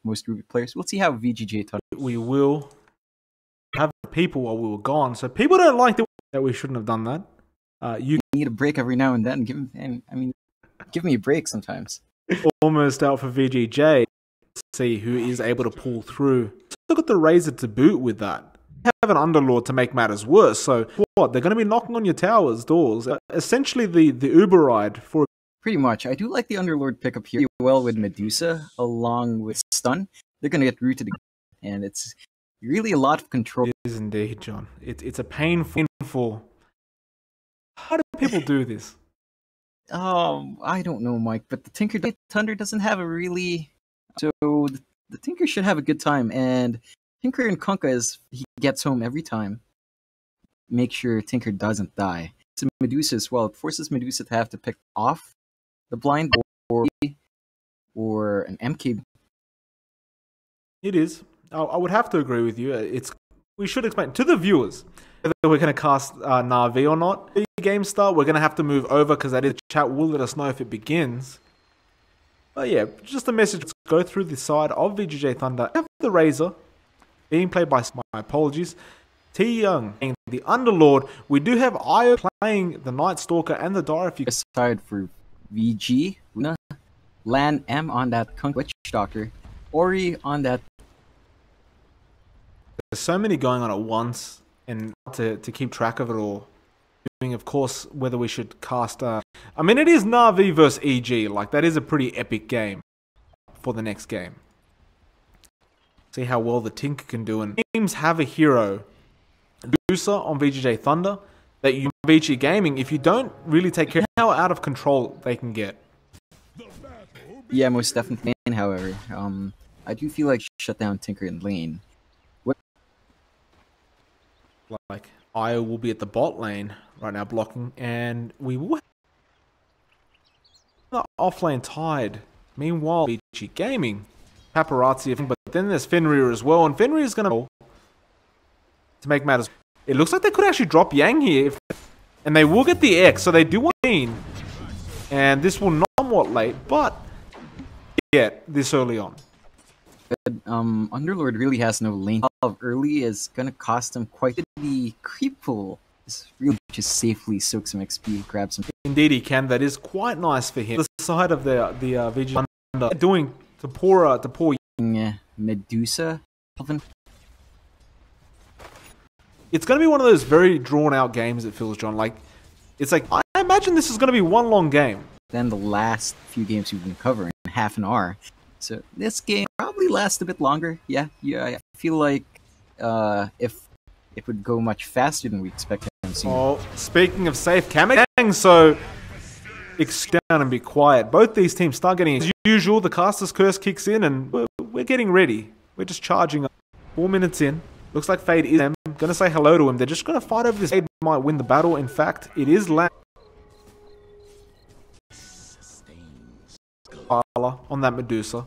most Ruby players. We'll see how VGJ Thunder. We will have people while we were gone, so people don't like that we shouldn't have done that. You need a break every now and then. Give me a break sometimes. Almost out for VGJ. Let's see who is able to pull through. Look at the Razor to boot with that. Have an Underlord to make matters worse. So what? They're going to be knocking on your tower's doors. Essentially the Uber ride for. Pretty much. I do like the Underlord pickup here well with Medusa along with Stun. They're going to get rooted again, and it's really a lot of control. It is indeed, John. It's a painful. How do people do this? I don't know, Mike, but the Tinker Thunder doesn't have a really. So the Tinker should have a good time, and Tinker and Kunkka as he gets home every time. Make sure Tinker doesn't die. It's Medusa as well. It forces Medusa to have to pick off the blind or an MK. It is. I would have to agree with you. We should explain to the viewers whether we're going to cast Na'Vi or not. The game start, we're going to have to move over because that is chat will let us know if it begins. But yeah, just a message. Let's go through the side of VGJ Thunder. Have the Razor being played by, my apologies, T Young being the Underlord. We do have Io playing the Night Stalker and the Dire. If you side for VG, Luna, Lan M on that Kunkka Witch Doctor, Ori on that. There's so many going on at once, and to keep track of it all. Of course, whether we should cast. I mean, it is Na'Vi versus EG. Like that is a pretty epic game for the next game. See how well the Tinker can do. And teams have a hero, Medusa on VGJ Thunder, that you VG Gaming. If you don't really take care of how out of control they can get. Yeah, most definitely. However, I do feel like shut down Tinker in lane. Like Io will be at the bot lane right now blocking, and we will have the offlane Tide. Meanwhile, VG Gaming, Paparazzi, but then there's Fenrir as well, and Fenrir is going to make matters. It looks like they could actually drop Yang here, and they will get the X, so they do want to and this will not somewhat late, but yet this early on. Underlord really has no lane. Early is gonna cost him quite the creep pool. Is really just safely soak some XP, grab some. Indeed, he can. That is quite nice for him. The side of the VG Thunder doing to poor Medusa. It's gonna be one of those very drawn out games. It feels, John. Like it's like I imagine this is gonna be one long game. Then the last few games we've been covering, half an hour. So this game probably lasts a bit longer. Yeah. I feel like if it would go much faster than we expected. Oh, speaking of safe Kamek, so down and be quiet. Both these teams start getting as usual. The caster's curse kicks in, and we're getting ready. We're just charging up. 4 minutes in. Looks like Fade is them. Gonna say hello to him. They're just gonna fight over this. Fade might win the battle. In fact, it is Lan on that Medusa.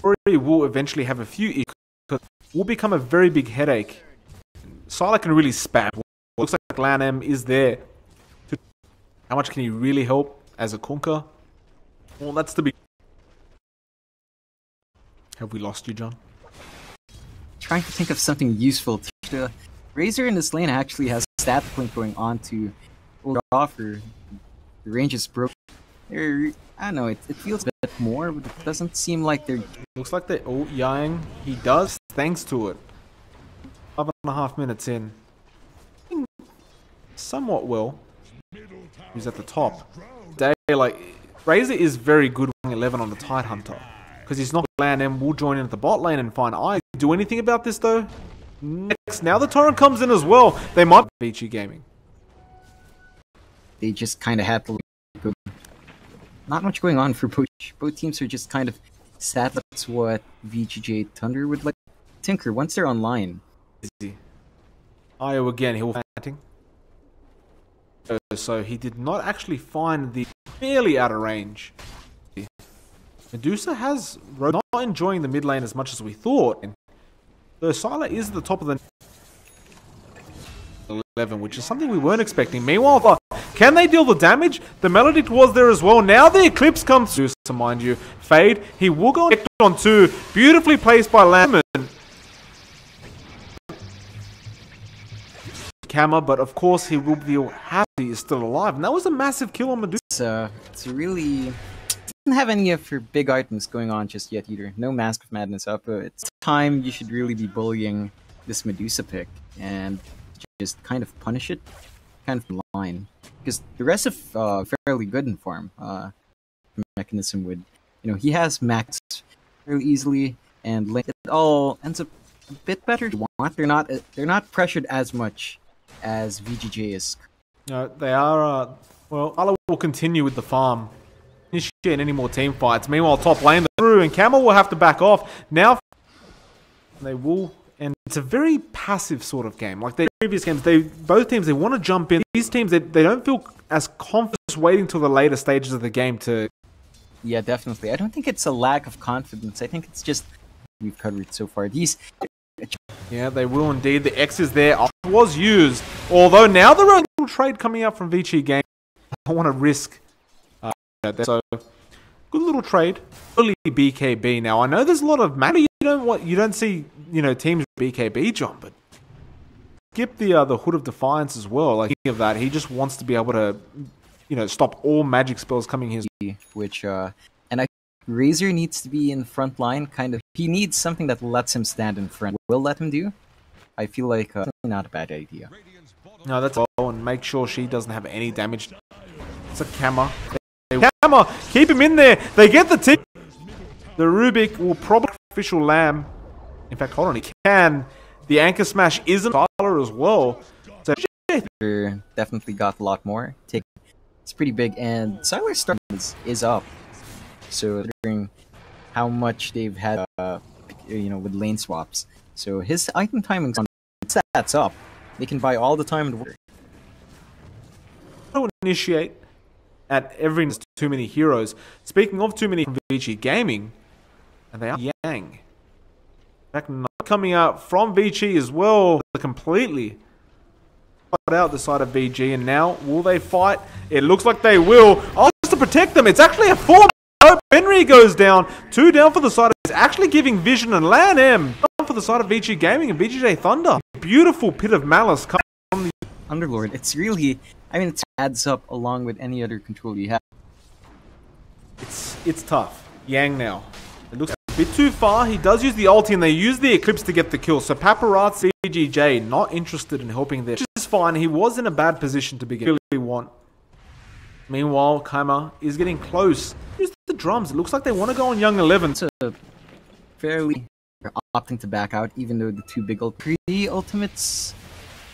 Ori will eventually have a few issues. Will become a very big headache. Sylar can really spam. Looks like Lan M is there. How much can he really help as a Kunkka? Well, that's the big. Have we lost you, John? Trying to think of something useful. The Razor in this lane actually has a stat point going on to offer. The range is broken. I don't know, it feels a bit more, but it doesn't seem like they're... Looks like they... Oh, Yang, he does, thanks to it. 5.5 minutes in. Somewhat well. He's at the top. Like, Razor is very good with 11 on the Tide Hunter. Because he's not Lan M will join in at the bot lane and find I. Do anything about this, though? Next, now the Torrent comes in as well. They might be VG Gaming. They just kind of had to... Not much going on for both. Both teams are just kind of sad. That's what VGJ Thunder would like. Tinker, once they're online. Io again, he'll fighting. So he did not actually find the fairly out of range. Medusa has not enjoying the mid lane as much as we thought. Though Sylar is at the top of the... 11, which is something we weren't expecting. Meanwhile, can they deal the damage? The Maledict was there as well. Now the Eclipse comes through, so mind you. Fade, he will go on 2. Beautifully placed by Lamon. Kama, but of course he will be happy he's still alive. And that was a massive kill on Medusa. It's really... doesn't have any of her big items going on just yet either. No Mask of Madness up. It's time you should really be bullying this Medusa pick and just kind of punish it, kind of in line. Because the rest of fairly good in farm. Mechanism would, he has max fairly easily, and it all ends up a bit better. They're not pressured as much as VGJ is. They are. Well, Ala will continue with the farm. Initiate any more team fights. Meanwhile, top lane through, and Camel will have to back off. Now they will, and it's a very passive sort of game. Like the previous games, both teams they want to jump in. These teams they don't feel as confident waiting till the later stages of the game to. Yeah, definitely. I don't think it's a lack of confidence. I think it's just we've covered so far. Yeah, they will indeed. The X is there. Was used. Although now the little trade coming out from Vici Game. I don't want to risk that. So good little trade. Early BKB. Now I know there's a lot of matter. You don't see teams BKB John, but skip the Hood of Defiance as well. Like of that, he just wants to be able to stop all magic spells coming his way. Which and I Razor needs to be in front line, kind of. He needs something that lets him stand in front. Will let him do. I feel like not a bad idea. No, that's all, and make sure she doesn't have any damage. It's a Kama. Kama, keep him in there. They get the tick. The Rubik will probably official Lamb. In fact, hold on, he can. The Anchor Smash isn't Tyler as well. So definitely got a lot more. It's pretty big, and Siler's start is up. So considering how much they've had, with lane swaps. So his item timing's on stats up. They can buy all the time and work. I would initiate at every too many heroes. Speaking of too many from VG Gaming, and they are Yang. Back coming out from VG as well, completely out the side of VG, and now will they fight? It looks like they will. Oh, just to protect them, it's actually a 4. Henry goes down. 2 down for the side of it's actually giving Vision and Lan M down for the side of VG Gaming and VGJ Thunder. Beautiful Pit of Malice coming from the Underlord. It's really, it adds up along with any other control you have. It's tough. Yang now. It looks a bit too far. He does use the ulti and they use the Eclipse to get the kill. So Paparazzi, VGJ, not interested in helping there. Which is fine. He was in a bad position to begin. Really want. Meanwhile, Kama is getting close. Use the drums. It looks like they want to go on Young 11. It's fairly opting to back out, even though the 2 big ultimates,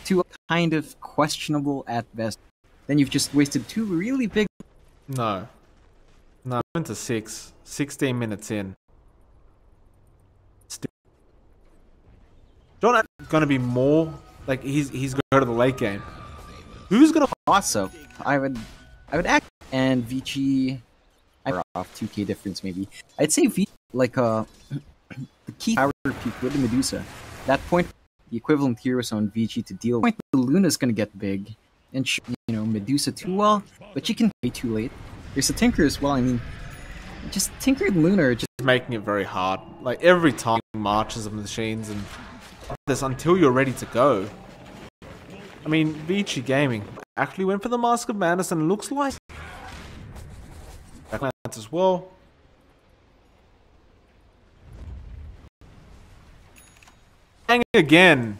2 kind of questionable at best. Then you've just wasted 2 really big. No, went to 6. 16 minutes in. Still. John going to be more like he's going to go to the late game. Who's going to also? I would act and VG. Off 2k difference maybe. I'd say the key power peak with the Medusa. That point, the equivalent heroes on VG to deal with. The Luna's gonna get big, and Medusa too well, but she can pay too late. There's a Tinker as well. Just Tinker and Luna are just making it very hard. Like every time marches of machines and this until you're ready to go. VG Gaming actually went for the Mask of Madness and it looks like as well. Hang again.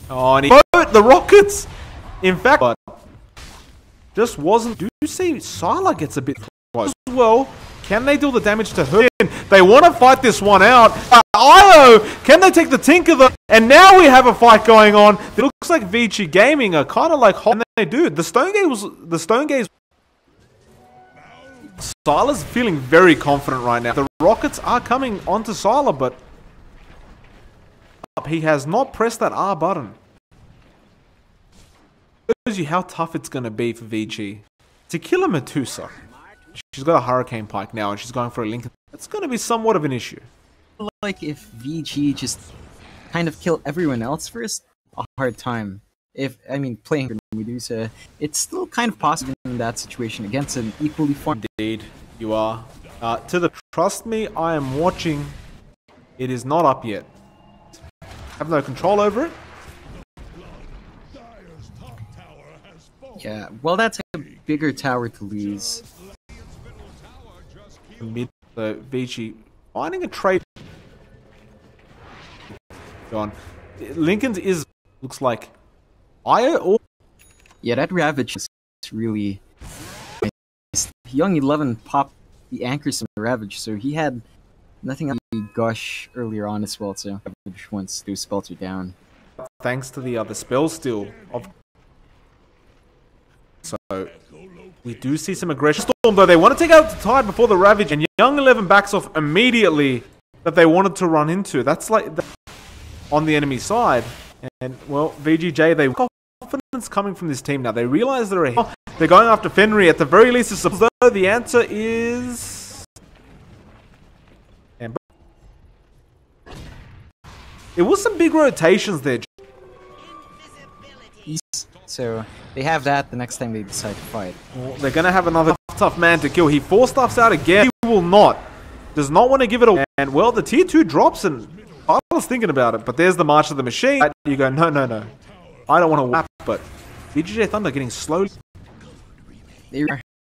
Oh, and he the Rockets. In fact, but just wasn't. Do you see Sala gets a bit close as well? Can they deal the damage to her? They want to fight this one out. IO, can they take the Tinker though? And now we have a fight going on. It looks like VG Gaming are kind of like hot. And they do. The Stone Gaze. Sila's feeling very confident right now. The Rockets are coming onto Sila, but he has not pressed that R button. Shows you how tough it's going to be for VG. To kill a Medusa, she's got a Hurricane Pike now, and she's going for a Link. It's going to be somewhat of an issue. Like if VG just kind of kill everyone else first, a hard time. playing Medusa, it's still kind of possible in that situation against an equally fun. Indeed, you are. Trust me, I am watching. It is not up yet. Have no control over it. Yeah, well, that's a bigger tower to lose. Mid, Vici finding a trade. Gone. Lincoln's looks like Yeah, that Ravage is really nice. Young 11 popped the anchors from the Ravage, so he had nothing on the Gush earlier on as well, so Ravage once those spells are down. Thanks to the other spell steal of. So we do see some aggression. Storm, though, they want to take out the Tide before the Ravage, and Young 11 backs off immediately that they wanted to run into. That's like on the enemy side. And, well, VGJ, they confidence coming from this team now. They realize they're ahead. They're going after Fenrir. At the very least, it's though the answer is... It was some big rotations there. So they have that the next time they decide to fight. Well, they're going to have another tough man to kill. He force-stuffs out again. He will not. Does not want to give it away. And, well, the tier 2 drops, and I was thinking about it. But there's the March of the Machine. You go, no. I don't want to whap, but VGJ Thunder getting slowly. They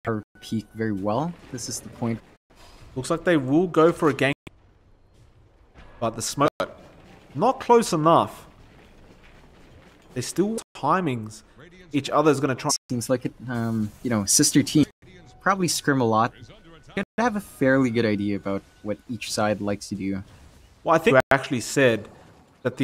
are peak very well. This is the point. Looks like they will go for a gank. But the smoke, not close enough. They're still timings. Each other's going to try. Seems like it, sister team probably scrim a lot. You have a fairly good idea about what each side likes to do. Well, I think we actually said that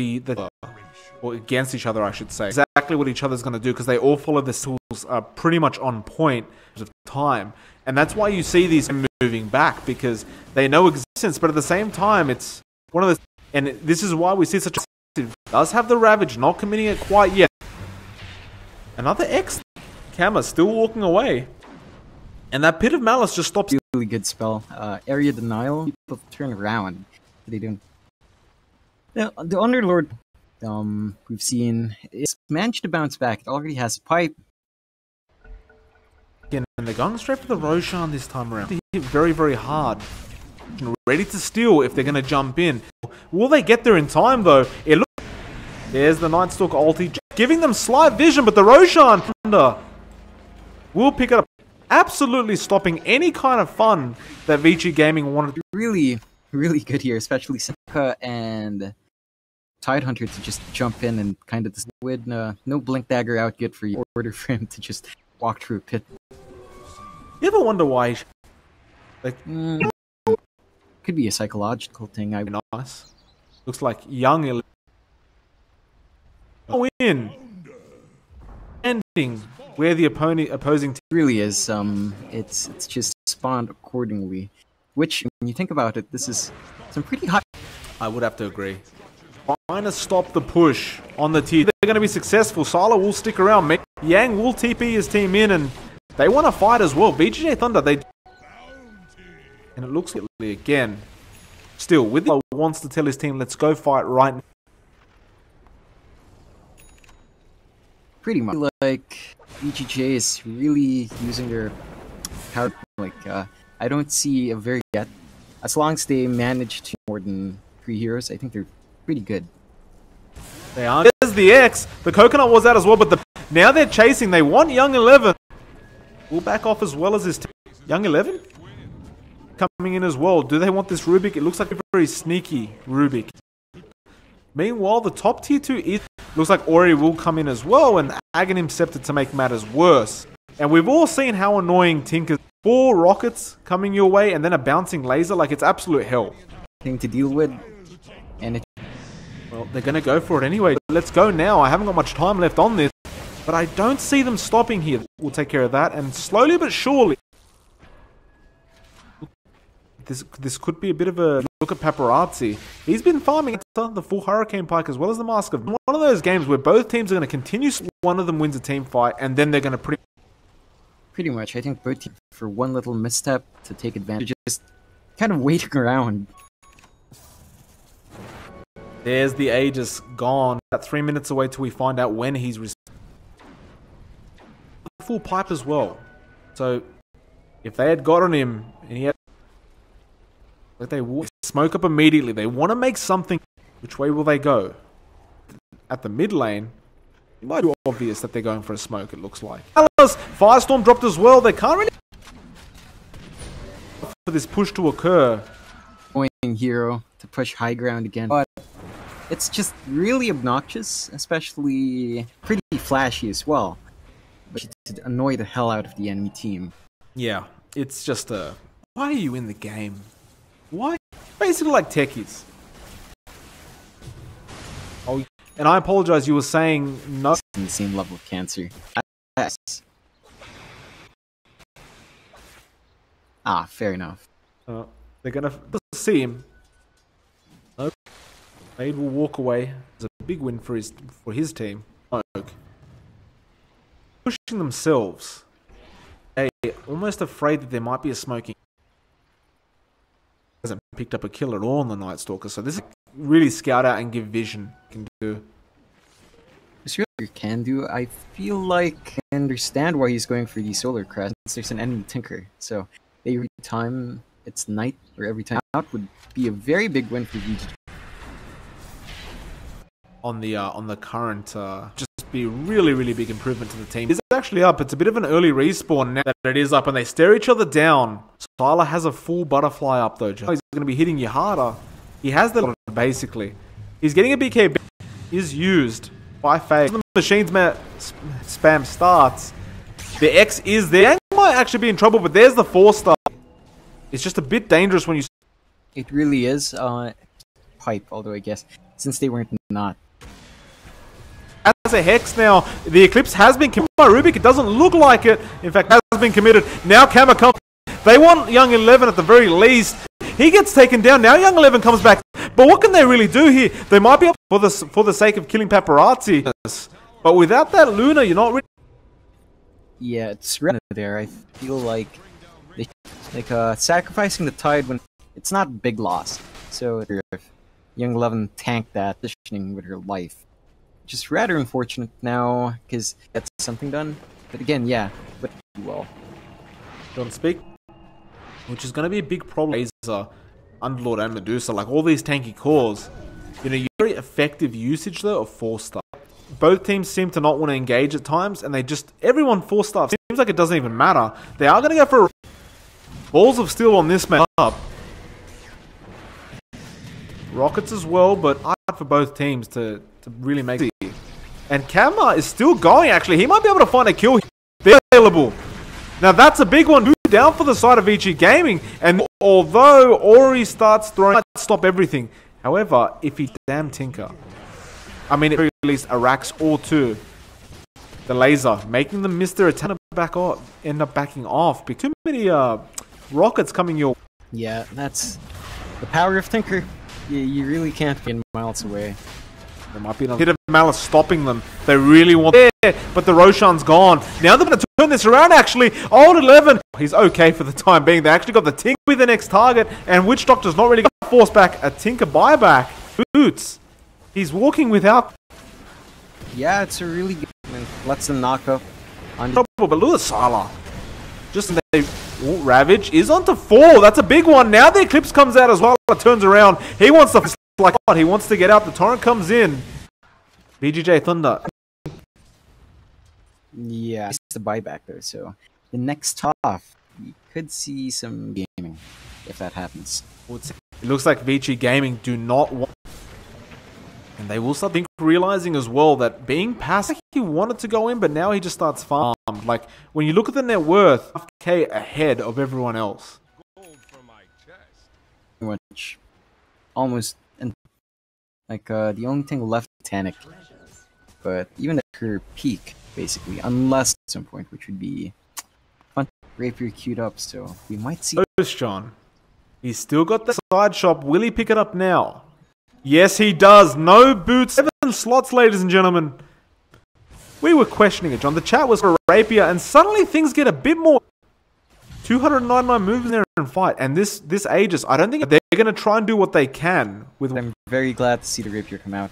or against each other, I should say, exactly what each other's going to do, because they all follow the tools pretty much on point of time. And that's why you see these moving back, because they know existence, but at the same time, it's one of the... And this is why we see such a... Does have the Ravage, not committing it quite yet. Another X. Kama still walking away. And that Pit of Malice just stops... Really good spell. Area Denial. People turn around. They don't... The Underlord... we've seen it's managed to bounce back. It already has a pipe. Again, and they're going straight for the Roshan this time around. They hit very, very hard. Ready to steal if they're going to jump in. Will they get there in time, though? There's the Nightstalker ulti, giving them slight vision, but the Roshan will pick it up. Absolutely stopping any kind of fun that Vici Gaming wanted. Really, really good here, especially Seneca and Tidehunter to just jump in and kind of with no Blink Dagger out good for you. Order for him to just walk through a pit. You ever wonder why? Could be a psychological thing. Nice. Looks like Young win. Ending where the opposing team really is. It's just spawned accordingly. Which, when you think about it, this is some pretty high. I would have to agree. Trying to stop the push on the tier. They're going to be successful. Sala will stick around. Yang will TP his team in, and they want to fight as well. VGJ Thunder, and it looks like again. Still, Withler wants to tell his team, let's go fight right now. Pretty much. Like, VGJ is really using their power. I don't see a very yet. As long as they manage to more than 3 heroes, I think they're pretty good. They are. There's the X. The Coconut was out as well, but now they're chasing. They want Young 11. Will back off as well as his team. Young 11? Coming in as well. Do they want this Rubik? It looks like a very sneaky Rubik. Meanwhile, the top tier 2 looks like Ori will come in as well, and Aghanim Scepter to make matters worse. And we've all seen how annoying Tinker. 4 rockets coming your way, and then a bouncing laser. Like, it's absolute hell. Thing to deal with, and well, they're going to go for it anyway. Let's go now. I haven't got much time left on this, but I don't see them stopping here. We'll take care of that, and slowly but surely. This could be a bit of a look at Paparazzi. He's been farming the full Hurricane Pike as well as the Mask of... One of those games where both teams are going to continue. One of them wins a team fight, and then they're going to pretty much. I think both teams for one little misstep to take advantage, just kind of waiting around. There's the Aegis gone. About 3 minutes away till we find out when he's... full pipe as well. So if they had gotten him and he had, like, they would smoke up immediately. They want to make something. Which way will they go? At the mid lane, it might be obvious that they're going for a smoke, it looks like. Firestorm dropped as well. They can't really for this push to occur. Going hero to push high ground again. But it's just really obnoxious, especially pretty flashy as well. But to annoy the hell out of the enemy team. Yeah, it's just why are you in the game? Why? Basically like techies. Oh, and I apologize, you were saying no. In the same level of cancer. Yes. Ah, fair enough. They're gonna see him. Nope. Made will walk away. It's a big win for his team. Pushing themselves. They almost afraid that there might be a smoking. Hasn't picked up a kill at all on the Night Stalker, so this is really scout out and give vision can do. This really can do. I feel like I understand why he's going for the Solar Crest. There's an enemy Tinker, so every time it's night or every time out would be a very big win for VG. On the current, just be a really big improvement to the team. It's actually up. It's a bit of an early respawn now that it is up, and they stare each other down. Sylar has a full butterfly up though. He's going to be hitting you harder. He has the basically. He's getting a BKB. Is used by Fake. The machine's spam starts. The X is there. He might actually be in trouble, but there's the 4-star. It's just a bit dangerous when you. It really is. Pipe, although I guess since they weren't not. As a Hex now, the Eclipse has been committed by Rubik. It doesn't look like it. In fact, has been committed. Now Kama comes. They want Young 11 at the very least. He gets taken down. Now Young 11 comes back. But what can they really do here? They might be up for the sake of killing Paparazzi. But without that Luna, you're not really. Yeah, it's right there. I feel like sacrificing the Tide when it's not a big loss. So if Young 11 tanked that positioning with her life. Just rather unfortunate now, because that's something done. But again, yeah, but well. Don't speak. Which is going to be a big problem. Laser, Underlord, and Medusa, like all these tanky cores. You know, very effective usage though of 4-star. Both teams seem to not want to engage at times, and they just everyone 4-star. Seems like it doesn't even matter. They are going to go for balls of steel on this map. Rockets as well, but hard for both teams to really make it. And Kama is still going, actually. He might be able to find a kill. They're available. Now, that's a big one. Down for the side of VG Gaming. And although Ori starts throwing, might stop everything. However, if he damn Tinker, I mean, at very least, Arax or 2. The laser, making them miss their attempt end up backing off. Because too many rockets coming your way. Yeah, that's the power of Tinker. You really can't get miles away. There might be another hit of Malice stopping them. They really want there, but the Roshan's gone. Now they're going to turn this around, actually. Old 11. He's okay for the time being. They actually got the Tinker with the next target, and Witch Doctor's not really going to force back a Tinker buyback. Boots. He's walking without. Yeah, it's a really good one. Lets them knock up. But look at Sylar. Just they Ravage is onto 4. That's a big one. Now the Eclipse comes out as well. It turns around. He wants to like what? He wants to get out. The Torrent comes in. BGJ Thunder. Yeah, it's the buyback though. So the next half, we could see some gaming if that happens. It looks like VG Gaming do not want. And they will start realizing as well that being passive, he wanted to go in, but now he just starts farm. Like, when you look at the net worth, K ahead of everyone else. Which almost, and like, the only thing left is Titanic. But even at her peak, basically, unless at some point, which would be fun. Rapier queued up, so we might see. John. He's still got the side shop. Will he pick it up now? Yes, he does. No boots. 7 slots, ladies and gentlemen. We were questioning it, John. The chat was for Rapier, and suddenly things get a bit more. 299 moves in there and fight, and this Aegis, I don't think they're going to try and do what they can with. I'm very glad to see the Rapier come out.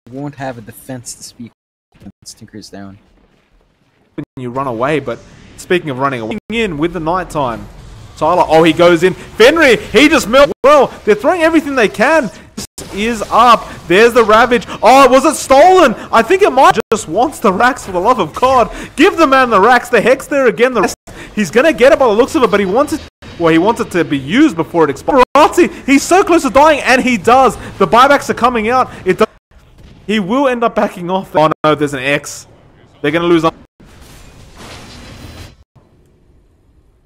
It won't have a defense to speak when Tinker's down. you run away. But speaking of running away, in with the nighttime. Tyler, oh, he goes in. Fenrir, he just melts. Well, they're throwing everything they can. This is up. There's the Ravage. Oh, was it stolen? I think it might just wants the racks, for the love of God. Give the man the racks. The Hex there again. The rest. He's going to get it by the looks of it, but he wants it. Well, he wants it to be used before it expires. He's so close to dying, and he does. The buybacks are coming out. It does. He will end up backing off. Oh no, there's an X. They're going to lose.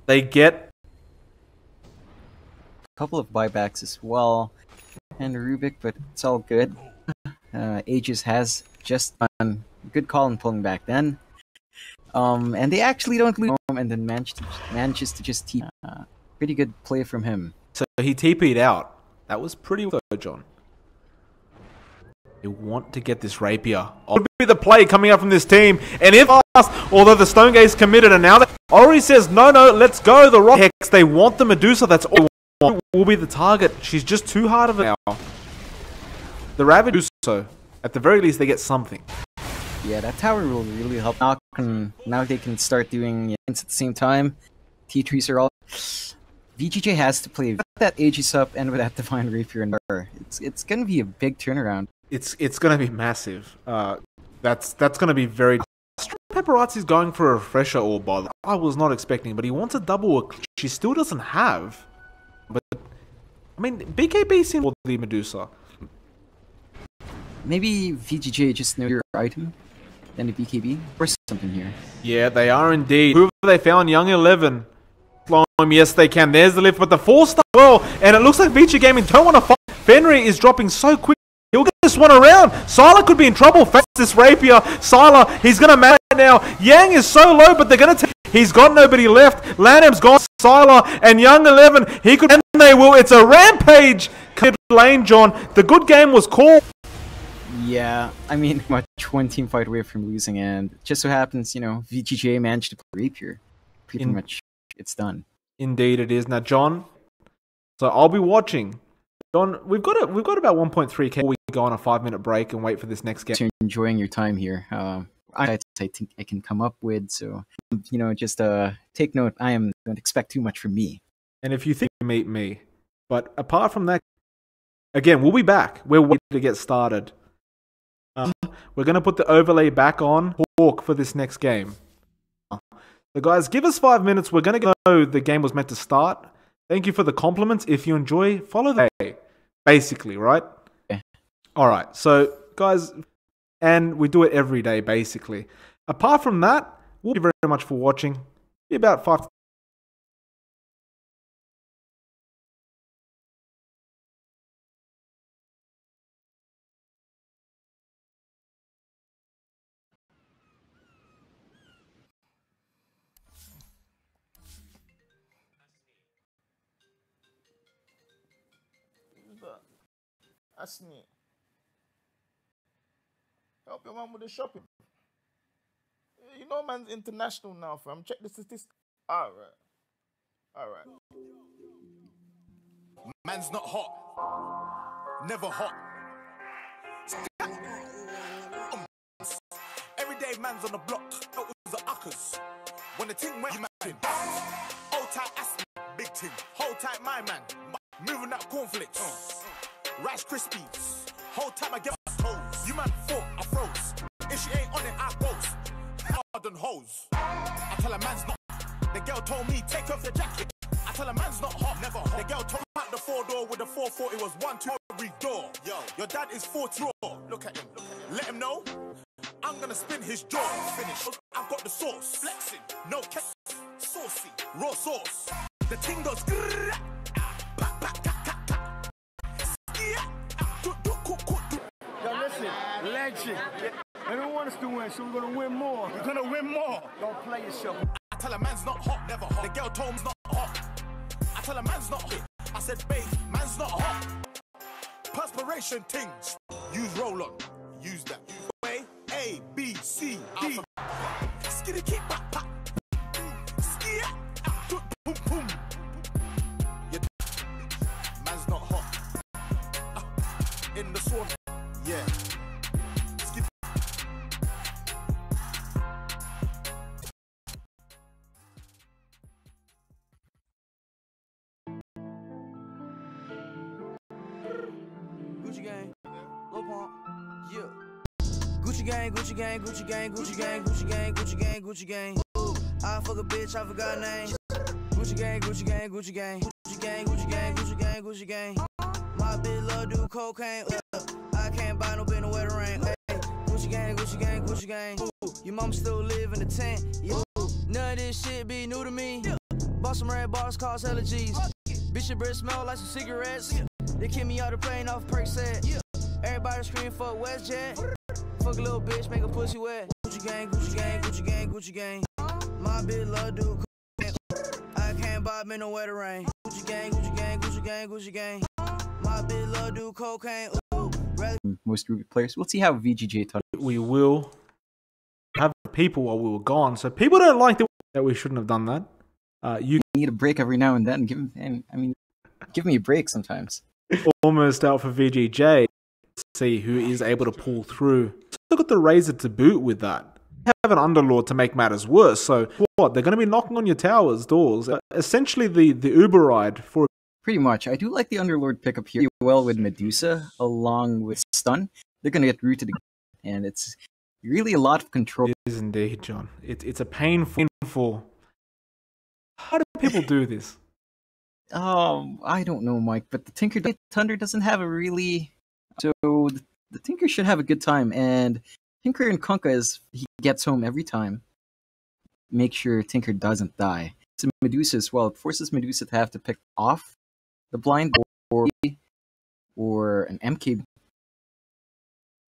They get couple of buybacks as well, and Rubik, but it's all good. Aegis has just done a good call in pulling back then. And they actually don't lose and then manages to just TP. Pretty good play from him. So he TP'd out. That was pretty good, John. They want to get this Rapier. Would be the play coming up from this team. And if although the Stone Gate's committed, and now Ori says, no, let's go. The Rock Hex, they want the Medusa. That's all. Will be the target. She's just too hard of it now. The Ravage do so. At the very least, they get something. Yeah, that tower will really help. Now they can start doing things at the same time. T3s are all. VGJ has to play with that Aegis up and with that Divine Rapier in there. It's gonna be a big turnaround. It's gonna be massive. That's gonna be very. Paparazzi's going for a refresher or bother. I was not expecting, but he wants a double. She still doesn't have. But, I mean, BKB seems for the Medusa. Maybe VGJ just know your item, then the BKB, or something here. Yeah, they are indeed. Who have they found? Young 11. Yes, they can. There's the lift, but the 4-star well, and it looks like VG Gaming don't want to fight. Fenrir is dropping so quick. He'll get this one around. Sylar could be in trouble. Face this Rapier. Sylar, he's going to match now. Yang is so low, but they're going to take. He's got nobody left. Lanham's gone. Sylar and Young 11. He could. And they will. It's a rampage. Lane, John. The good game was called. Yeah, I mean, much one team fight away from losing, and it just so happens, VGJ managed to play Rapier. Pretty much, it's done. Indeed, it is. Now, John. So I'll be watching. John, we've got about 1.3k before we go on a 5-minute break and wait for this next game. So you're enjoying your time here. I think I can come up with, so just take note. Don't expect too much from me. And if you think you meet me, but apart from that, again, we'll be back. We're waiting to get started. We're gonna put the overlay back on Hawk for this next game. So guys, give us 5 minutes. We're gonna go. The game was meant to start. Thank you for the compliments. If you enjoy, follow the day. Basically, right? Yeah. All right. So, guys, and we do it every day, basically. Apart from that, we'll be very much for watching. Be about 5. That's neat. Help your man with the shopping. You know man's international now, fam. Check the statistics. Alright. Man's not hot. Never hot. Everyday man's on the block. It was the uckers. When the ting went, you man. Hold tight ass, big ting. Hold tight my man. Moving that cornflakes. Rice Krispies. Whole time I get my toes. You man thought I froze. If she ain't on it, I boast. Hard than hoes. I tell a man's not. The girl told me take off your jacket. I tell a man's not hot. Never hot. The girl told me out the 4-door with the 440 was 1, 2 every door. Yo, your dad is 40. Look at him. Let him know. I'm gonna spin his jaw. Finish. I've got the sauce. Flexing. No case. Saucy. Raw sauce. The ting goes. Yo, listen, legend. They don't want us to win, so we're gonna win more. We're gonna win more. Don't play yourself. I tell a man's not hot, never hot. The girl told me not hot. I tell a man's not hot. I said, babe, man's not hot. Perspiration things. Use roll on. Use that. Way A, B, C, D. Skitty kick back, pop. Skia. Boom, boom. Man's not hot. In the swarm. Yeah. Yeah. Gucci gang, Gucci gang, Gucci gang, Gucci gang, Gucci gang, Gucci gang, Gucci gang. Ooh, I fuck a bitch, I forgot name. Gucci gang, Gucci gang, Gucci gang, Gucci gang, Gucci gang, Gucci gang, Gucci gang. My bitch love do cocaine. I can't buy no bitch no wetter rain. Hey, Gucci gang, Gucci gang, Gucci gang. Ooh, your mom still live in the tent. Yeah. None of this shit be new to me. Bought some red bars, cost hella G's. Bitch, your breath smell like some cigarettes. They kick me out the plane off perk set. Everybody scream fuck WestJet. Fuck a little bitch, make a pussy wet. Gucci gang, Gucci gang, Gucci gang, Gucci gang. My bitch love do cocaine. I can't buy me no wetter rain. Gucci gang, Gucci gang, Gucci gang, Gucci gang. My bitch love do cocaine. Ooh, Most Ruby players. We'll see how VGJ Thunder. We will have people while we were gone. So people don't like that we shouldn't have done that. You need a break every now and then. Give me a break sometimes. Almost out for VGJ. See who is able to pull through. Look at the Razor to boot with that. Have an Underlord to make matters worse. So what? They're going to be knocking on your tower's doors. Essentially the Uber ride for. Pretty much. I do like the Underlord pickup here well with Medusa along with Stun. They're going to get rooted again. And it's really a lot of control. It is indeed, John. It's a painful. How do people do this? I don't know, Mike, but the Tinker Thunder doesn't have a really. So the Tinker should have a good time, and Tinker and Kunkka he gets home every time. Make sure Tinker doesn't die. So Medusa as well. It forces Medusa to have to pick off the blind or an MK.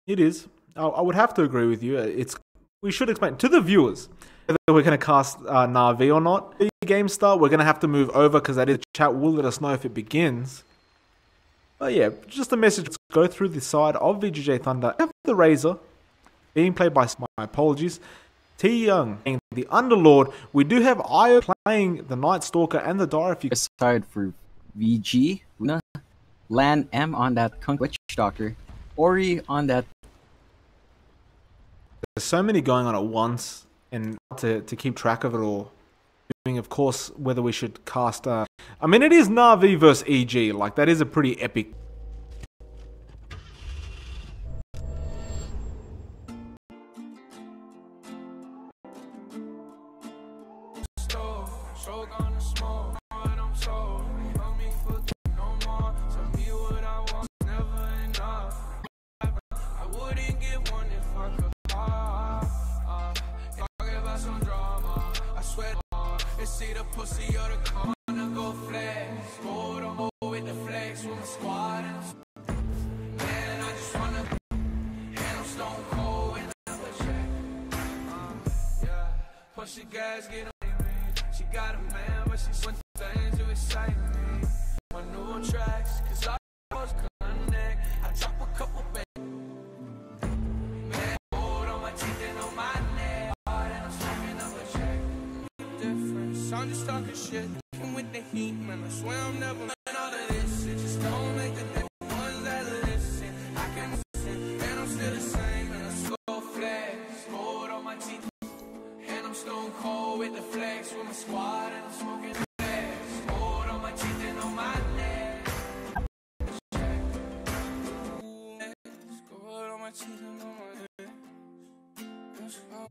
It is. I would have to agree with you. We should explain to the viewers whether we're going to cast Na'Vi or not. The game start, we're going to have to move over because that is chat will let us know if it begins. But yeah, just a message. Let's go through the side of VGJ Thunder. We have the Razor being played by, my apologies, T Young being the Underlord. We do have Io playing the Night Stalker and the Dire. If you aside for VG, Luna, Lan M on that Kunkka Witch Doctor, Ori on that. There's so many going on at once, and to keep track of it all. Of course, whether we should cast. I mean, it is Na'Vi versus EG. Like that is a pretty epic. See the pussy or the corner go flex. Go to move with the flex with my squad. Man, I just wanna. And I'm stone cold and I'm a check. Yeah, push the gas, get on me. She got a man, but she's one thing to excite me. My new tracks, cause I was connect. I drop a couple bang. Man, hold on my teeth and on my neck. And I'm smoking up a check. I'm just talking shit, with the heat, man. I swear I'm never man, all of this shit. Just don't make the ones that listen. I can listen, and I'm still the same. And I so flex, gold on my teeth, and I'm stone cold with the flex with my squad, and I'm smoking flex, gold on my teeth and on my neck. Gold on my teeth and on my neck. That's it, hard.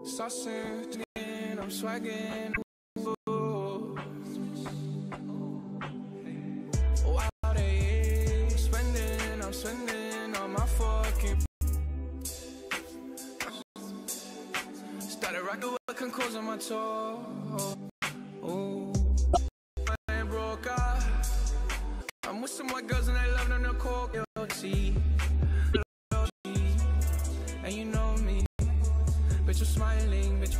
Saucing, I'm swagging. Oh, wow, they spending, I'm spending on my fucking. Started rocking with concours on my toe. Oh, I ain't broke out. I'm with some white girls and they love them to coke. Loyalty, and you know me. Bitch, you're smiling, bitch.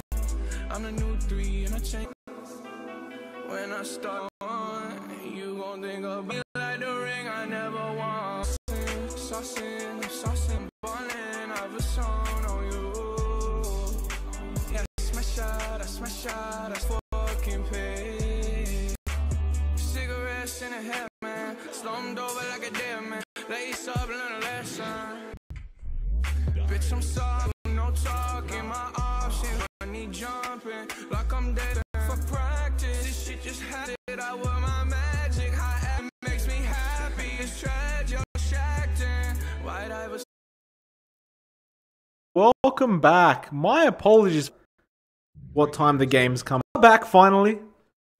I'm the new 3 and I change. When I start on, you gon' think of me like the ring I never want. Saucing, ballin', I've a song on you. Yes, shot, that's fucking paid. Cigarettes in a hair, man. Slumped over like a dead man. Lace up, learn a lesson. Bitch, I'm sorry, no talking. My options, I need jumping. Like I'm dead for practice. This shit just had it. I wear my magic. High app makes me happy. It's tragic, distracting. White eye was. Welcome back. My apologies. What time the game's come back finally. It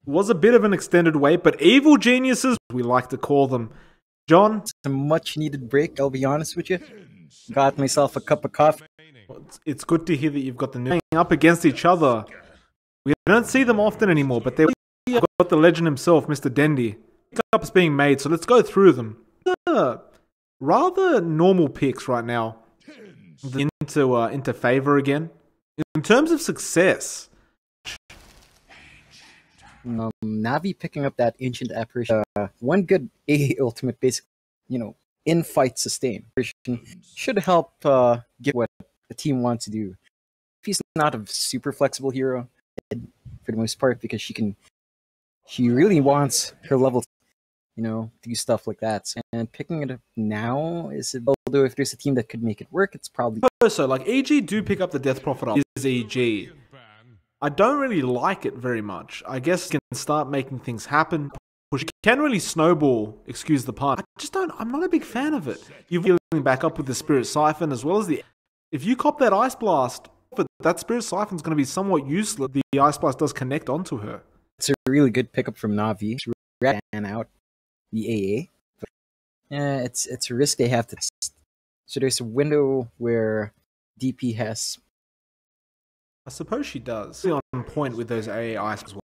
was a bit of an extended wait, but evil geniuses, we like to call them. John? It's a much needed break, I'll be honest with you. Got myself a cup of coffee. It's good to hear that you've got the new up against each other. We don't see them often anymore, but they've got the legend himself, Mr. Dendy. Pickups being made, so let's go through them. Rather normal picks right now. Into favor again. In terms of success, Navi picking up that ancient apparition. One good AA ultimate, basically, in fight sustain should help get what the team wants to do. He's not a super flexible hero for the most part because she really wants her level, to do stuff like that. And picking it up now although if there's a team that could make it work, it's probably so like EG do pick up the Death Prophet up. Is EG. I don't really like it very much. I guess you can start making things happen. Which can really snowball, excuse the pun. I'm not a big fan of it. You're healing back up with the Spirit Siphon as well as if you cop that Ice Blast, that Spirit Siphon's going to be somewhat useless. The Ice Blast does connect onto her. It's a really good pickup from Navi. Ran out the AA. But, it's a risk they have to test. So there's a window where DP has. I suppose she does. On point with those AA Ice as well.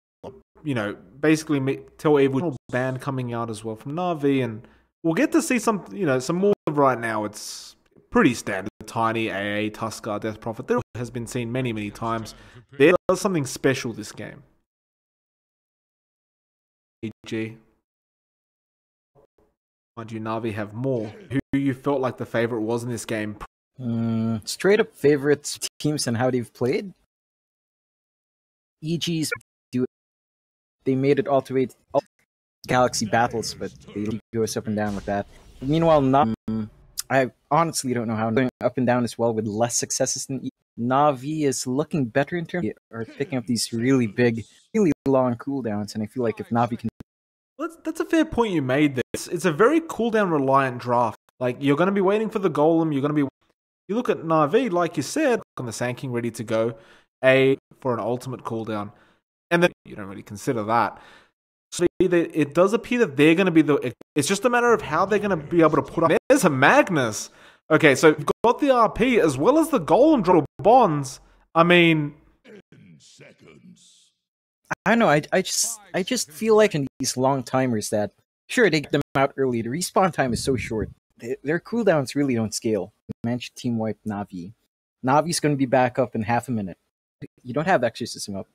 Basically tell Evil band coming out as well from Navi, and we'll get to see some more of right now. It's pretty standard. Tiny AA, Tuskar, Death Prophet. There has been seen many, many times. There does something special this game. EG. Mind you, Navi have more. Who you felt like the favorite was in this game? Straight up favorites teams and how they've played. EG's they made it all the way to Galaxy battles, but they go up and down with that. Meanwhile, I honestly don't know how going up and down as well with less successes than Navi is looking better in terms of picking up these really big, really long cooldowns, and I feel like if Navi can. Well, that's a fair point you made there. It's a very cooldown reliant draft. Like, you're going to be waiting for the golem, you look at Navi, like you said, on the Sand King ready to go, for an ultimate cooldown. And then you don't really consider that. So it does appear that they're going to be it's just a matter of how they're going to be able to put up. There's a Magnus. Okay, so you've got the RP as well as the Golem drop bonds. I mean, I don't know. I just feel like in these long timers that sure they get them out early. The respawn time is so short. Their cooldowns really don't scale. Managed team wipe Navi. Navi's going to be back up in half a minute. You don't have exorcism up.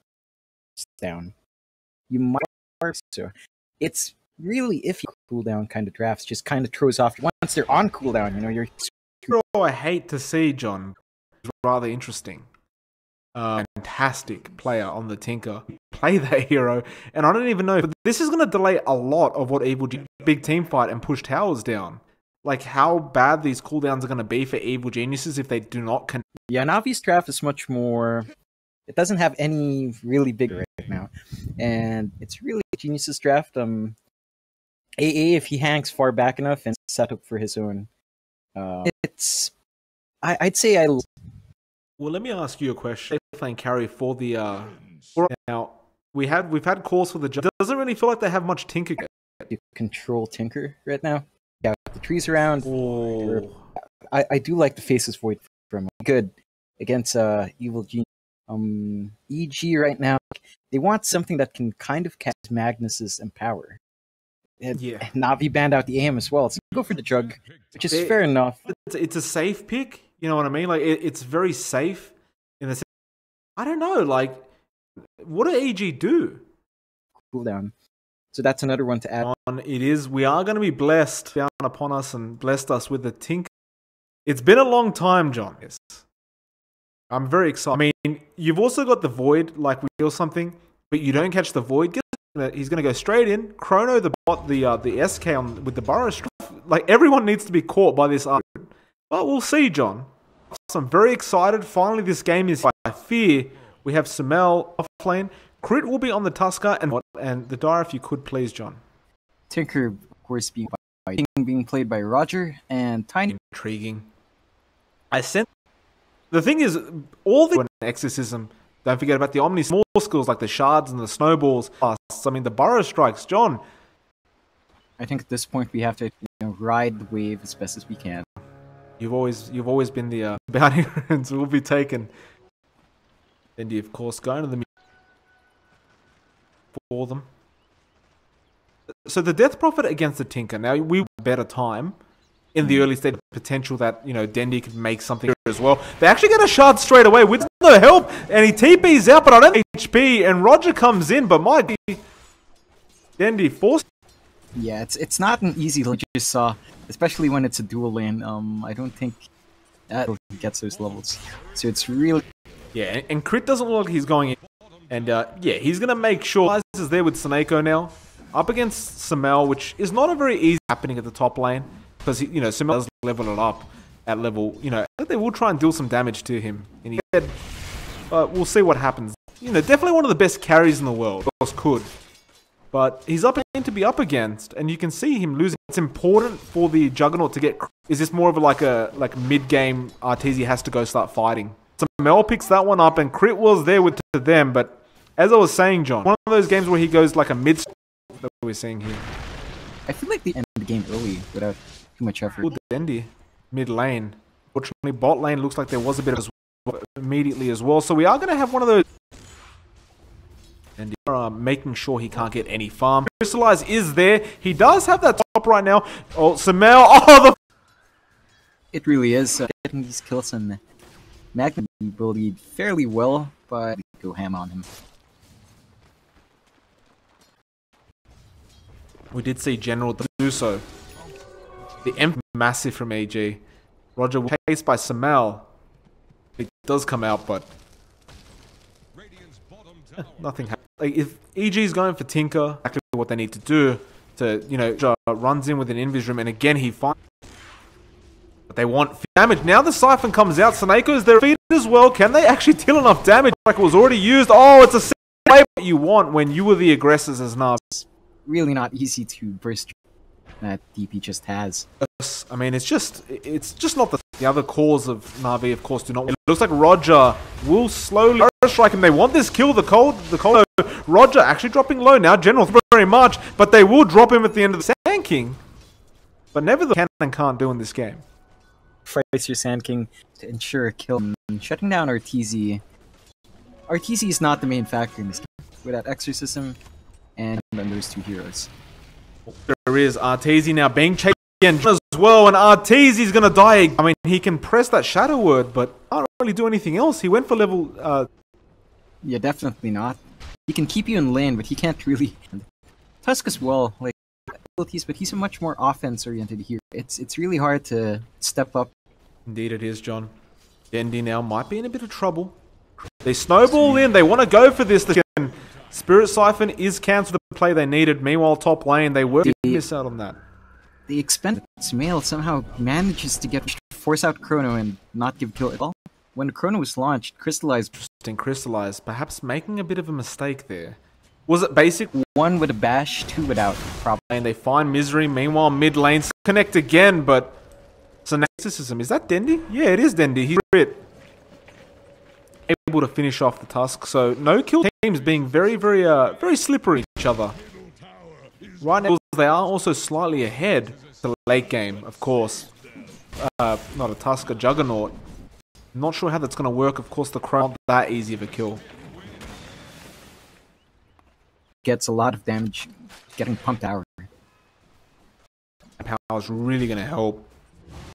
Down. You might so it's really iffy cooldown kind of drafts, just kind of throws off once they're on cooldown, you're I hate to see John. It's rather interesting. Fantastic player on the Tinker. Play that hero, and I don't even know, but this is going to delay a lot of what Evil big team fight and push towers down. Like how bad these cooldowns are going to be for Evil Geniuses if they do not Yeah, Navi's draft is much more. It doesn't have any really big right now, and it's really a Genius's draft. AA, if he hangs far back enough and set up for his own, I'd say Well, let me ask you a question. Playing carry for the now we've had calls for the. Doesn't really feel like they have much Tinker. You control Tinker right now. Yeah, the trees around. Oh. I do like the Faceless Void from good against Evil Genius. EG right now, they want something that can kind of cast Magnus's Empower. Yeah. Navi banned out the AM as well, so go for the Jug, which is fair enough. It's a safe pick, you know what I mean? Like, it's very safe in the sense. I don't know, like, what do EG do? Cooldown. So that's another one to add. It is. We are going to be blessed down upon us and blessed us with the Tinker. It's been a long time, John. Yes. I'm very excited. I mean, you've also got the Void, like we feel something, but you don't catch the Void. He's going to go straight in. Chrono, the bot, the SK on with the Burrow Strike. Like, everyone needs to be caught by this argument. But we'll see, John. So I'm very excited. Finally, this game is by fear. We have Sumail offlane. Crit will be on the Tusker, and the Dire, if you could, please, John. Tinker, of course, being played by Roger, and Tiny. Intriguing. The thing is, all the exorcism. Don't forget about the Omni small skills like the shards and the snowballs. I mean, the Burrow Strikes, John. I think at this point we have to ride the wave as best as we can. You've always been the bounty runes will be taken. Indy, of course, going to the for them. So the Death Prophet against the Tinker. Now, we have a better time in the early stage of potential that, Dendy could make something as well. They actually get a shard straight away with no help, and he TP's out, but I don't think HP, and Roger comes in, but my Dendy forced. Yeah, it's not an easy lane, you just saw, especially when it's a dual lane. I don't think that gets those levels. So it's really... Yeah, and Crit doesn't look like he's going in. And yeah, he's going to make sure this is there with Seneko now. Up against Sumail, which is not a very easy happening at the top lane. Because, Sumail does level it up at level, I think they will try and deal some damage to him. And he said, we'll see what happens. Definitely one of the best carries in the world. Of course, could. But he's up to be up against, and you can see him losing. It's important for the Juggernaut to get... Is this more of a mid-game Arteezy has to go start fighting? So Mel picks that one up, and Crit was there with them, but as I was saying, John, one of those games where he goes like a mid... that we're seeing here. I feel like they end the game early without too much effort. Good Dendy, mid lane. Fortunately, bot lane looks like there was a bit of immediately as well, so we are going to have one of those... And making sure he can't get any farm. Crystallize is there. He does have that top right now. Oh, Sumail. Oh, It really is. Getting these kills and Magna will lead fairly well, but go ham on him. We did see General do so. The M massive from AG. Roger chased by Sumail. It does come out, but nothing happens. Like, if EG is going for Tinker, exactly what they need to do to, runs in with an invis room, and again he finds. But they want damage. Now the Siphon comes out. Seneko's there feed as well. Can they actually deal enough damage? Like it was already used. Oh, it's a play what you want when you were the aggressors as Navi. It's really not easy to burst that DP just has. I mean, it's just not the other cores of Na'Vi, of course, do not. It looks like Roger will slowly strike him. They want this kill. The cold. Roger actually dropping low now. General very much, but they will drop him at the end of the Sand King. But never the Cannon can't do in this game. Fights your Sand King to ensure a kill. Shutting down Arteezy. Arteezy is not the main factor in this game. Without Exorcism and then those two heroes. There is Arteezy now being chased again as well, and Arteezy's gonna die. I mean, he can press that Shadow Word, but can't really do anything else. He went for level... Yeah, definitely not. He can keep you in lane, but he can't really... Tusk as well, like, abilities, but he's a much more offense-oriented hero. It's really hard to step up. Indeed it is, John. Dendy now might be in a bit of trouble. They snowball in, they want to go for this. Spirit Siphon is cancelled the play they needed. Meanwhile, top lane, they were miss out on that. The expended Sumail somehow manages to force out Chrono and not give kill at all. When Chrono was launched, Crystallized. Crystallized, perhaps making a bit of a mistake there. Was it basic? One with a bash, two without, probably. And they find Misery. Meanwhile, mid lane connect again, but Exorcism. Is that Dendy? Yeah, it is Dendy. He's crit. Able to finish off the Tusk. So no kill teams being very, very slippery each other. Right now, they are also slightly ahead to the late game, of course. Not a Tusk, a Juggernaut. Not sure how that's going to work. Of course, the Crown not that easy of a kill. Gets a lot of damage getting pumped out. Power is really going to help.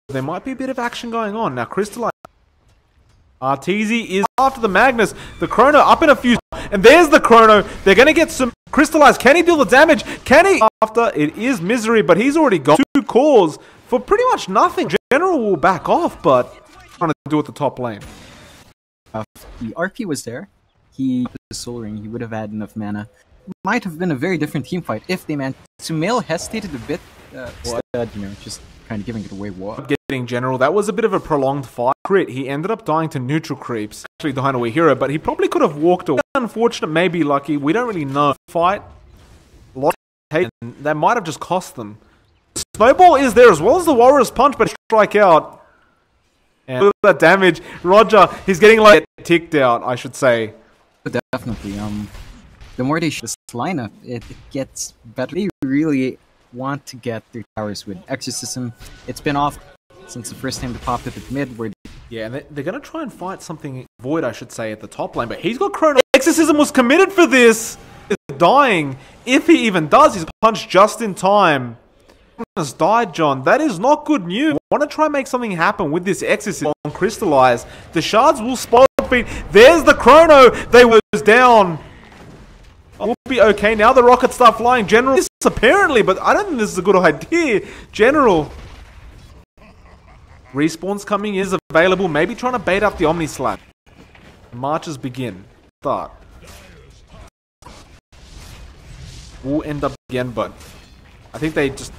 There might be a bit of action going on. Now, Crystallize. Arteezy is after the Magnus. The Chrono up in a few. And there's the Chrono. They're going to get some Crystallize. Can he deal the damage? Can he? After it is Misery, but he's already got 2 cores for pretty much nothing. General will back off, but trying to do it the top lane. the RP was there, he was Soul Ring, he would have had enough mana. Might have been a very different team fight if they managed. Sumail hesitated a bit, just kind of giving it away. Getting general, that was a bit of a prolonged fight. Crit, he ended up dying to neutral creeps. Actually dying away hero, but he probably could have walked away. Unfortunate, maybe lucky, we don't really know. Fight, lot of hate, and that might have just cost them. Snowball is there as well as the Warrior's Punch, but strike out. And look at that damage. Roger, he's getting like ticked out, I should say. Definitely. The more they show this lineup, it gets better. They really want to get their towers with Exorcism. It's been off since the first time they popped up at mid. Yeah, and they're going to try and fight something Void, I should say, at the top lane. But he's got Chrono. Exorcism was committed for this. He's dying. If he even does, he's punched just in time. Has died, John. That is not good news. Want to try and make something happen with this Exorcism on Crystallize. The shards will spot beat. There's the Chrono. They was down. We'll be okay now. The rockets start flying. General, this apparently, but I don't think this is a good idea. General. Respawns coming is available. Maybe trying to bait up the Omni Slap. Marches begin. Start. We'll end up again, but I think they just...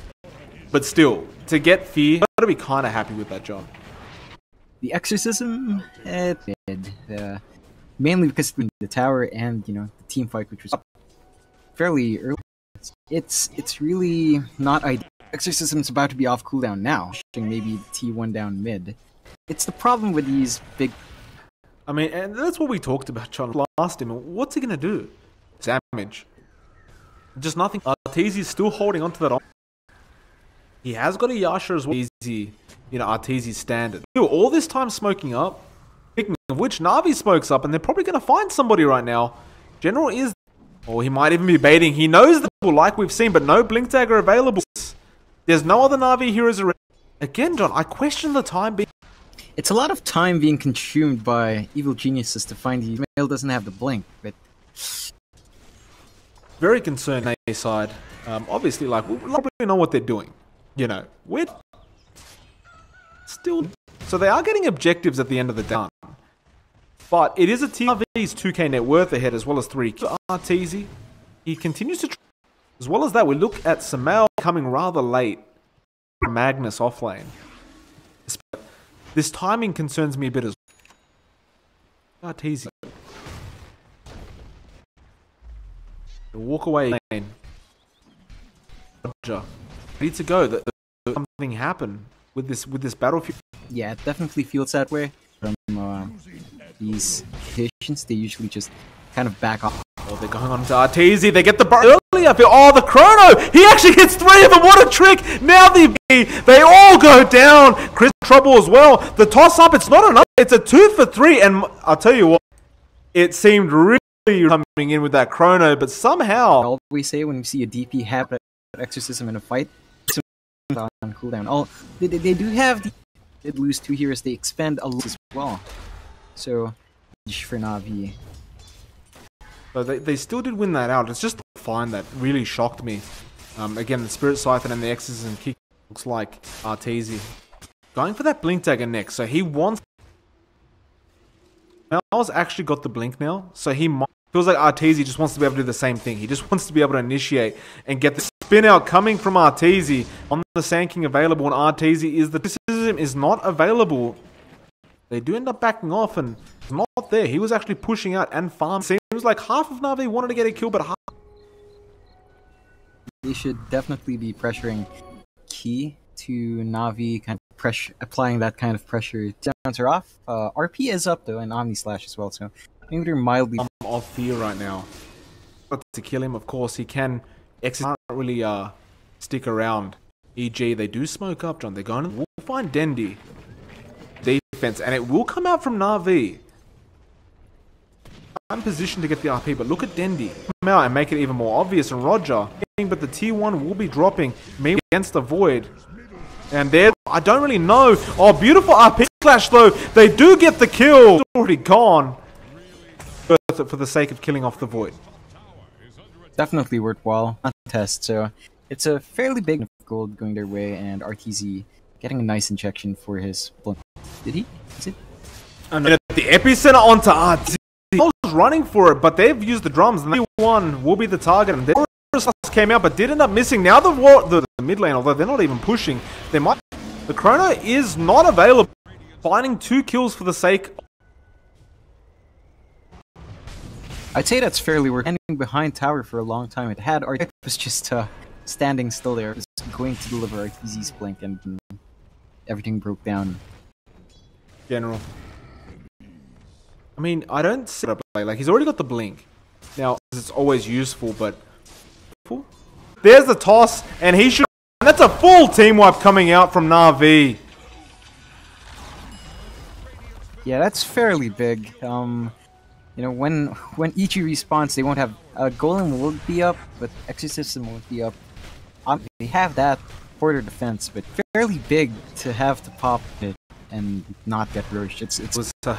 But still, to get fear, I've got to be kind of happy with that, John. The Exorcism, mainly because of the tower and, the team fight, which was up fairly early. It's really not ideal. Exorcism's about to be off cooldown now, maybe T1 down mid. It's the problem with these big... I mean, and that's what we talked about, John, last time. What's he going to do? Damage. Just nothing. Arteezy's still holding onto that. He has got a Yasha as well. Easy, Arteezy's standard. All this time smoking up. Speaking of which, Na'Vi smokes up, and they're probably going to find somebody right now. General is... Or he might even be baiting. He knows the people like we've seen, but no Blink Dagger available. There's no other Na'Vi heroes around. Again, John, I question the time being... It's a lot of time being consumed by evil geniuses to find the male doesn't have the blink, but... Very concerned on A side. Obviously, we probably know what they're doing. We're... Still... So they are getting objectives at the end of the day. But it is a team. RV's 2k net worth ahead as well as 3k. Arteezy, he continues to... As well as that, we look at Sumail coming rather late. Magnus offlane. This timing concerns me a bit as well. Arteezy. Walk away lane. Roger. Ready to go. Something happen with this battlefield. Yeah, it definitely feels that way. From these patients, they usually just kind of back off. Oh, they're going on to Arteezy. They get the early up here. Oh, the Chrono! He actually hits 3 of them. What a trick! Now they all go down. Chris Trouble as well. The toss up. It's not enough. It's a 2 for 3, and I'll tell you what. It seemed really coming in with that Chrono, but somehow. We say when we see a DP have Exorcism in a fight, on cooldown. They do have. They lose 2 heroes. They expend a lot as well. So, for Na'Vi. But they still did win that out. It's just the find that really shocked me. Again, the Spirit Siphon and the Exorcism kick looks like Arteezy. Going for that Blink Dagger next. So he wants... Miles actually got the Blink now. So he might... Feels like Arteezy just wants to be able to do the same thing. He just wants to be able to initiate and get the spin out coming from Arteezy. On the Sand King available, and Arteezy is the... Exorcism is not available. They do end up backing off, and it's not there. He was actually pushing out and farming. Seems like half of Na'Vi wanted to get a kill, but half... They should definitely be pressuring Key to Na'Vi, kind of applying that kind of pressure. Downs are off. RP is up though, and Omni Slash as well, so maybe they're mildly... Of fear right now. But to kill him, of course, he can... Can't really stick around. E.g., they do smoke up, John. They're going to... We'll find Dendi. Defense, and it will come out from Na'Vi. I'm positioned to get the RP, but look at Dendi. Come out and make it even more obvious. And Roger, but the T1 will be dropping me against the Void. And there, I don't really know. Oh, beautiful RP clash though. They do get the kill. It's already gone. Worth it for the sake of killing off the Void. Definitely worthwhile contest. So it's a fairly big gold going their way, and RTZ getting a nice injection for his blink. Did he? Is it? And at the epicenter onto RT. I was running for it, but they've used the drums, and the one will be the target. And the came out, but did end up missing. Now the mid lane, although they're not even pushing, they might. The Chrono is not available. Finding 2 kills for the sake. I'd say that's fairly. We're standing behind tower for a long time. It had our was just standing still there, just going to deliver RTZ's blink, and everything broke down. General. I mean, I don't see it play. Like, he's already got the blink. Now, it's always useful, but... There's the toss, and he should... And that's a full team wipe coming out from Na'Vi. Yeah, that's fairly big. You know, when EG respawns, they won't have... Golem will be up, but Exorcism won't be up. They have that for their defense, but fairly big to have to pop it and not get rushed. It was a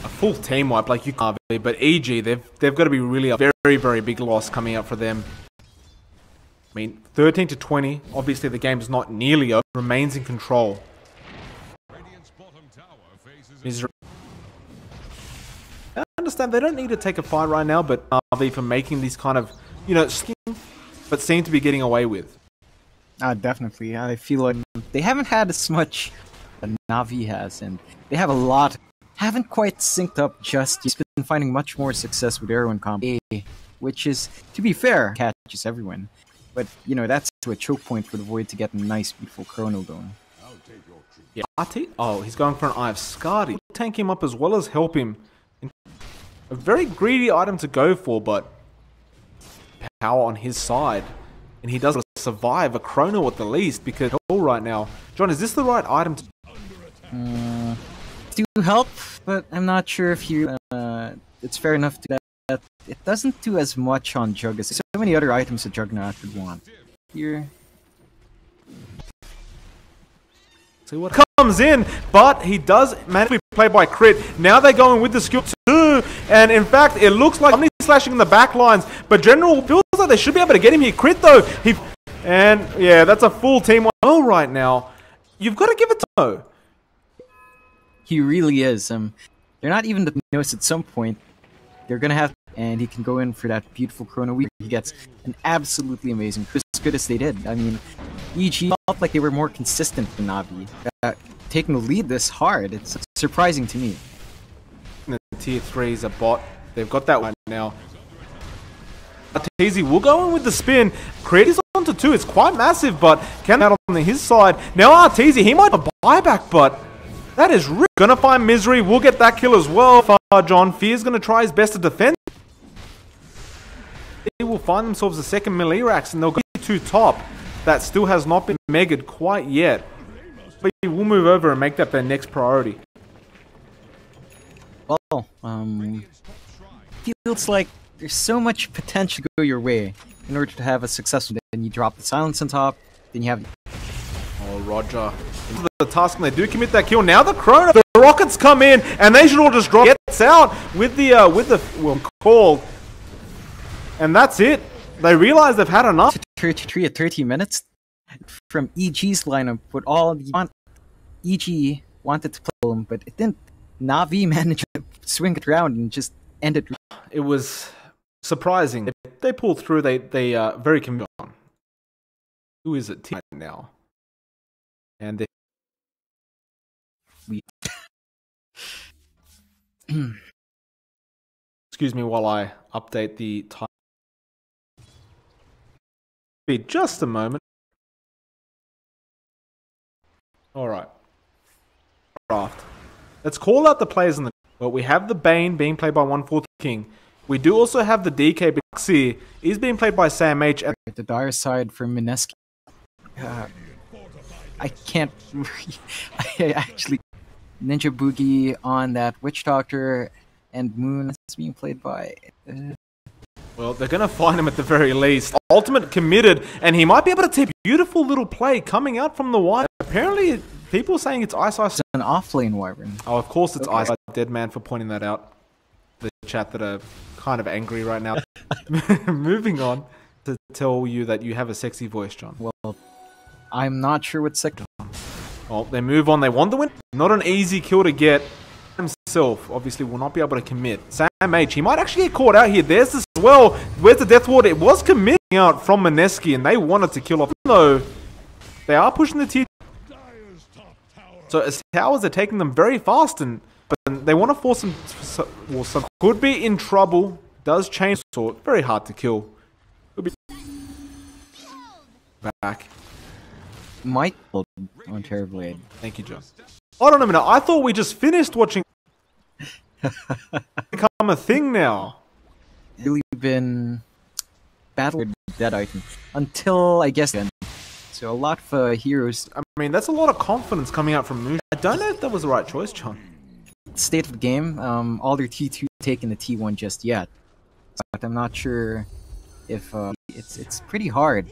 full team wipe, like you can't, but EG, they've got to be really a very, very big loss coming up for them. I mean, 13 to 20. Obviously, the game's not nearly over. Remains in control. I understand they don't need to take a fight right now, but Na'Vi for making these kind of, you know, but seem to be getting away with. Definitely. I feel like they haven't had as much as Na'Vi has, and they have a lot. Haven't quite synced up just. He's been finding much more success with Arrow and combo A, which is, to be fair, catches everyone. But, you know, that's to a choke point for the Void to get a nice, beautiful chrono going. Yeah, oh, he's going for an Eye of Skadi. Tank him up as well as help him. A very greedy item to go for, but power on his side. And he does survive a chrono at the least, because all right now. John, is this the right item to... do help, but I'm not sure if you... it's fair enough to that. It doesn't do as much on Jug as so many other items that Juggernaut would want. Here... See what comes in, but he does manage to play by crit. Now they're going with the skill too, and in fact, it looks like Omni slashing in the back lines, but General feels like they should be able to get him here. Crit though, and yeah, that's a full team. Oh, right now, you've got to give it to Mo. He really is. They're not even to notice at some point. They're gonna have, and he can go in for that beautiful chrono weave. He gets an absolutely amazing, as good as they did. I mean, EG felt like they were more consistent than Na'Vi. Taking the lead this hard, it's surprising to me. The tier 3 is a bot. They've got that one now. Arteezy will go in with the spin. Crit is onto 2. It's quite massive, but can out on his side. Now Arteezy, he might have a buyback, but that is really gonna find Misery. We'll get that kill as well. John Fear's gonna try his best to defend. They will find themselves a second Milirax, and they'll go to top. That still has not been megged quite yet. But he will move over and make that their next priority. Well, feels like there's so much potential to go your way in order to have a successful. Then you drop the silence on top, then you have... Oh, Roger. Into the task, and they do commit that kill. Now the Chrono, the Rockets come in, and they should all just drop. Gets out with the well, call. And that's it. They realize they've had enough. 33 at 30 minutes from EG's lineup, but all the EG wanted to play him, but it didn't. Na'Vi managed to swing it around and just end it. It was surprising. They pulled through. They very convincing. Who is it now? And they... Excuse me while I update the time. Be just a moment. Alright. Draft. Let's call out the players in the... Well, we have the Bane being played by 1/4 King. We do also have the DK, but Xi is being played by Sam H. At the dire side for Mineski. I can't... I actually... Ninja Boogie on that Witch Doctor and Moon is being played by... Well, they're going to find him at the very least. Ultimate committed, and he might be able to take a beautiful little play coming out from the wide. Apparently, people are saying it's Ice. It's an off-lane Wyvern. Oh, of course it's Ice. Dead man for pointing that out. The chat that are kind of angry right now. Moving on to tell you that you have a sexy voice, John. Well, I'm not sure what sector. Well, they move on. They want the win. Not an easy kill to get. himself obviously will not be able to commit. Sam H, he might actually get caught out here. There's this as well. Where's the Death Ward? It was committing out from Mineski, and they wanted to kill off. Though they are pushing the tier. So as towers are taking them very fast, but they want to force them. Well, some could be in trouble. Does change sort. Very hard to kill. Could be back. Mike on Terrorblade. Thank you, John. Hold on a minute. I thought we just finished watching. Become a thing now. Really been battling that item until I guess then. So a lot of heroes. I mean, that's a lot of confidence coming out from Moon. I don't know if that was the right choice, John. State of the game. All their T2 taking the T1 just yet, but I'm not sure if it's pretty hard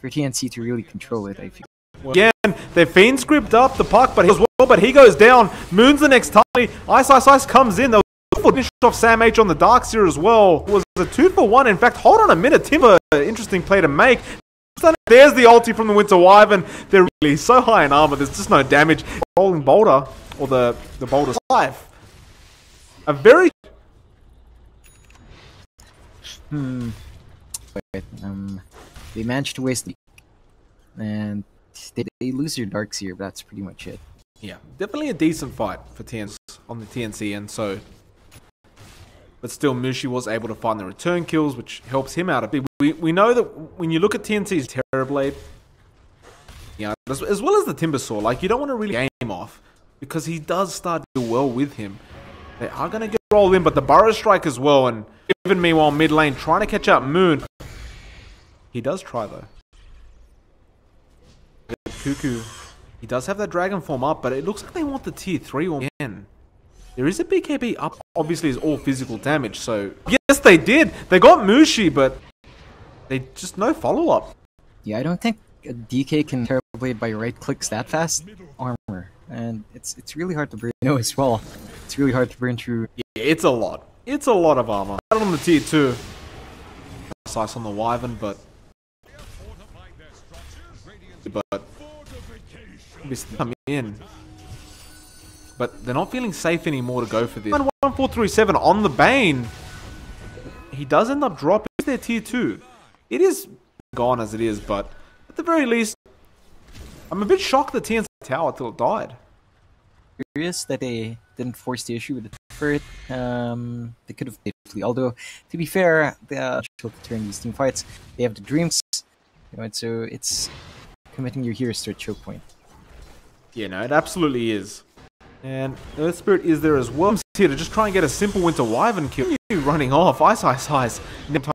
for TNC to really control it. I feel. Again, their Fiend script up the puck, but he goes down. Moon's the next target. Ice comes in. They'll finish off Sam H on the Darkseer as well. It was a 2-for-1. In fact, hold on a minute. Timber, interesting play to make. There's the ulti from the Winter Wyvern. They're really so high in armor. There's just no damage. Rolling Boulder, or the Boulder's life. A very... Wait, they managed to waste the... And they lose their Darkseer, but that's pretty much it. Yeah, definitely a decent fight for TNC on the TNC, and so... But still, Mushi was able to find the return kills, which helps him out a bit. We know that when you look at TNC's Terrorblade, as well as the Timbersaw, like, you don't want to really game off, because he does start to do well with him. They are going to get rolled in, but the Burrow Strike as well, and even meanwhile mid lane trying to catch up Moon. He does try though. Cuckoo, he does have that Dragon form up, but it looks like they want the tier 3 or again. There is a BKB up, obviously is all physical damage, so yes they did. They got Mushi, but they just no follow-up. Yeah, I don't think a DK can Terrorblade by right clicks that fast armor, and it's really hard to burn as well. It's really hard to burn through. Yeah, it's a lot. It's a lot of armor. Out on the tier 2. Slice on the Wyvern, but come in. But they're not feeling safe anymore to go for this. 1437 on the Bane. He does end up dropping their tier 2. It is gone as it is, but at the very least, I'm a bit shocked that TNC tower till it died. Curious that they didn't force the issue with the turret. They could have definitely. Although, to be fair, they are to turn these team fights. They have the dreams, so it's committing your heroes to a choke point. Yeah, no, it absolutely is. And Earth Spirit is there as well. Here to just try and get a simple Winter Wyvern kill. Running off. Ice.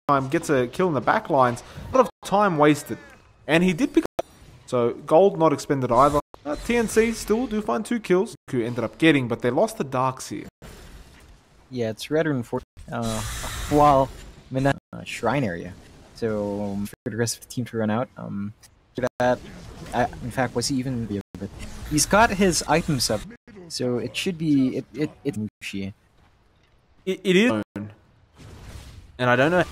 Time gets a kill in the back lines. A lot of time wasted. And he did pick up. So, gold not expended either. TNC still do find 2 kills. Who ended up getting, but they lost the Darkseer. Yeah, it's rather unfortunate. While in that shrine area. So, for the rest of the team to run out. That, in fact, was he even... But he's got his items up. So it should be it's Mushi. It is, and I don't know.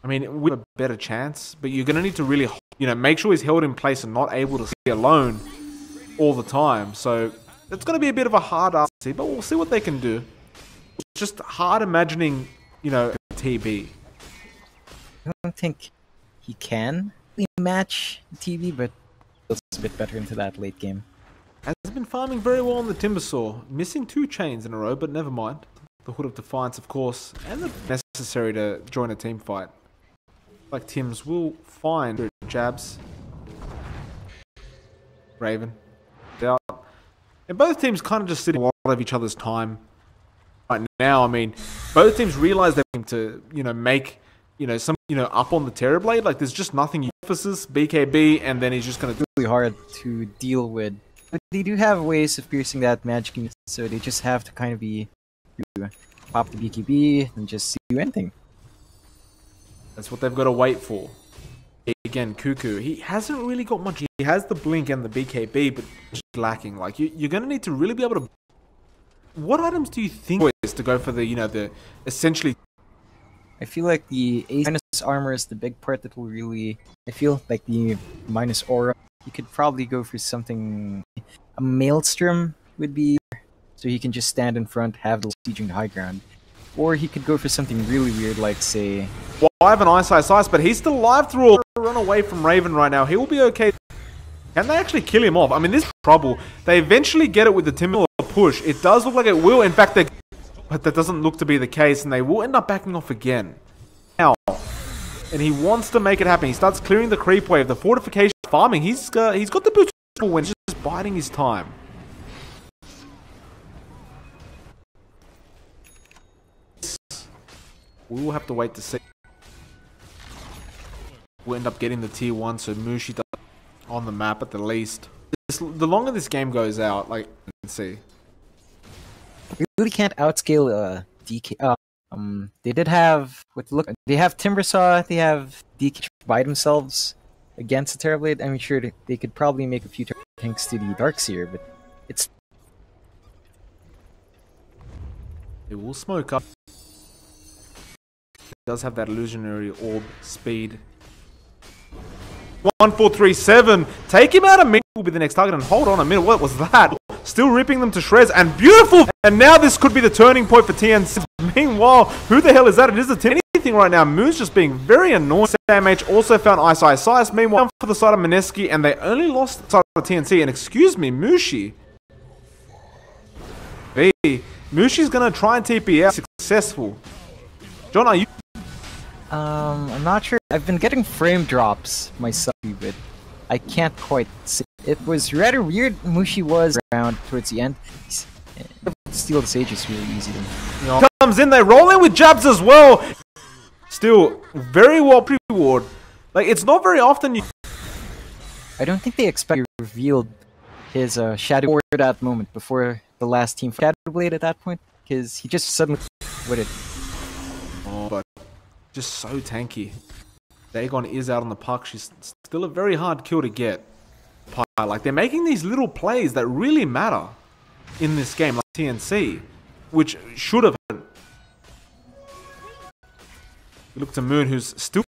I mean, we have a better chance, but you're gonna need to really, make sure he's held in place and not able to see alone all the time. So it's gonna be a bit of a hard ask to see, but we'll see what they can do. It's just hard imagining, TB. I don't think he can match TB, but it's a bit better into that late game. Has been farming very well on the Timbersaw, missing 2 chains in a row, but never mind. The Hood of Defiance, of course, and the necessary to join a team fight. Like Tim's will find jabs. Raven. Out. And both teams kind of just sitting a lot of each other's time. Right now, I mean, both teams realize they're going to, make, some, up on the Terrorblade. Like, there's just nothing. Emphasis, BKB, and then he's just going to do really hard to deal with. But they do have ways of piercing that magic, so they just have to kind of be pop the BKB and just do anything. That's what they've got to wait for. Again, Cuckoo, he hasn't really got much. He has the blink and the BKB, but just lacking. Like you're going to need to really be able to. What items do you think is to go for the essentially? I feel like the A- armor is the big part that will really. I feel like the minus aura. You could probably go for something... A Maelstrom would be so he can just stand in front, have the sieging high ground. Or he could go for something really weird, like, say... Well, I have an Ice, but he's still alive through a run away from Raven right now. He will be okay. Can they actually kill him off? I mean, this is trouble. They eventually get it with the Timber push. It does look like it will. In fact, but that doesn't look to be the case, and they will end up backing off again. Now, and he wants to make it happen. He starts clearing the creep wave, the fortification farming. He's got the boots when he's just biding his time. We will have to wait to see. We'll end up getting the tier 1, so Mushi does on the map at the least. The longer this game goes out, like, let's see. We really can't outscale DK. They did have they have Timbersaw, they have DK to buy themselves against the Terrorblade. I'm sure they could probably make a few tanks to the Darkseer, but it's... It will smoke up. It does have that illusionary orb speed. 1437. Take him out of mid will be the next target. And hold on a minute, what was that? Still ripping them to shreds, and beautiful! And now this could be the turning point for TNC. Meanwhile, who the hell is that? It is a anything right now. Moon's just being very annoying. SMH also found Ice. Meanwhile, for the side of Mineski, and they only lost the side of TNC. And excuse me, Mushi. Mushi's gonna try and TP out. Successful. John, are you... I'm not sure. I've been getting frame drops myself, but I can't quite see. It was rather weird. Mushi was around towards the end. Steal the Sage is really easy. Comes in, they roll in with jabs as well. Still, very well pre-reward. Like, it's not very often you... I don't think they expect he revealed his Shadow Ward at that moment before the last team Shadow Blade at that point, because he just suddenly with it. Oh, but just so tanky. Dagon is out on the puck. She's still a very hard kill to get. Like, they're making these little plays that really matter in this game, like TNC, which should have happened. We look to Moon, who's still...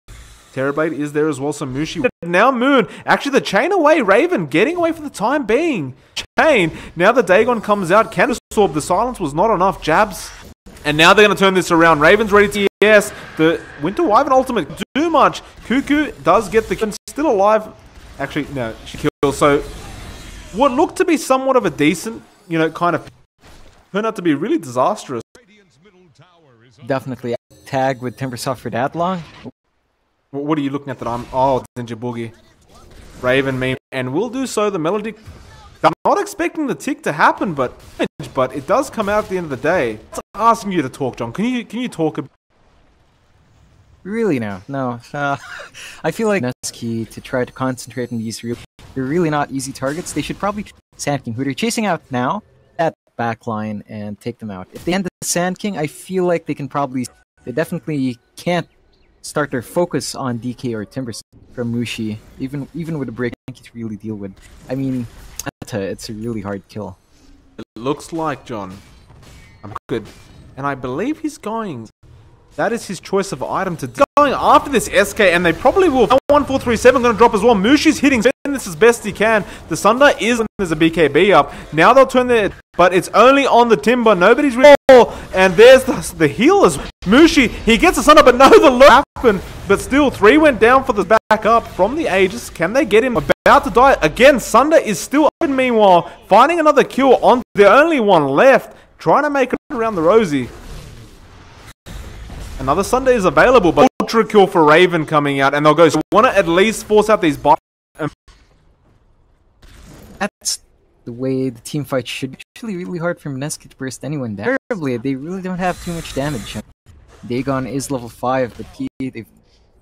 Terrorblade is there as well, so Mushi. Now Moon, actually the chain away, Raven getting away for the time being. Chain, now the Dagon comes out, can absorb, the silence was not enough, jabs. And now they're going to turn this around. Raven's ready to ES. The Winter Wyvern ultimate too much. Cuckoo does get the kill. Still alive. Actually, no, she kills. So, what looked to be somewhat of a decent, you know, kind of turned out to be really disastrous. Definitely tag with Timbersaw for that long. What are you looking at that I'm... Oh, Ninja Boogie. Raven meme. And will do so. The Melody... I'm not expecting the tick to happen, but it does come out at the end of the day. It's asking you to talk, John. Can you talk a bit? Really, no. I feel like that's key to try to concentrate on these they're really not easy targets. They should probably Sand King, who they're chasing out now, that back line and take them out. If they end the Sand King, I feel like they definitely can't start their focus on DK or Timbers from Mushi, even with a break to really deal with. I mean, it's a really hard kill. It looks like, John, I'm good, and I believe he's going. That is his choice of item to going after this SK, and they probably will. 1437 going to drop as well. Mushi's hitting this as best he can. The Sunder is when there's a BKB up. Now they'll turn their, but it's only on the Timber. Nobody's really. And there's the heal as Mushi. He gets the Sunder, but no, the low happened. But still, 3 went down for the back up from the Aegis. Can they get him? About to die again. Sunder is still up. Meanwhile, finding another kill on the only one left, trying to make it around the Rosie. Another Sunday is available, but ultra kill for Raven coming out, and they'll go. So want to at least force out these buys. That's the way the team fight should be. Actually, really hard for Mineski to burst anyone down. Terribly, they really don't have too much damage. Dagon is level 5, but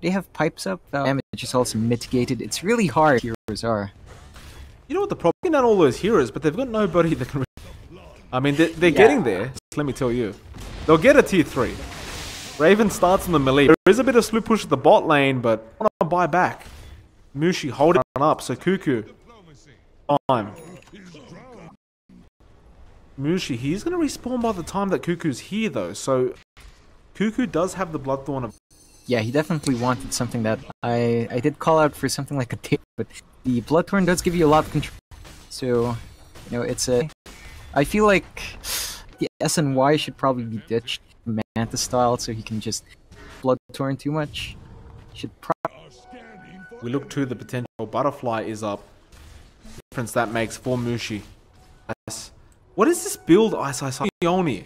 they have pipes up. Damage is also mitigated. It's really hard. Heroes are. You know what the problem? They're not all those heroes, but they've got nobody that can. I mean, they're getting there. Let me tell you, they'll get a tier 3. Raven starts in the melee. There is a bit of split push at the bot lane, but I want to buy back. Mushi holding up, so Cuckoo. Time. Mushi, he's going to respawn by the time that Cuckoo's here, though. So, Cuckoo does have the Bloodthorn of... Yeah, he definitely wanted something that... I did call out for something like a tape, but the Bloodthorn does give you a lot of control. So, you know, it's a... I feel like... the SNY should probably be ditched Manta style so he can just blood torrent too much. Should We look to the potential. Butterfly is up. Difference that makes for Mushi. What is this build, Ioni?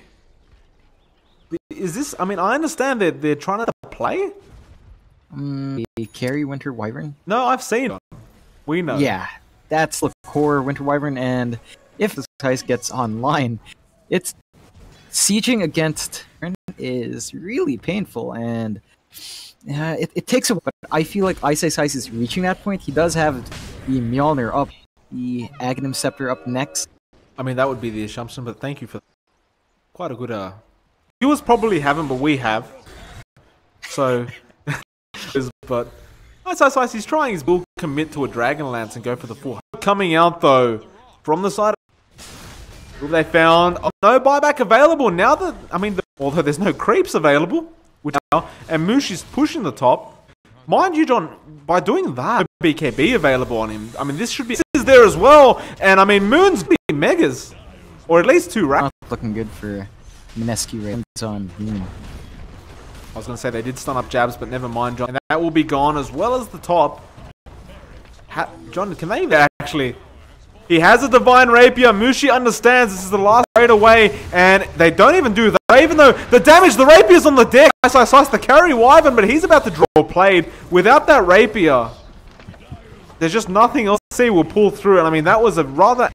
Is this? I mean, I understand that they're trying to play. Carry Winter Wyvern. No, I've seen it. We know. Yeah, that's the core Winter Wyvern, and if this heist gets online, it's sieging against is really painful, and it takes a while. But I feel like Ice is reaching that point. He does have the Mjolnir up, the Aghanim Scepter up next. I mean, that would be the assumption, but thank you for quite a good. Viewers probably haven't, but we have. So, but Ice, he's trying his bull commit to a Dragonlance and go for the full. Coming out though from the side. Who they found? Oh, no buyback available now that although there's no creeps available, which now and Mushi's pushing the top. Mind you, John, by doing that, BKB available on him. I mean, this is there as well, and I mean, Moon's be megas, or at least 2 racks. Not looking good for Mineski Rains on Moon. I was going to say they did stun up jabs, but never mind, John. And that will be gone as well as the top. John, can they even actually? He has a Divine Rapier. Mushi understands this is the last raid away, and they don't even do that. Even though the damage, the Rapier's on the deck. Ice to carry Wyvern, but he's about to draw Blade. Without that Rapier, there's just nothing else to see will pull through. And I mean, that was a rather...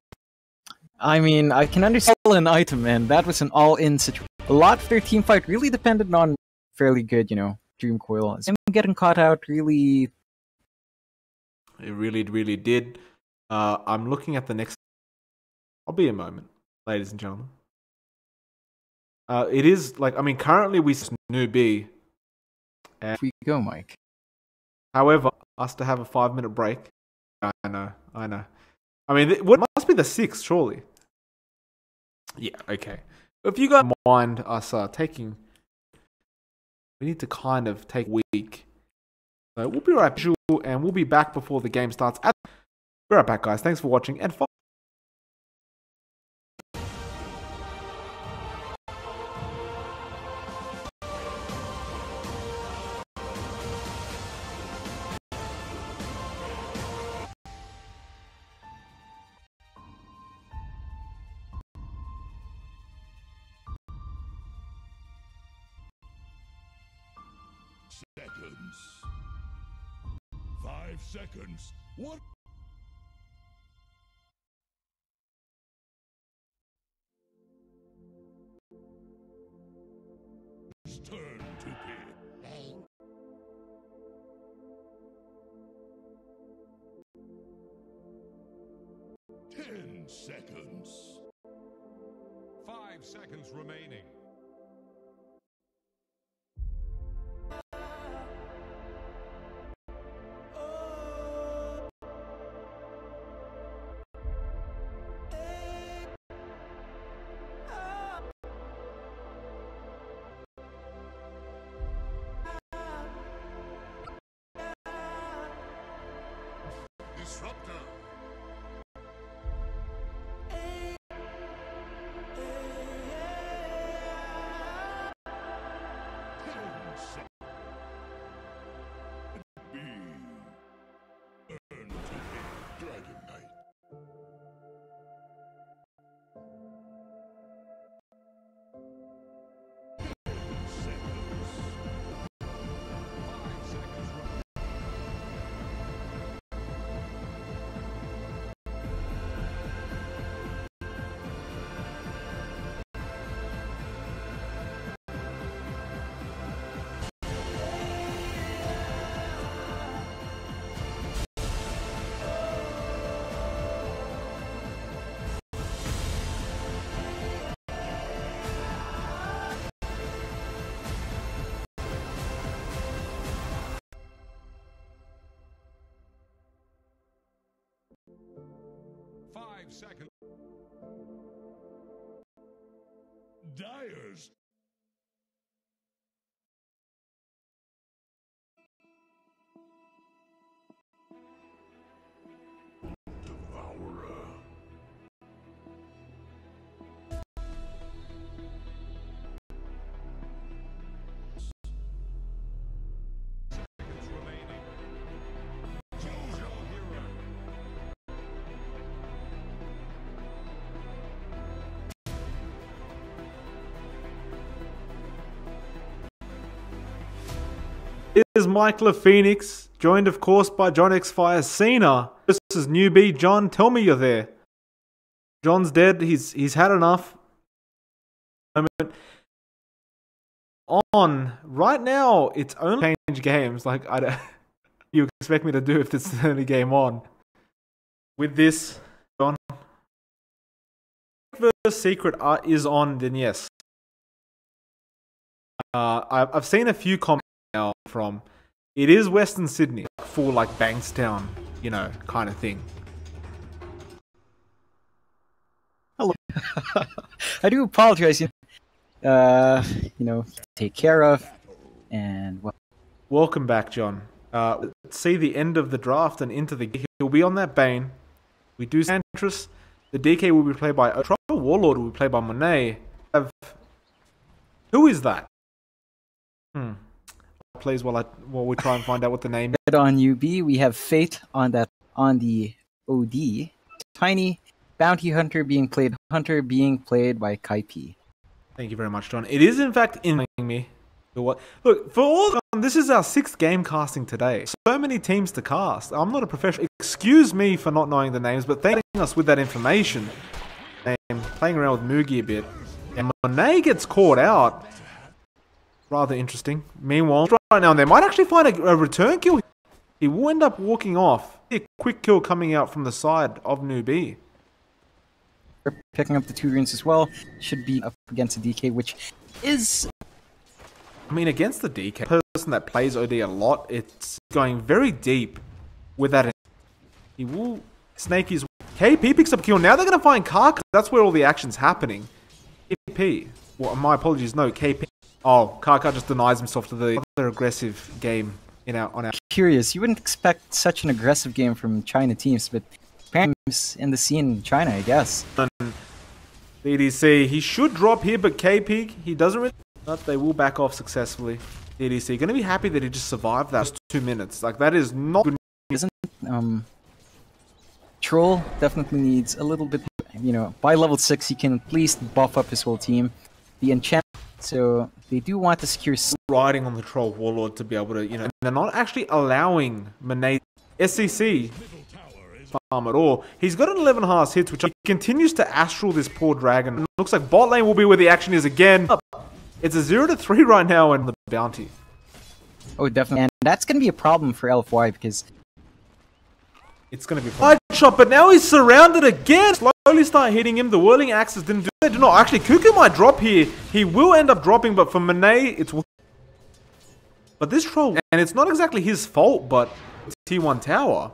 I mean, I can understand an item, and that was an all-in situation. A lot of their team fight really depended on fairly good, Dream Coil. Him getting caught out really... It really did. I'm looking at the next... I'll be a moment, ladies and gentlemen. It is, currently we new B. Here we go, Mike. However, us to have a 5-minute break. I know. I mean, what must be the 6th, surely? Yeah, okay. If you guys mind us taking... We need to kind of take a week. So we'll be right back, and we'll be back before the game starts. Be right back, guys. Thanks for watching, and follow. Seconds. 5 seconds. What? Turn to be. 10 seconds. 5 seconds remaining. Disruptor. 10 seconds. B. Earn to be Dragon Knight. Second. Dyer's. Devourer. is Michael Phoenix, joined of course by John X Fire Cena. This is Newbie. John, tell me you're there. John's dead. He's had enough. On right now, it's only change games. Like I don't, you expect me to do if this is the only game on. With this, John, if the secret is on, then yes. I've seen a few comments now from. It is Western Sydney, full like Bankstown, you know, kind of thing. Hello. I do apologize. Take care of, and well. Welcome back, John. See the end of the draft and into the. He'll be on that Bane. We do Santress. The DK will be played by Trial Warlord. Will be played by Monet. Who is that? Please, while we try and find out what the name is. On UB, we have Fate on the OD. Tiny Bounty Hunter being played by Kai P. Thank you very much, John. It is in fact in me. Look, for all this is our 6th game casting today. So many teams to cast. I'm not a professional. Excuse me for not knowing the names, but thanking us with that information. I'm playing around with Mugi a bit. And Monet gets caught out. Rather interesting. Meanwhile, right now, they might actually find a return kill. He will end up walking off. A quick kill coming out from the side of Newbie. Picking up the 2 runes as well. Should be up against a DK, which is... I mean, against the DK person that plays OD a lot, it's going very deep with that. He will snake his... KP picks up a kill. Now they're going to find Karka. That's where all the action's happening. KP. Well, my apologies. No, KP. Oh, Karka just denies himself to the other aggressive game on our... Curious. You wouldn't expect such an aggressive game from China teams, but apparently in the scene in China, I guess. DDC, he should drop here, but KP, he doesn't really... But they will back off successfully. DDC, going to be happy that he just survived that 2 minutes. Like, that is not good. Isn't, Troll definitely needs a little bit, by level 6, he can at least buff up his whole team. The enchant, so they do want to secure... Riding on the Troll Warlord to be able to, they're not actually allowing Monet SCC farm at all. He's got an 11 hearts hits, which he continues to astral this poor dragon. It looks like bot lane will be where the action is again. It's a 0-3 right now in the bounty. Oh, definitely. And that's going to be a problem for LFY because... It's going to be a problem. Shot, but now he's surrounded again. Slowly start hitting him. The whirling axes didn't do it. They do not. Actually, Cuckoo might drop here. He will end up dropping, but for Monet, it's... But this troll... And it's not exactly his fault, but it's T1 tower.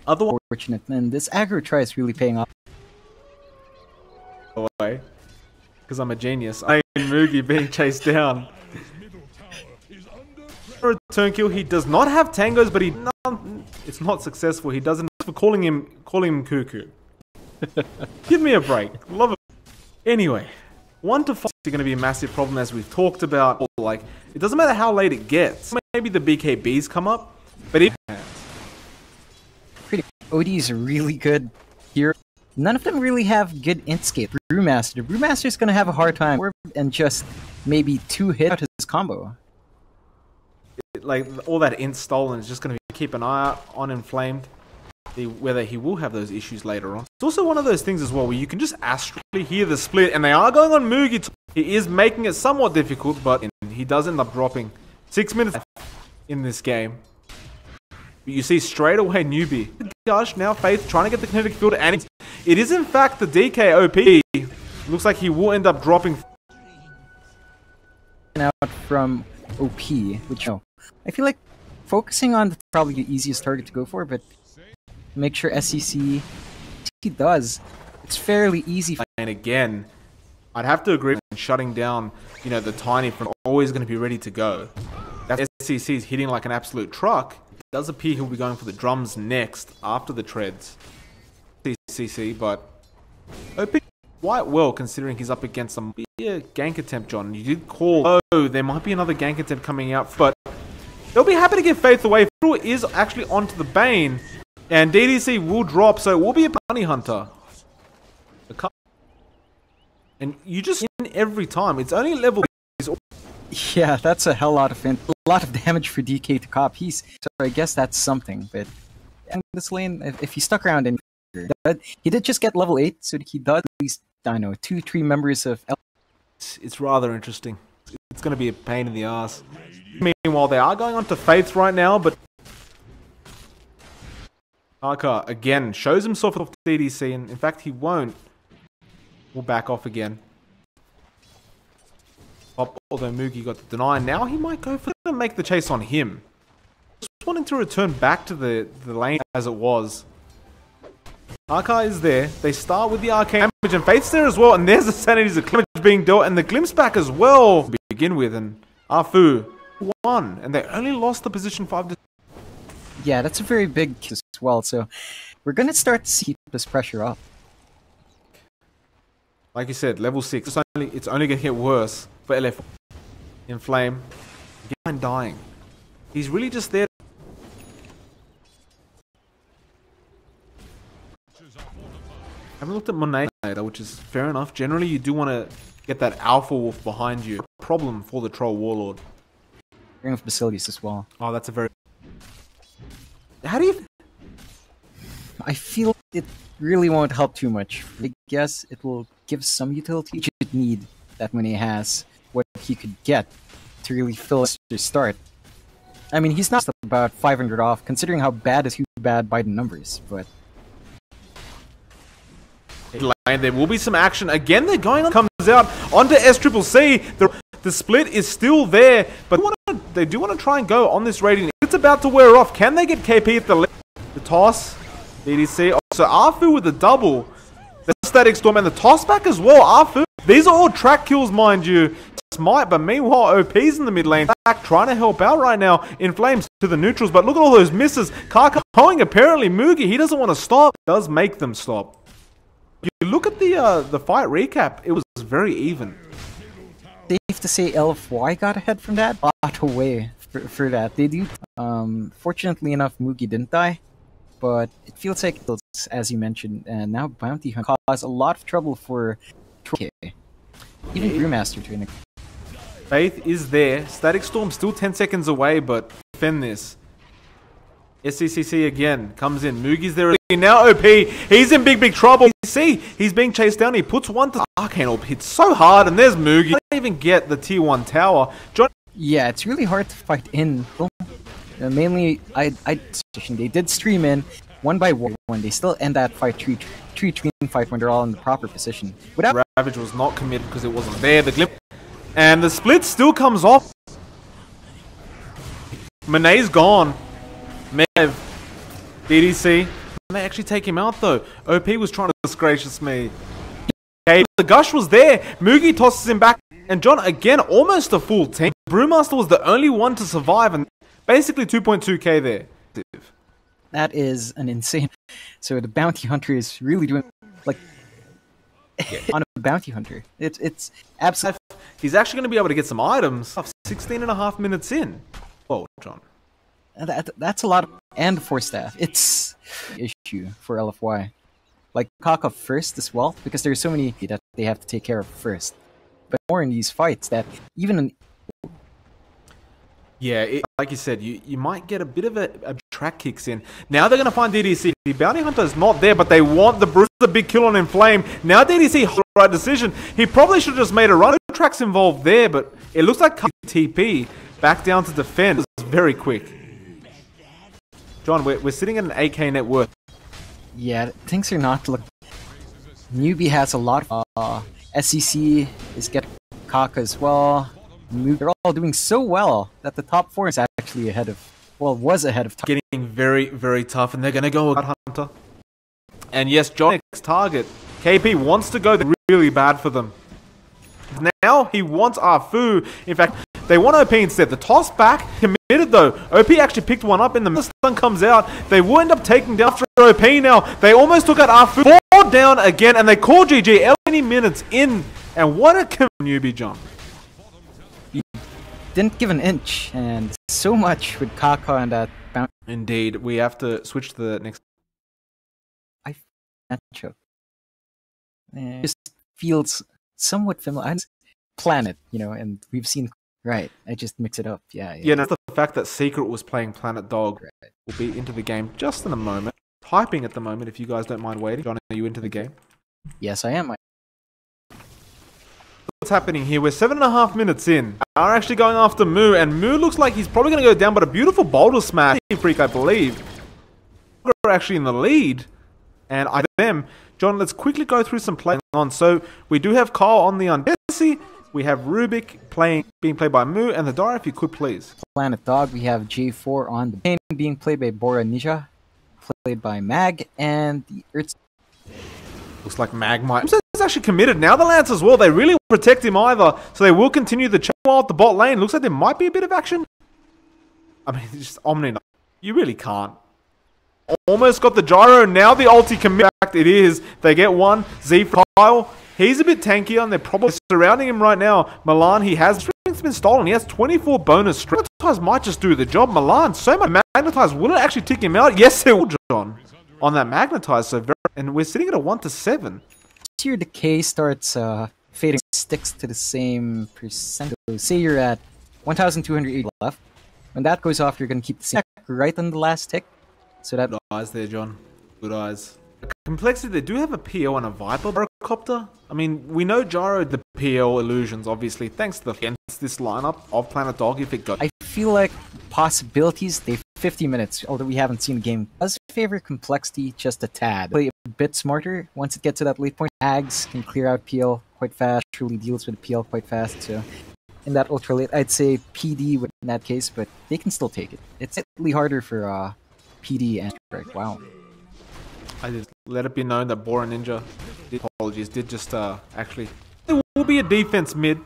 Otherwise... Fortunate. And this aggro try is really paying off. Away. Because I'm a genius. I am Mugi being chased down. Return kill. He does not have tangos, but it's not successful. He doesn't for calling him Cuckoo. Give me a break. Love it. Anyway, 1 to 5 is going to be a massive problem as we've talked about. Like, it doesn't matter how late it gets. Maybe the BKBs come up, but if OD is really good here. None of them really have good Inkscape. Brewmaster. The Brewmaster's gonna have a hard time and just maybe 2 hit out his combo. Like, all that int stolen is just gonna be keep an eye out on Inflamed. Whether he will have those issues later on. It's also one of those things as well where you can just astrally hear the split, and they are going on Mugi. He is making it somewhat difficult, but he does end up dropping 6 minutes in this game. But you see straight away Newbie. Gosh, now Faith trying to get the kinetic field, and it is in fact the DK OP. Looks like he will end up dropping out from OP, which I feel like focusing on probably the easiest target to go for, but make sure SCC he does. It's fairly easy. And again, I'd have to agree with shutting down, the Tiny from always going to be ready to go. That SCC is hitting like an absolute truck. It does appear he'll be going for the drums next after the treads. CC, but OP quite well considering he's up against some gank attempt, John. You did call, there might be another gank attempt coming out, but they'll be happy to give Faith away. Fiddle is actually onto the Bane, and DDC will drop, so it will be a Bounty Hunter. And you just win every time. It's only level. Yeah, that's a lot of damage for DK to cop. So I guess that's something. But in this lane, if he stuck around and but he did just get level 8, so he does at least, I don't know, 2-3 members of It's rather interesting. It's going to be a pain in the ass. Meanwhile, they are going on to Faiths right now, but Arca again shows himself off CDC, and in fact, he won't. We'll back off again. Although Mugi got the deny, now he might go for it and make the chase on him. Just wanting to return back to the lane as it was. Arca is there. They start with the arcane damage, and Faith's there as well, and there's the sanity's damage being dealt, and the glimpse back as well to begin with, and Afu won, and they only lost the position 5 to... Yeah, that's a very big kill as well, so we're gonna start to see this pressure up. Like you said, level 6, it's only gonna get worse for LF. Inflame, again dying. He's really just there. I haven't looked at Monet, which is fair enough. Generally, you do want to get that Alpha Wolf behind you. Problem for the Troll Warlord. Ring of Facilities as well. Oh, that's a very... How do you... I feel it really won't help too much. I guess it will give some utility. You should need that when he has what he could get to really fill his start. I mean, he's not about 500 off, considering how bad is bad by the numbers, but... There will be some action. Again, they're going on, comes out onto SCCC. The split is still there, but they do want to try and go on this rating. It's about to wear off. Can they get KP at the toss? DDC. So Afu with the double. The Static Storm and the toss back as well. Afu. These are all track kills, mind you. Smite, but meanwhile, OP's in the mid lane. Back trying to help out right now. In Flames to the neutrals, but look at all those misses. Kaka going apparently. Mugi, he doesn't want to stop. Does make them stop. You look at the fight recap, it was very even. Safe to say LFY got ahead from that. A lot away for that. They do. Fortunately enough, Mugi didn't die, but it feels like, as you mentioned, and now Bounty Hunt caused a lot of trouble for Troy. Even Brewmaster to an extent. Faith is there. Static Storm still 10 seconds away, but defend this. SCCC again comes in. Mugi's there. Now OP. He's in big trouble. You see, he's being chased down. He puts one to Arcane Orb. Hits so hard, and there's Mugi. He doesn't even get the tier 1 tower. Yeah, it's really hard to fight in. Mainly, they did stream in 1 by 1. They still end that fight 3-3 fight when they're all in the proper position. Without Ravage was not committed because it wasn't there. The Glimp and the split still comes off. Monet's gone. Mev, DDC. They actually take him out though. OP was trying to disgracious me. Okay, the Gush was there. Mugi tosses him back. And John, again, almost a full team. Brewmaster was the only one to survive. And basically 2.2k there. That is an insane... So the Bounty Hunter is really doing... Like... on a Bounty Hunter. It's absolutely... He's actually going to be able to get some items. 16.5 minutes in. Whoa, John. That's a lot of, and for staff. It's an issue for LFY. Like Kaka first as well, because there's so many that they have to take care of first. But more in these fights that even in... Yeah, like you said, you might get a bit of a track kicks in. Now they're going to find DDC. The Bounty Hunter is not there, but they want the Bruce, the big kill on Inflame. Now DDC, right decision. He probably should have just made a run. No tracks involved there, but it looks like TP back down to defend. It was very quick. John, we're sitting at an 8k net worth. Yeah, things are not looking... Newbie has a lot of... SCC is getting Kaka as well. They're all doing so well that the top 4 is actually ahead of... Well, was ahead of... Getting very tough, and they're going to go with Hunter. And yes, John's target. KP wants to go really bad for them. Now he wants Afu. In fact, they want OP instead. The toss back committed though. OP actually picked one up in the stun comes out. They will end up taking down after OP now. They almost took out Afu. 4 down again, and they call GG 20 minutes in. And what a newbie jump. Didn't give an inch, and so much with Kaka and that bounty. Indeed, we have to switch to the next. Matchup. Just feels somewhat familiar. Planet, you know, and we've seen Right. I just mix it up. Yeah. Yeah, no, the fact that Secret was playing Planet Dog will be into the game just in a moment. Typing at the moment, if you guys don't mind waiting. John, are you into the game? Yes, I am. What's happening here? We're 7.5 minutes in. Are actually going after Moo, and Moo looks like he's probably going to go down, but a beautiful boulder smash. Freak, I believe. We're actually in the lead, and I them. John, let's quickly go through some play on. So we do have Kyle on the Jesse. We have Rubik being played by Moo, and the Dara, if you could please. Planet Dog. We have J4 on the main being played by Bora Ninja, played by Mag, and the Earth. Looks like Mag might. He's actually committed now. The Lance as well. They really won't protect him either, so they will continue the chase while at the bot lane. Looks like there might be a bit of action. I mean, it's just Omni. You really can't. Almost got the gyro. Now the ulti commit. It is. They get one. Z for Kyle. He's a bit tankier, and they're probably surrounding him right now. Milan, he has been stolen. He has 24 bonus. Magnetize might just do the job. Milan, so much Magnetize. Will it actually tick him out? Yes, it will, John. On that Magnetize, so very. And we're sitting at a 1-7. Your decay starts fading, sticks to the same percent. So say you're at 1,280 left. When that goes off, you're going to keep the same right on the last tick. So that good eyes there, John. Good eyes. Complexity, they do have a PO and a Viper Gyrocopter. I mean, we know Gyro the PO illusions, obviously, thanks to against this lineup of Planet Dog if it goes. I feel like possibilities, they've 50 minutes, although we haven't seen the game. Does favor Complexity just a tad. Play a bit smarter once it gets to that late point. Ags can clear out PL quite fast, truly deals with PL quite fast, so in that ultra late, I'd say PD in that case, but they can still take it. It's slightly harder for PD and strike. Wow. I just let it be known that Bora Ninja, apologies, did just actually. There will be a defense mid.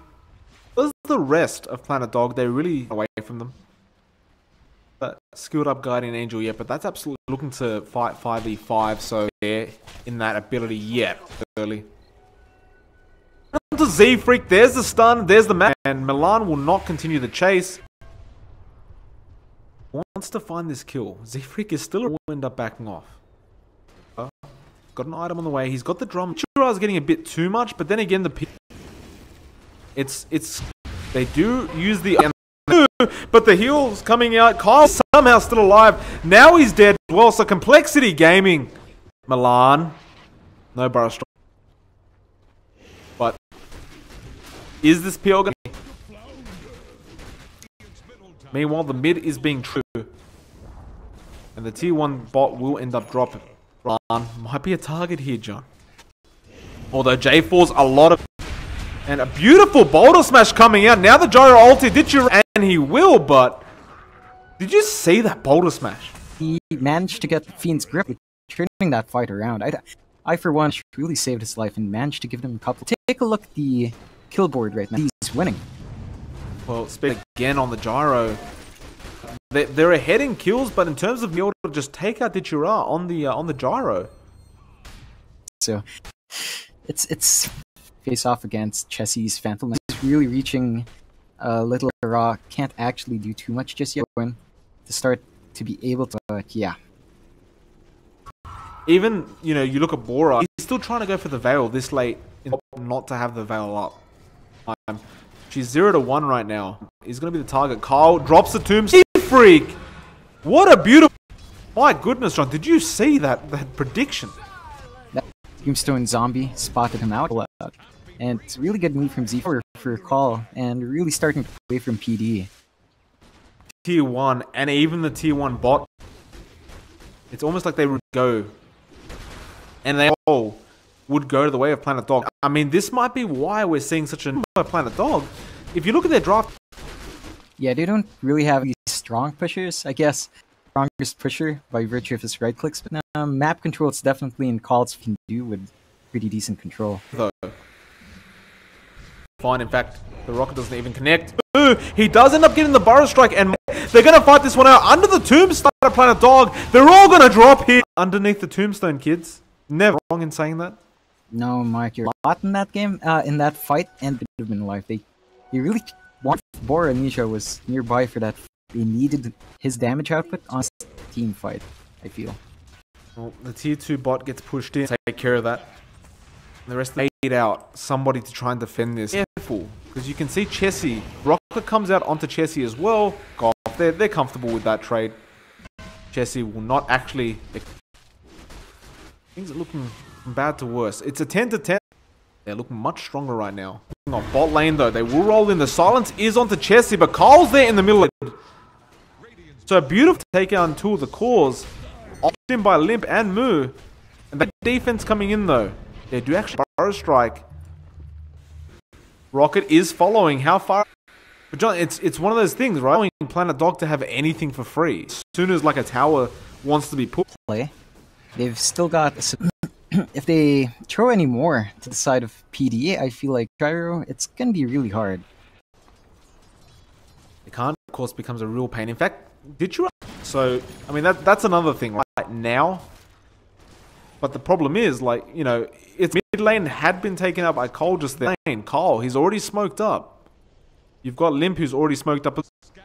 Those are the rest of Planet Dog. They're really away from them. But skilled up Guardian Angel, yeah, but that's absolutely looking to fight 5v5, so they're in that ability yet early. To Z Freak, there's the stun, there's the man, and Milan will not continue the chase. Wants to find this kill. Z Freak is still will end up backing off. Got an item on the way. He's got the drum. Chura is getting a bit too much, but then again, they do use the but the heal's coming out. Kyle's somehow still alive. Now he's dead as well. So Complexity Gaming, Milan, no Burrow strike. But is this PL gonna? Meanwhile, the mid is being true, and the tier 1 bot will end up dropping. Might be a target here, John. Although J4's a lot of... And a beautiful boulder smash coming out. Now the gyro ulti, did you... And he will, but... Did you see that boulder smash? He managed to get Fiend's grip, turning that fight around. I for one, really saved his life and managed to give him a couple... Take a look at the kill board right now. He's winning. Well, speak again on the gyro. They're ahead in kills, but in terms of being able to just take out Dichura on the gyro. So it's face off against Chessie's Phantom. He's really reaching Little Raw. Can't actually do too much just yet. When to start to be able to, yeah. Even you look at Bora. He's still trying to go for the Veil this late, not to have the Veil up. She's 0-1 right now. He's going to be the target. Kyle drops the tombstone. Freak! What a beautiful... My goodness, John. Did you see that prediction? That tombstone zombie spotted him out. And it's a really good move from Z4 for Call. And really starting to play from PD. Tier 1 and even the Tier 1 bot. It's almost like they would go. And they all would go to the way of Planet Dog. I mean, this might be why we're seeing such a Planet Dog. If you look at their draft... Yeah, they don't really have these strong pushers, I guess. Strongest pusher by virtue of his right clicks, but map control is definitely in Calls can do with pretty decent control. Though. Fine, in fact, the rocket doesn't even connect. Ooh, he does end up getting the Burrow Strike, and they're going to fight this one out under the tombstone of Planet Dog. They're all going to drop here underneath the tombstone, kids. Never wrong in saying that. No, Mike, you're a lot in that game, in that fight, and the in life. They really want Bora Nisha was nearby for that. They needed his damage output on his team fight, I feel. Well, the tier 2 bot gets pushed in. Take care of that. The rest laid out somebody to try and defend this. Careful, because you can see Chessie. Rocket comes out onto Chessie as well. Golf, they're comfortable with that trade. Chessie will not actually... Things are looking from bad to worse. It's a 10 to 10. They're looking much stronger right now. On bot lane though, they will roll in. The silence is onto Chessie, but Carl's there in the middle. So a beautiful takeout on two of the cores. Opted in by Limp and Moo. And that defense coming in though. They do actually Burrow Strike. Rocket is following. How far? But John, it's one of those things, right? Allowing Planet Dog to have anything for free. As soon as like a tower wants to be put. They've still got... If they throw any more to the side of PD, I feel like Gyro, it's going to be really hard. It can't, of course, becomes a real pain. In fact, did you... So, I mean, that's another thing right now. But the problem is, like, you know, its mid lane had been taken up by Cole just then. Cole, he's already smoked up. You've got Limp, who's already smoked up.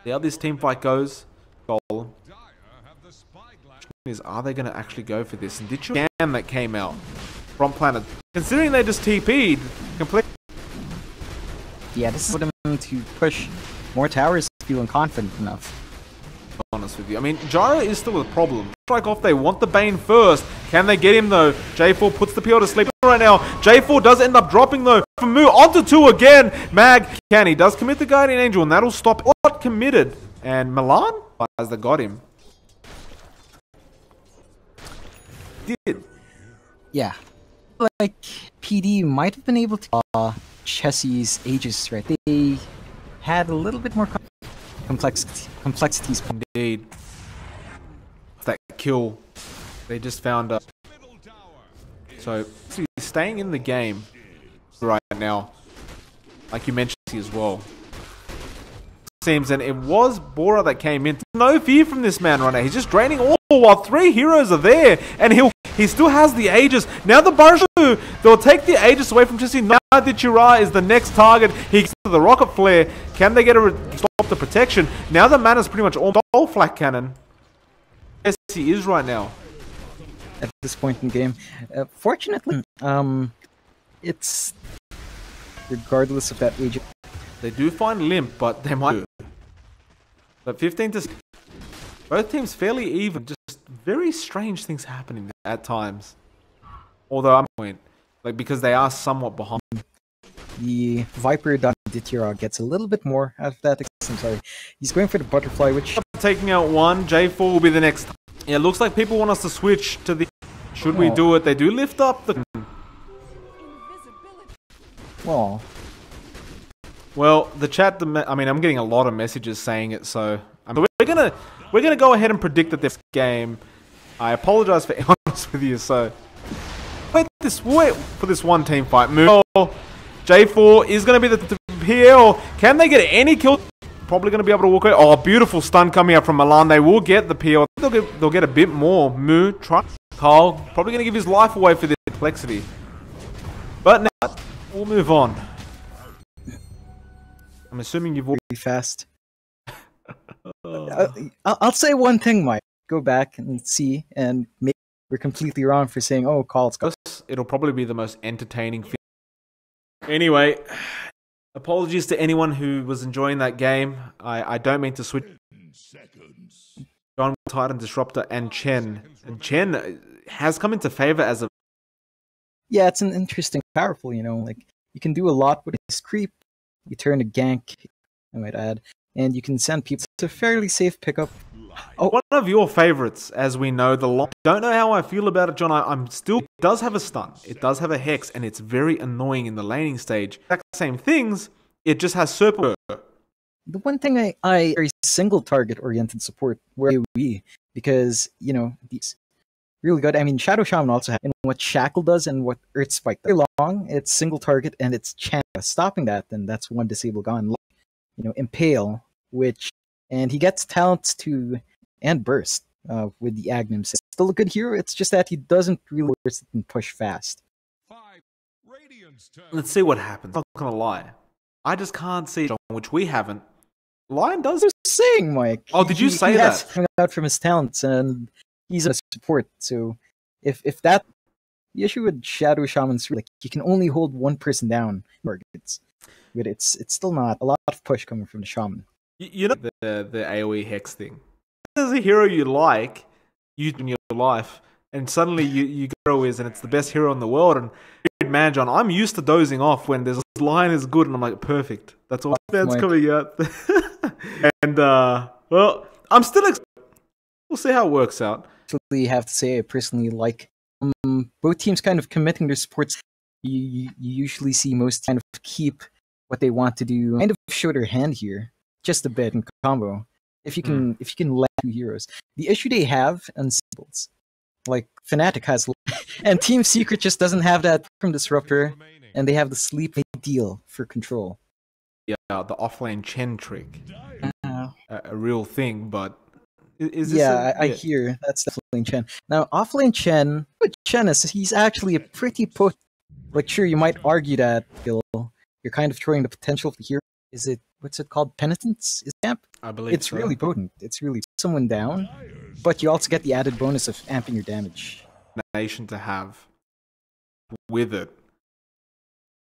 See how this team fight goes. Cole. Is, are they going to actually go for this? And did you scam that came out from Planet? Considering they just TP'd, complete. Yeah, this is for them to push more towers, feeling confident enough. Honest with you, I mean, Gyro is still a problem. Strike off, they want the Bane first. Can they get him though? J4 puts the PL to sleep right now. J4 does end up dropping though. From Moo onto 2 again. Mag can, he does commit the Guardian Angel, and that'll stop what committed. And Milan, as they got him. Did. Yeah. Like, PD might have been able to Chessie's Aegis, right? They had a little bit more complexities. Indeed. That kill. They just found So, staying in the game right now. Like you mentioned as well. Seems, and it was Bora that came in. No fear from this man right now. He's just draining all while 3 heroes are there. And he still has the Aegis. Now the Barshu, they'll take the Aegis away from Chessie. Now the Chira is the next target. He gets to the Rocket Flare. Can they get a stop the protection? Now the mana's pretty much all Flak Cannon. Yes, he is right now. At this point in the game. Fortunately, it's regardless of that Aegis. They do find Limp, but they might. But 15 to... Both teams fairly even. Just very strange things happening at times. Although I'm point, like, because they are somewhat behind. The Viper Ditira gets a little bit more out of that. I'm sorry. He's going for the butterfly, which... Taking out one. J4 will be the next. Yeah, it looks like people want us to switch to the... Should we do it? They do lift up the... Well, the chat, I mean, I'm getting a lot of messages saying it, so we're gonna go ahead and predict that this game. I apologize for being honest with you, so wait for this one team fight. Move. J4 is gonna be the PL. Can they get any kill? Probably gonna be able to walk away. Oh, beautiful stun coming out from Milan. They will get the PL. They'll get a bit more. Moo, try. Carl probably gonna give his life away for this complexity. But now we'll move on. I'm assuming you've all really fast. I'll say one thing, Mike. Go back and see, and maybe we're completely wrong for saying, "Oh, Carl's got." It'll probably be the most entertaining. Anyway, apologies to anyone who was enjoying that game. I don't mean to switch. John Titan Disruptor and Chen. And Chen has come into favor as a. Yeah, it's an interesting, powerful. You know, like you can do a lot with his creep. You turn a gank, I might add, and you can send people. It's a fairly safe pickup. Oh, one of your favorites, as we know, don't know how I feel about it, John. I'm still. It does have a stun. It does have a hex, and it's very annoying in the laning stage. Exact same things. It just has Serpent. The one thing I very single target oriented support where we, because you know these really good. I mean, Shadow Shaman also has, and what Shackle does and what Earth Spike does. Very long, it's single target, and it's stopping that, then that's one disable gone. You know, Impale, and he gets talents to and burst with the Agnim. So still a good hero. It's just that he doesn't really burst and push fast. Let's see what happens. I'm not gonna lie, I just can't see John, which we haven't. Lion does. I was saying, Mike. Oh, did you say that? Coming out from his talents, and he's a support. So if that The issue with Shadow Shaman's like you can only hold one person down targets. But it's still not a lot of push coming from the Shaman. You know the AoE hex thing. There's a hero you like, used in your life, and suddenly you go is and it's the best hero in the world. And man, John, I'm used to dozing off when this line is good, and I'm like, perfect. That's all that's coming out. And well, I'm still. We'll see how it works out. Actually, have to say, I personally like both teams kind of committing their supports. You usually see most kind of keep what they want to do, kind of show their hand here, just a bit in combo. If you can let two heroes. The issue they have on singles, like Fnatic has, and Team Secret just doesn't have that from Disruptor, and they have the sleep ideal for control. Yeah, the offlane Chen trick, a real thing, but is this I hear that's definitely Chen. Now offlane Chen, but Chen he's actually a pretty like sure you might argue that you're kind of throwing the potential of the hero. Is it what's it called? Penitence? Is amp? I believe it's so. really potent. It's really someone down, but you also get the added bonus of amping your damage. Nation to have with it.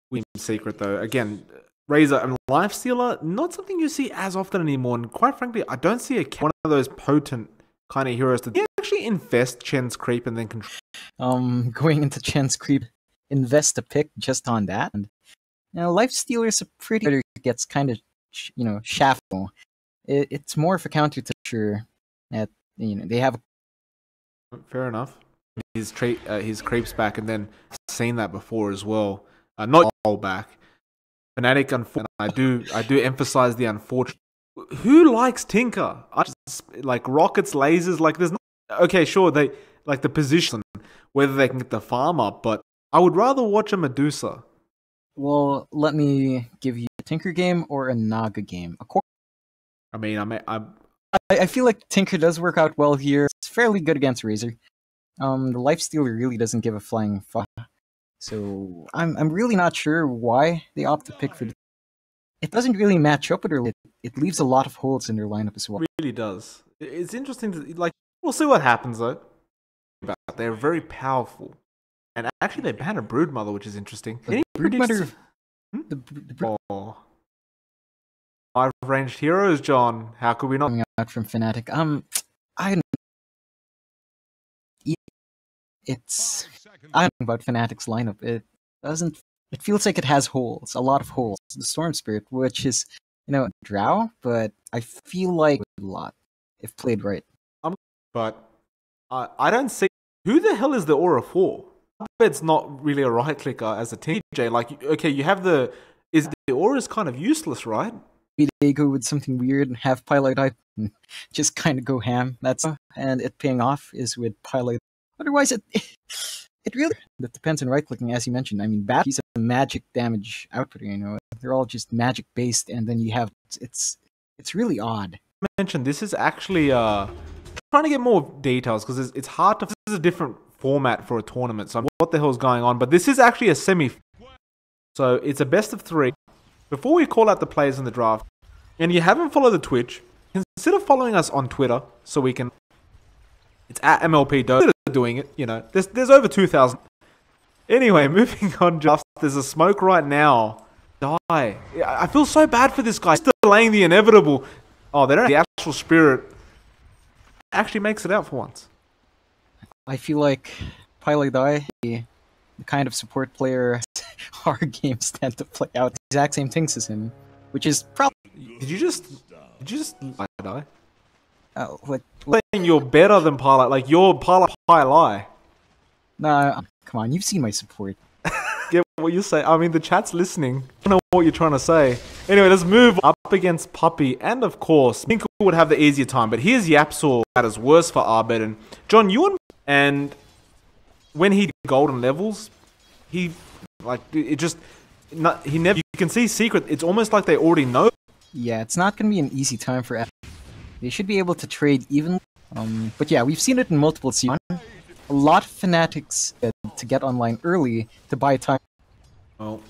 We Secret though. Again, Razor and Lifestealer, not something you see as often anymore. And quite frankly, I don't see one of those potent kind of heroes that actually infest Chen's creep and then control. Going into Chen's creep, invest a pick just on that. And Lifestealer is a pretty good. It gets kind of shaftful. It's more of a counter to sure that they have. Fair enough. His creeps back, and then seen that before as well. Not all back. Fnatic, I do emphasize the unfortunate. Who likes Tinker? Like rockets, lasers. Like there's okay, sure they like the position, whether they can get the farm up, but I would rather watch a Medusa. Well, let me give you a Tinker game or a Naga game. I feel like Tinker does work out well here. It's fairly good against Razor. The Lifestealer really doesn't give a flying fuck. So I'm really not sure why they opt to pick for. It doesn't really match up with her. It leaves a lot of holes in their lineup as well. It really does. It's interesting to We'll see what happens though. They're very powerful. And actually, they banned a Broodmother, which is interesting. Broodmother. Oh. 5 ranged heroes, John. How could we not? Coming out from Fnatic. I don't know about Fnatic's lineup. It doesn't. It feels like it has holes, a lot of holes. The Storm Spirit, which is Drow, but I feel like a lot if played right. But I don't see who the hell is the Aura for. It's not really a right clicker as a TJ. Like, okay, you have the Aura's kind of useless, right? They go with something weird and have Pilot Eye and just kind of go ham. And it paying off is with Pilot. Otherwise, it really depends on right clicking, as you mentioned. I mean, Batty's a magic damage outputter. They're all just magic based, and then you have it's really odd. I mentioned this is actually trying to get more details because it's hard to. This is a different format for a tournament, so what the hell is going on? But this is actually a semi. So it's a best of 3. Before we call out the players in the draft, and you haven't followed the Twitch, consider following us on Twitter so we can. It's at MLP Dota doing it. There's over 2,000. Anyway, moving on. Just there's a smoke right now. Die. I feel so bad for this guy. Still delaying the inevitable. Oh, they don't. The actual spirit actually makes it out for once. I feel like Pilot Eye, the kind of support player our games tend to play out the exact same things as him, which is probably. Did you just die? Oh, what? Saying you're better than Pilot, like you're Pilot Lie. Nah, come on, you've seen my support. Get what you say. I mean, the chat's listening. I don't know what you're trying to say. Anyway, let's move up against Puppy, and of course, Minkle would have the easier time. But here's Yapsor, that is worse for Arbed. And John, and when he golden levels, he never. You can see Secret. It's almost like they already know. Yeah, it's not going to be an easy time for F. They should be able to trade evenly. But yeah, we've seen it in multiple seasons. A lot of Fanatics to get online early to buy time. Well,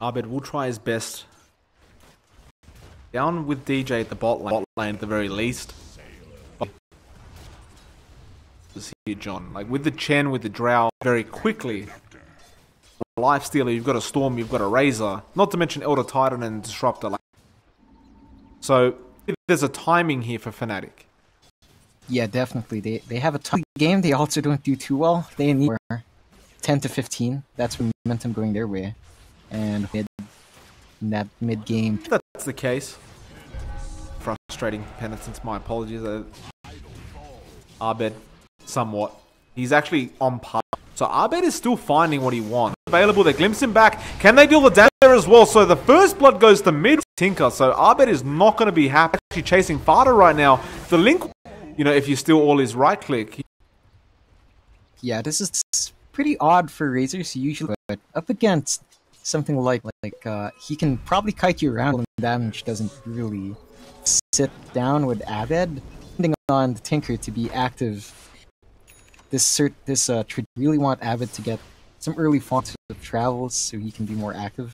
Arbed will try his best. Down with DJ at the bot lane at the very least. here, John. Like with the Chen, with the Drow, very quickly. Lifestealer, you've got a Storm, you've got a Razor. Not to mention Elder Titan and Disruptor. So there's a timing here for Fnatic. Yeah, definitely. They have a tough game. They also don't do too well. They need 10 to 15. That's when momentum going their way. And in that mid game, That's the case. Frustrating penitence. My apologies. Abed, somewhat. He's actually on par. So Abed is still finding what he wants. Available, they glimpse him back. Can they deal the damage there as well? So the first blood goes to mid Tinker. So Abed is not going to be happy. Actually chasing Fada right now. The Link, if you steal all his right click. yeah, this is pretty odd for Razors usually, but up against something like he can probably kite you around and damage doesn't really sit down with Abed. Depending on the Tinker to be active, this really want Abed to get some early fonts of travels so he can be more active.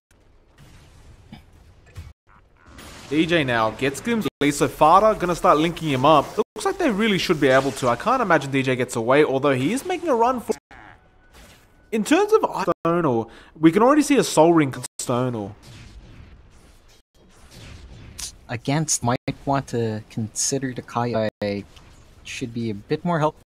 DJ now gets Glimpse. So Fada gonna start linking him up. Looks like they really should be able to. I can't imagine DJ gets away, although he is making a run for. In terms of Stone, we can already see a Soul Ring Stone. Against, might want to consider the Kaya should be a bit more helpful.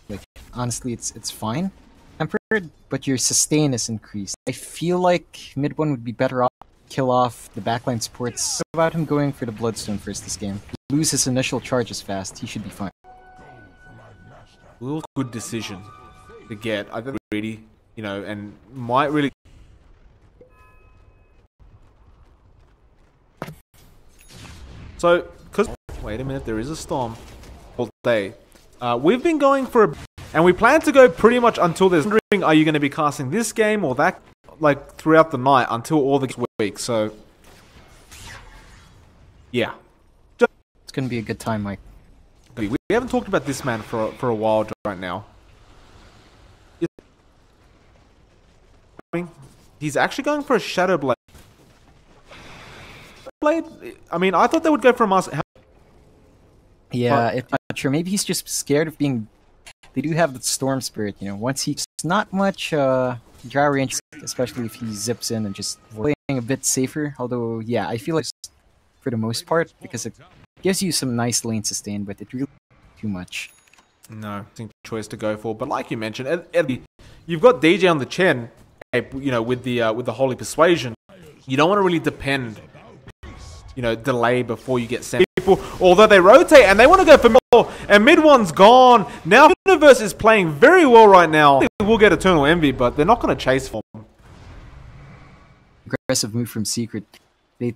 Like honestly, it's fine. Tempered, but your sustain is increased. I feel like mid one would be better off kill off the backline supports. About him going for the Bloodstone first this game. Lose his initial charges fast. He should be fine. Good decision to get. I think really, and might really. So, wait a minute, there is a storm all day. We've been going for and we plan to go pretty much until there's wondering, are you going to be casting this game or that, like throughout the night until all the week. So, yeah, it's gonna be a good time, Mike. We haven't talked about this man for a while right now. He's actually going for a Shadow Blade. I mean, I thought they would go for a Master. Yeah, it's not sure. Maybe he's just scared of being. They do have the Storm Spirit, once he's not much draw range, especially if he zips in and just playing a bit safer. Although, yeah, I feel like for the most part, because it gives you some nice lane sustain, but it really too much. No, I think choice to go for. But like you mentioned, you've got DJ on the Chen, with the Holy Persuasion. You don't want to really depend, delay before you get sent. People, although they rotate and they want to go for middle, and mid one's gone. Now Universe is playing very well right now. We'll get Eternal Envy, but they're not going to chase for him. Aggressive move from Secret. They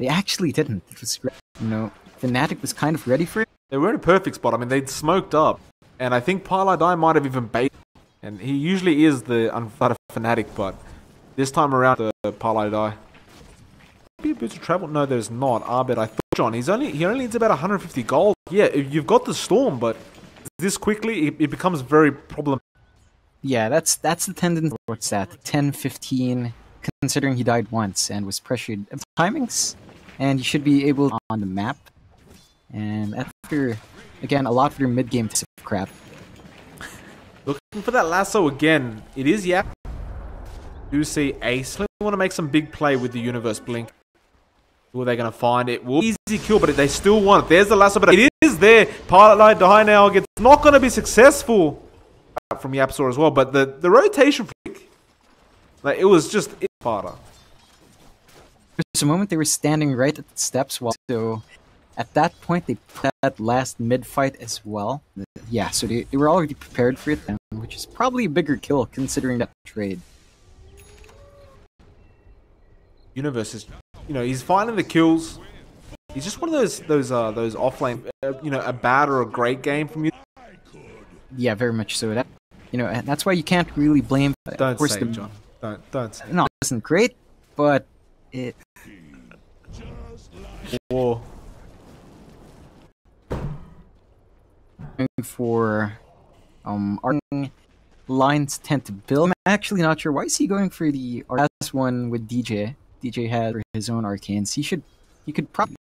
actually didn't. It was great. Fnatic was kind of ready for it. They were in a perfect spot. I mean, they'd smoked up, and I think Paladai might have even baited. And he usually is the unflattered Fnatic, but this time around, the Paladai. Be a bit of travel? No, there's not. Abed, I thought, John, he only needs about 150 gold. Yeah, you've got the Storm, but this quickly, it becomes very problematic. Yeah, that's the tendency. What's that? 10, 15, considering he died once and was pressured. Timings, and you should be able to on the map. And after, again, a lot for your mid-game crap. Looking for that lasso again. It is Yap. Do see Ace. They want to make some big play with the Universe Blink. Who are they going to find? It will be easy kill, but they still want it. There's the lasso, but it is there. Pilot Die now gets not going to be successful from Yapsaw as well, but the rotation flick, like it was just harder. There's a moment they were standing right at the steps, so at that point they put that last mid fight as well. Yeah, so they were already prepared for it then, which is probably a bigger kill considering that trade. Universe is, he's finding the kills. He's just one of those offlane, a bad or a great game from you. Yeah, very much so. That, and that's why you can't really blame. Don't say it, John. Don't say it. No, it wasn't great, but it. Or for our lines tend to build. I'm actually not sure why is he going for the last one with DJ. DJ had his own arcanes. He could probably.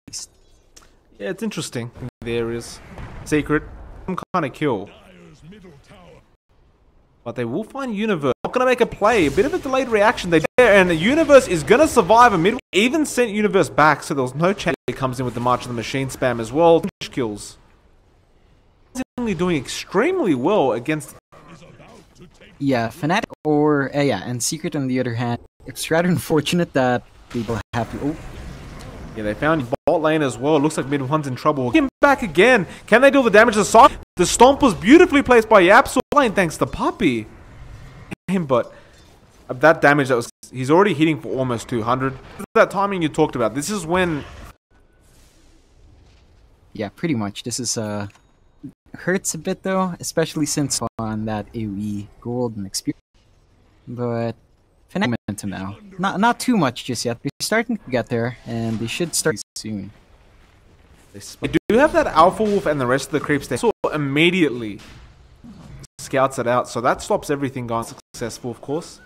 Yeah, it's interesting. There is Secret kind of kill. But they will find Universe. Not going to make a play. A bit of a delayed reaction. They're there, and the Universe is going to survive a mid. Even sent Universe back, so there was no chance. He comes in with the March of the Machine spam as well. Kills. He's doing extremely well against. Yeah, Fnatic or yeah, and Secret on the other hand. It's rather unfortunate that they will have to. Oh. Yeah, they found bot lane as well. It looks like mid one's in trouble. Him back again. Can they deal the damage to the side? The stomp was beautifully placed by Yapsul lane thanks to Puppy. But that damage that was, he's already hitting for almost 200. That timing you talked about. This is when. Yeah, pretty much. This is hurts a bit though, especially since on that AoE gold and experience. But Fnatic momentum now. Not too much just yet. They're starting to get there, and they should start soon. They do have that Alpha Wolf and the rest of the creeps there. So immediately scouts it out. So that stops everything going successful, of course.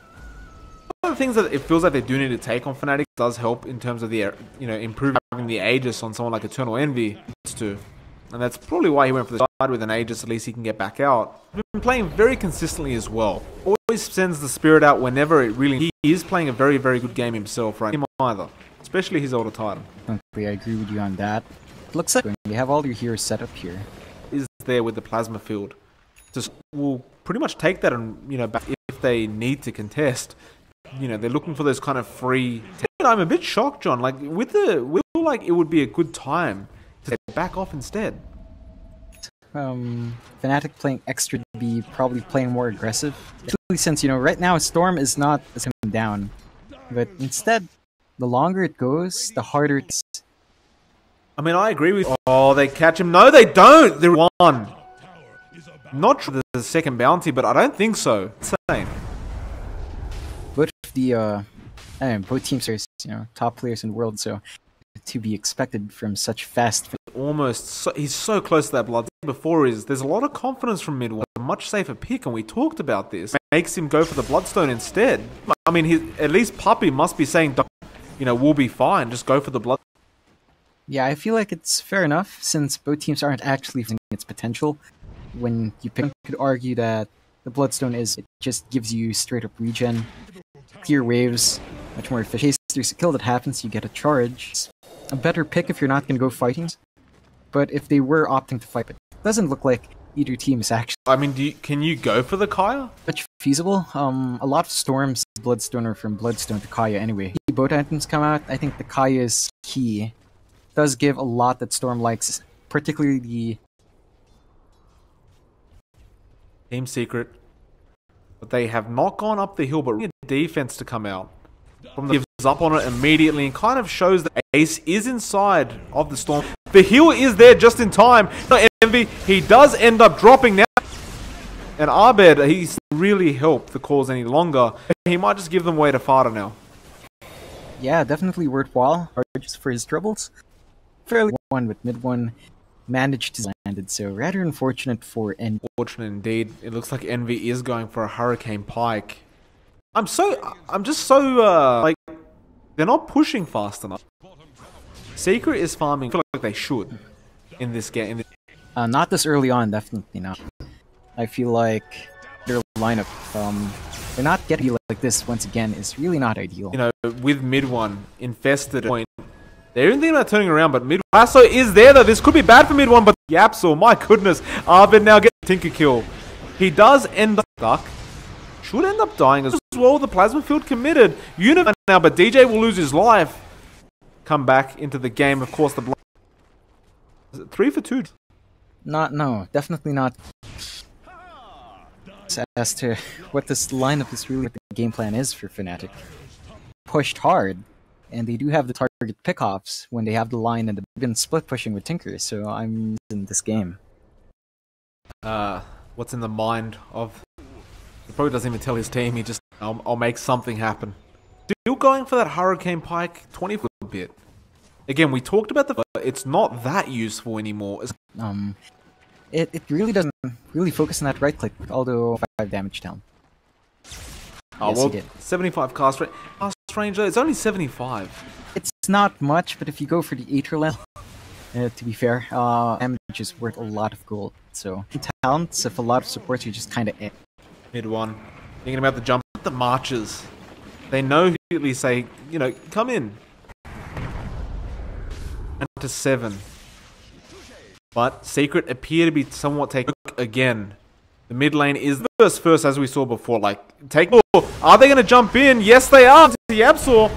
One of the things that it feels like they do need to take on Fnatic does help in terms of the improving the Aegis on someone like Eternal Envy. And that's probably why he went for the side with an Aegis. At least he can get back out. He's been playing very consistently as well. Always sends the spirit out whenever it really. He is playing a very, very good game himself, right? Him either, especially his older Titan. I agree with you on that. Looks like they have all their heroes set up here. Is there with the plasma field? Just will pretty much take that and back if they need to contest. They're looking for those kind of free. I'm a bit shocked, John. Like we feel like it would be a good time to back off instead. Fnatic playing extra to be probably playing more aggressive. Especially since right now Storm is not as coming down, but instead, the longer it goes, the harder it's. I mean, I agree with. Oh, they catch him. No, they don't. They're one. Not sure the second bounty, but I don't think so. Same. Both both teams are top players in the world, so to be expected from such fast. He's so close to that blood. Before there's a lot of confidence from mid one. A much safer pick, and we talked about this. Makes him go for the Bloodstone instead. I mean, at least Puppy must be saying, we'll be fine. Just go for the blood. Yeah, I feel like it's fair enough since both teams aren't actually using its potential. When you could argue that the Bloodstone it just gives you straight up regen, clear waves, much more efficient. In case there's a kill that happens, you get a charge. It's a better pick if you're not going to go fighting. But if they were opting to fight, it doesn't look like either team is actually. I mean, can you go for the Kaya? Much feasible. A lot of Storms Bloodstone are from Bloodstone to Kaya anyway. Both items come out. I think the Kaya is key. Does give a lot that Storm likes, particularly the Team Secret. But they have not gone up the hill, but really defense to come out. Gives up on it immediately and kind of shows that Ace is inside of the Storm. The heal is there just in time. Envy, he does end up dropping now. And Abed, he's really helped the cause any longer. He might just give them way to Fada now. Yeah, definitely worthwhile. Just for his troubles. Fairly one, but mid one managed to land it, so rather unfortunate for Envy. Unfortunate indeed. It looks like Envy is going for a Hurricane Pike. I'm just so they're not pushing fast enough. Secret is farming. I feel like they should in this game. Not this early on, definitely not. I feel like their lineup, they're not getting like this once again is really not ideal. With mid one infested point. They're even thinking about turning around, but mid Lasso is there though. This could be bad for mid one, but Yapsul, my goodness, Arvid now gets a Tinker kill. He does end up stuck. Should end up dying as well. The plasma field committed. Universe now, but DJ will lose his life. Come back into the game. Of course, the blood. Is it 3 for 2? No, definitely not. As to what this lineup is really, what the game plan is for Fnatic. Pushed hard, and they do have the target pickoffs when they have the line, and they've been split pushing with Tinker. So I'm in this game. What's in the mind of? He probably doesn't even tell his team. He just, I'll make something happen. Still going for that Hurricane Pike 20 for a bit. Again, we talked about it's not that useful anymore. It really doesn't really focus on that right click, although 5 damage down. Oh, yes, well, he did. 75 cast range though, it's only 75. It's not much, but if you go for the Aether level, To be fair, damage is worth a lot of gold. So talents, if a lot of supports, you're just kind of Mid one. Thinking about the jump, the marches. They know immediately say, you know, come in. And to 7. But Secret appear to be somewhat taken again. The mid lane is the first as we saw before. Like, are they going to jump in? Yes, they are. The Absol.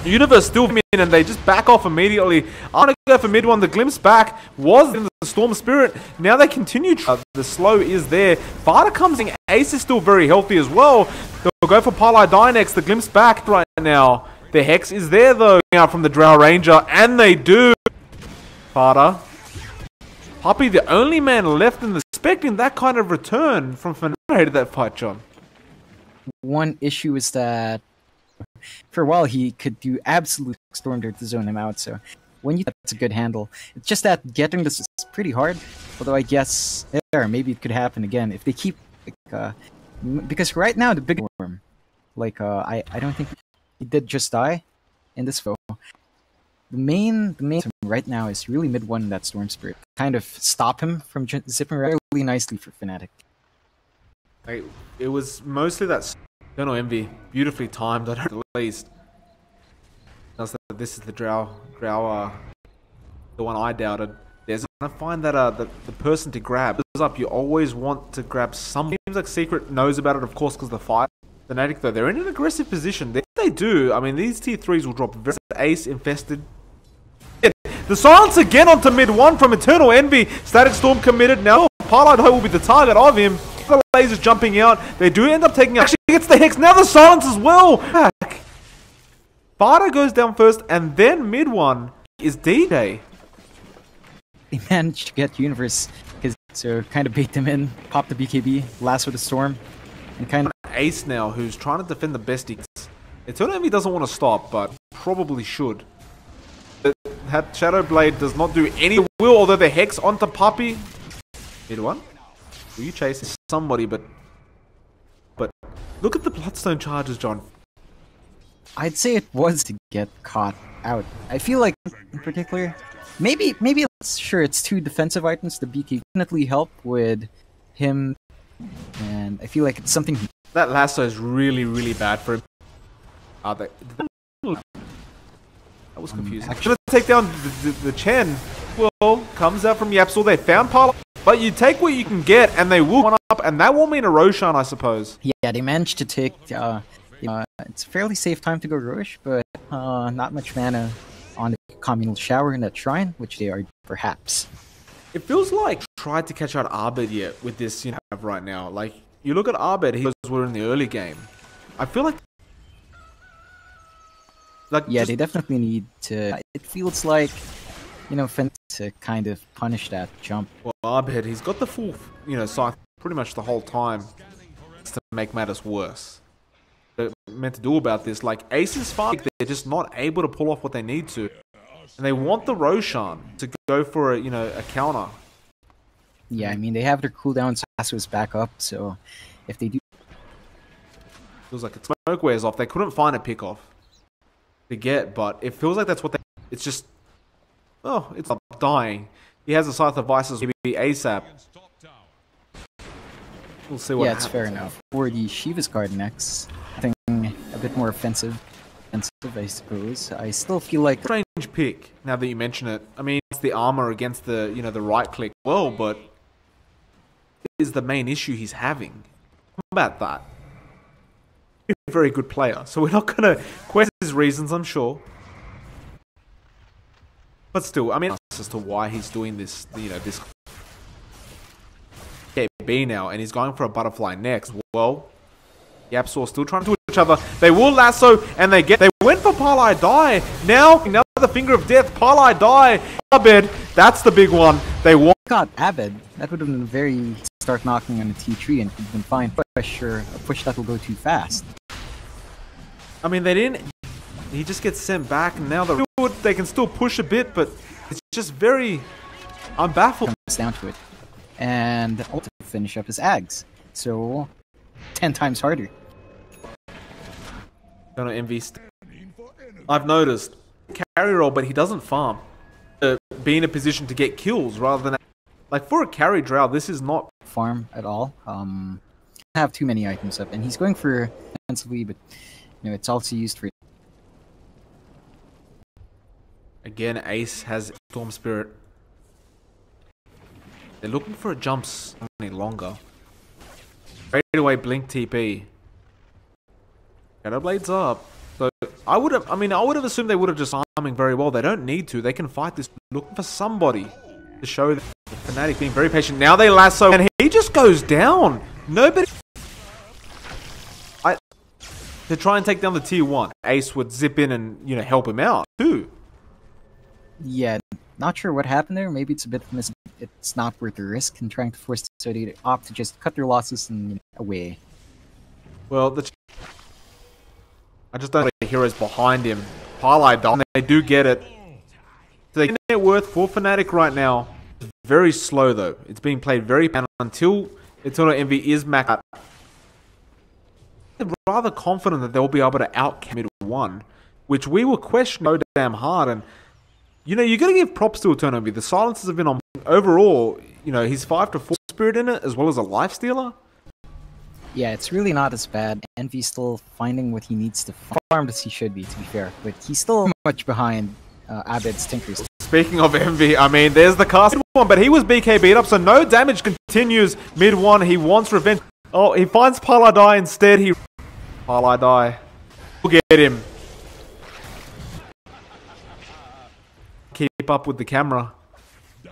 Universe still in and they just back off immediately. I'm going to go for mid one. The glimpse back was in the Storm Spirit. Now they continue. The slow is there. Vada comes in. Ace is still very healthy as well. They'll go for Parlay Die next. The glimpse back right now. The Hex is there though. Out from the Drow Ranger. And they do. Vada. Puppy, the only man left in the expecting that kind of return from Fnatic. Hated that fight, John. One issue is that for a while he could do absolute storm dirt to zone him out, so when you that's a good handle. It's just that getting this is pretty hard, although I guess maybe it could happen again if they keep because right now the big storm, I don't think he did just die in this foe. The main right now is really mid one that Storm Spirit kind of stop him from zipping really nicely for Fnatic. It was mostly that Eternal Envy, beautifully timed at least. This is the Drow, the one I doubted. There's gonna find that the person to grab is up. You always want to grab some. Seems like Secret knows about it, of course, because the fight. Fnatic though, they're in an aggressive position. They do. I mean, these tier 3s will drop very ace infested. The silence again onto mid one from Eternal Envy. Static Storm committed. Now Parlay Die will be the target of him. The lasers jumping out. They do end up taking out. Actually gets the Hex. Now the silence as well. Back. Vada goes down first, and then mid one is DJ. They managed to get Universe, so kind of bait them in, pop the BKB, last with the storm, and kind of Ace now, who's trying to defend the besties. Eternal Envy doesn't want to stop, but probably should. That Shadow Blade does not do any will, although the Hex onto Puppy. Mid one. Will you chase somebody? But look at the Bloodstone charges, John. I'd say it was to get caught out. I feel like, in particular, maybe it's two defensive items. The BK definitely help with him, and I feel like it's something. That lasso is really, really bad for him. That was confusing. Actually, to take down the Chen. Well, comes out from Yapsel. They found Parlay. But you take what you can get, and they will one up, and that will mean a Roshan, I suppose. Yeah, they managed to take. It's a fairly safe time to go Rosh, but not much mana on the communal shower in that shrine, which they are perhaps. It feels like tried to catch out Abed yet with this have right now. Like you look at Abed, he was in the early game. I feel like yeah, they definitely need to. It feels like Fnatic to kind of punish that jump. Well, Abed, he's got the full scythe pretty much the whole time to make matters worse. They're meant to do about this. Like Ace is fine, they're just not able to pull off what they need to, and they want the Roshan to go for a counter. Yeah, I mean they have their cooldown, Sasu's back up, so if they do, feels like it's smoke wears off. They couldn't find a pick off to get, but it feels like that's what they. It's just it's not dying. He has a scythe of vices, maybe ASAP. We'll see what happens. It's fair enough. For the Shiva's card next, I think a bit more offensive, I suppose. I still feel like strange pick. Now that you mention it, I mean it's the armor against the the right click. Well, but it is the main issue he's having. How about that? He's a very good player, so we're not gonna question his reasons, I'm sure. But still, I mean, as to why he's doing this, this B now, and he's going for a butterfly next. Well, Yapsaw still trying to do each other. They will lasso, and they went for Parlay Die. Now, another finger of death. Parlay Die. Abed, that's the big one. They want. God, Abed. That would have been very start knocking on the T3 and could have been fine. Pressure, a push that will go too fast. I mean, they didn't. He just gets sent back, and now they can still push a bit, but it's just very. I'm baffled. Comes down to it, and the ultimate finish up is Ags, so 10 times harder. Gonna envy. I've noticed carry roll, but he doesn't farm. The be in a position to get kills rather than like for a carry Drow. This is not farm at all. Have too many items up, and he's going for defensively, but it's also used for. Again, Ace has Storm Spirit. They're looking for a jump any longer. Straight away, Blink TP. Shadowblade's up. So I would have assumed they would have just farming very well. They don't need to. They can fight this. Looking for somebody to show the Fnatic being very patient. Now they lasso, and he just goes down. Nobody. To try and take down the tier 1, Ace would zip in and help him out too. Yeah, not sure what happened there. Maybe it's a bit of it's not worth the risk in trying to force Sodi to opt to just cut their losses and away. Well, I just don't like the heroes behind him. Parlay down. They do get it. So they get net worth for Fnatic right now. It's very slow though. It's being played very until Eternal Envy is maxed out. They're rather confident that they'll be able to out mid 1, which we were questioning so damn hard. And you got to give props to Eternal Envy. The silences have been on overall. He's 5-4 spirit in it as well as a life stealer. Yeah, it's really not as bad. Envy's still finding what he needs to farm as he should be, to be fair. But he's still much behind Abed's Tinkers. Speaking of Envy, I mean, there's the cast one, but he was BK beat up, so no damage continues mid 1. He wants revenge. Oh, he finds Paladai instead. Paladai. We'll get him. Keep up with the camera.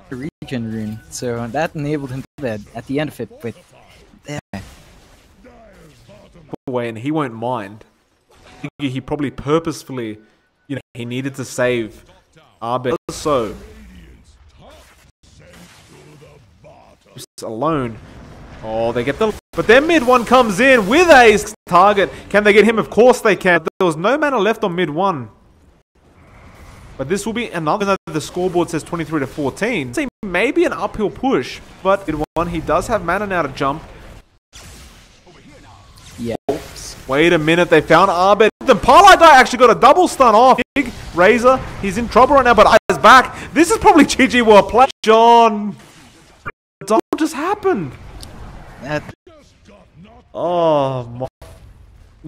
The regen rune, so that enabled him to bed at the end of it, but away, and he won't mind. He probably purposefully, he needed to save Abed. So just alone. Oh, they get the. But then mid 1 comes in with Ace target. Can they get him? Of course they can. There was no mana left on mid 1. But this will be another. The scoreboard says 23-14. See, maybe an uphill push, but mid 1 he does have mana now to jump. Yeah. Wait a minute, they found Abed. The Paladai actually got a double stun off. Big Razor, he's in trouble right now, but Eyes back. This is probably GG well played. John, what just happened? Oh my.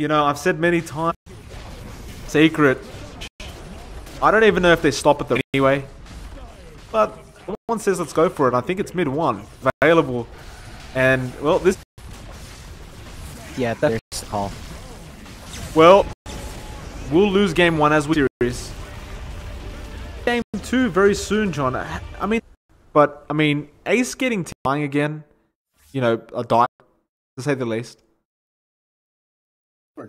I've said many times. Secret. I don't even know if they stop at them anyway. But someone says let's go for it. I think it's mid 1 available. And well, this. Yeah, that's the call. Well, we'll lose game 1 as we series. Game 2 very soon, John. I mean, Ace getting dying again. A die, to say the least.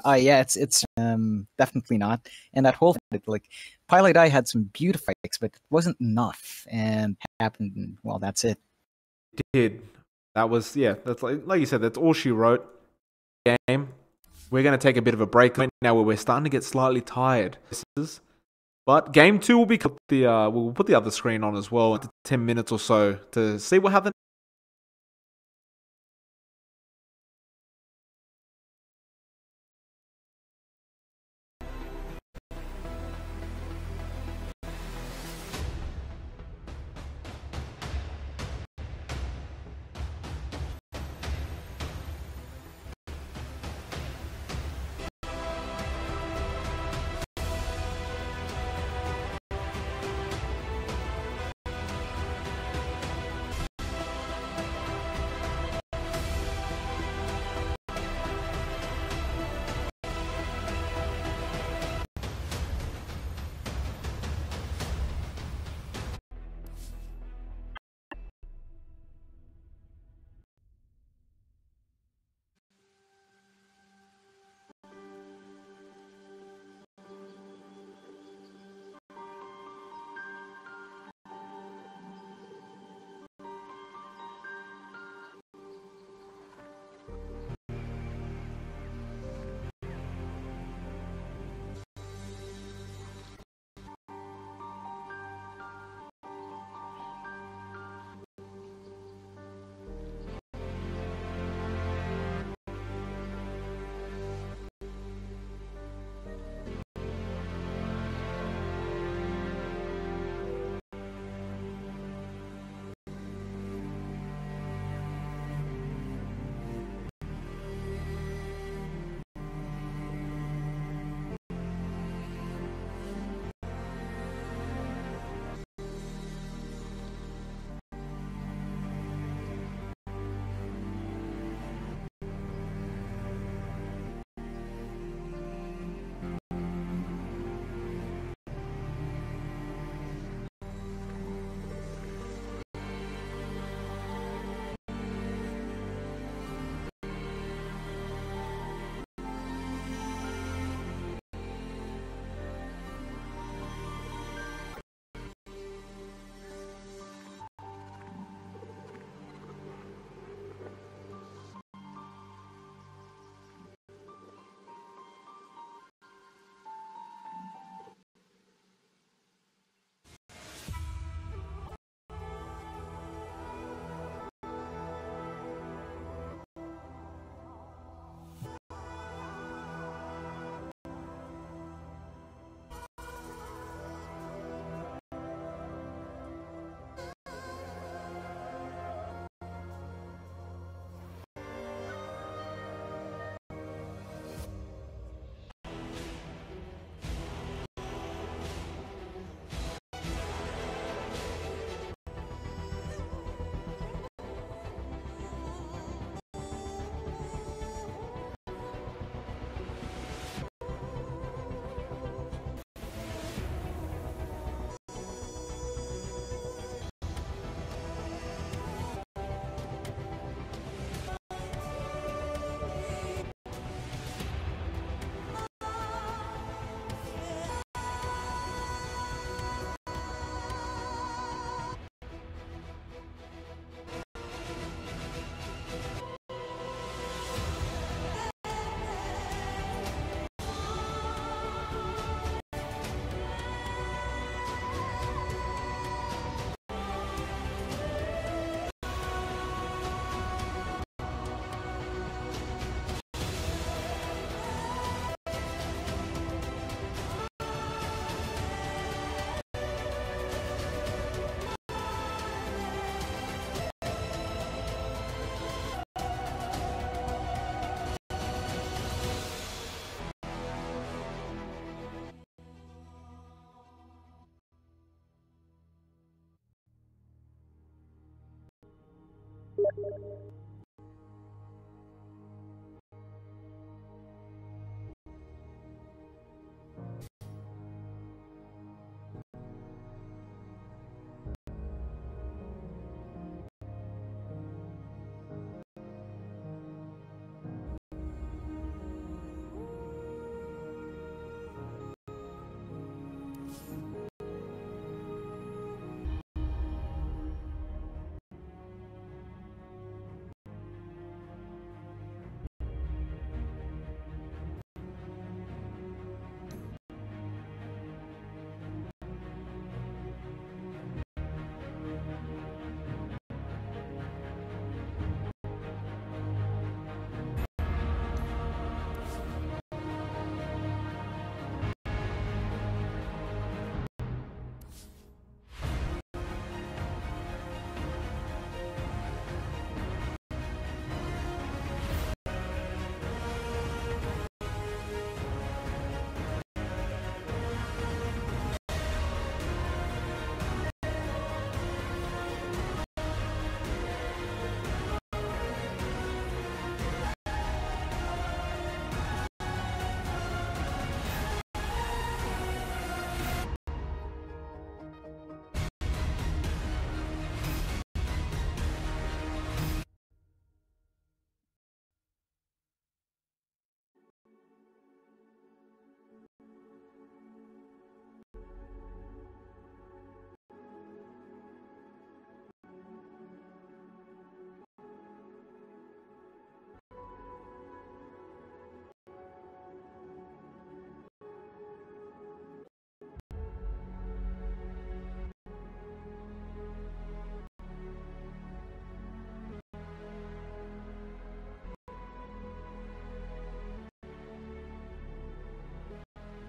Yeah, it's definitely not. And that whole Pilot Eye had some beautiful fights, but it wasn't enough, and happened. And, well, that's it. It did. That was that's like you said. That's all she wrote. Game. We're going to take a bit of a break right now where we're starting to get slightly tired. But game 2 will be we'll put the other screen on as well in 10 minutes or so to see what happens.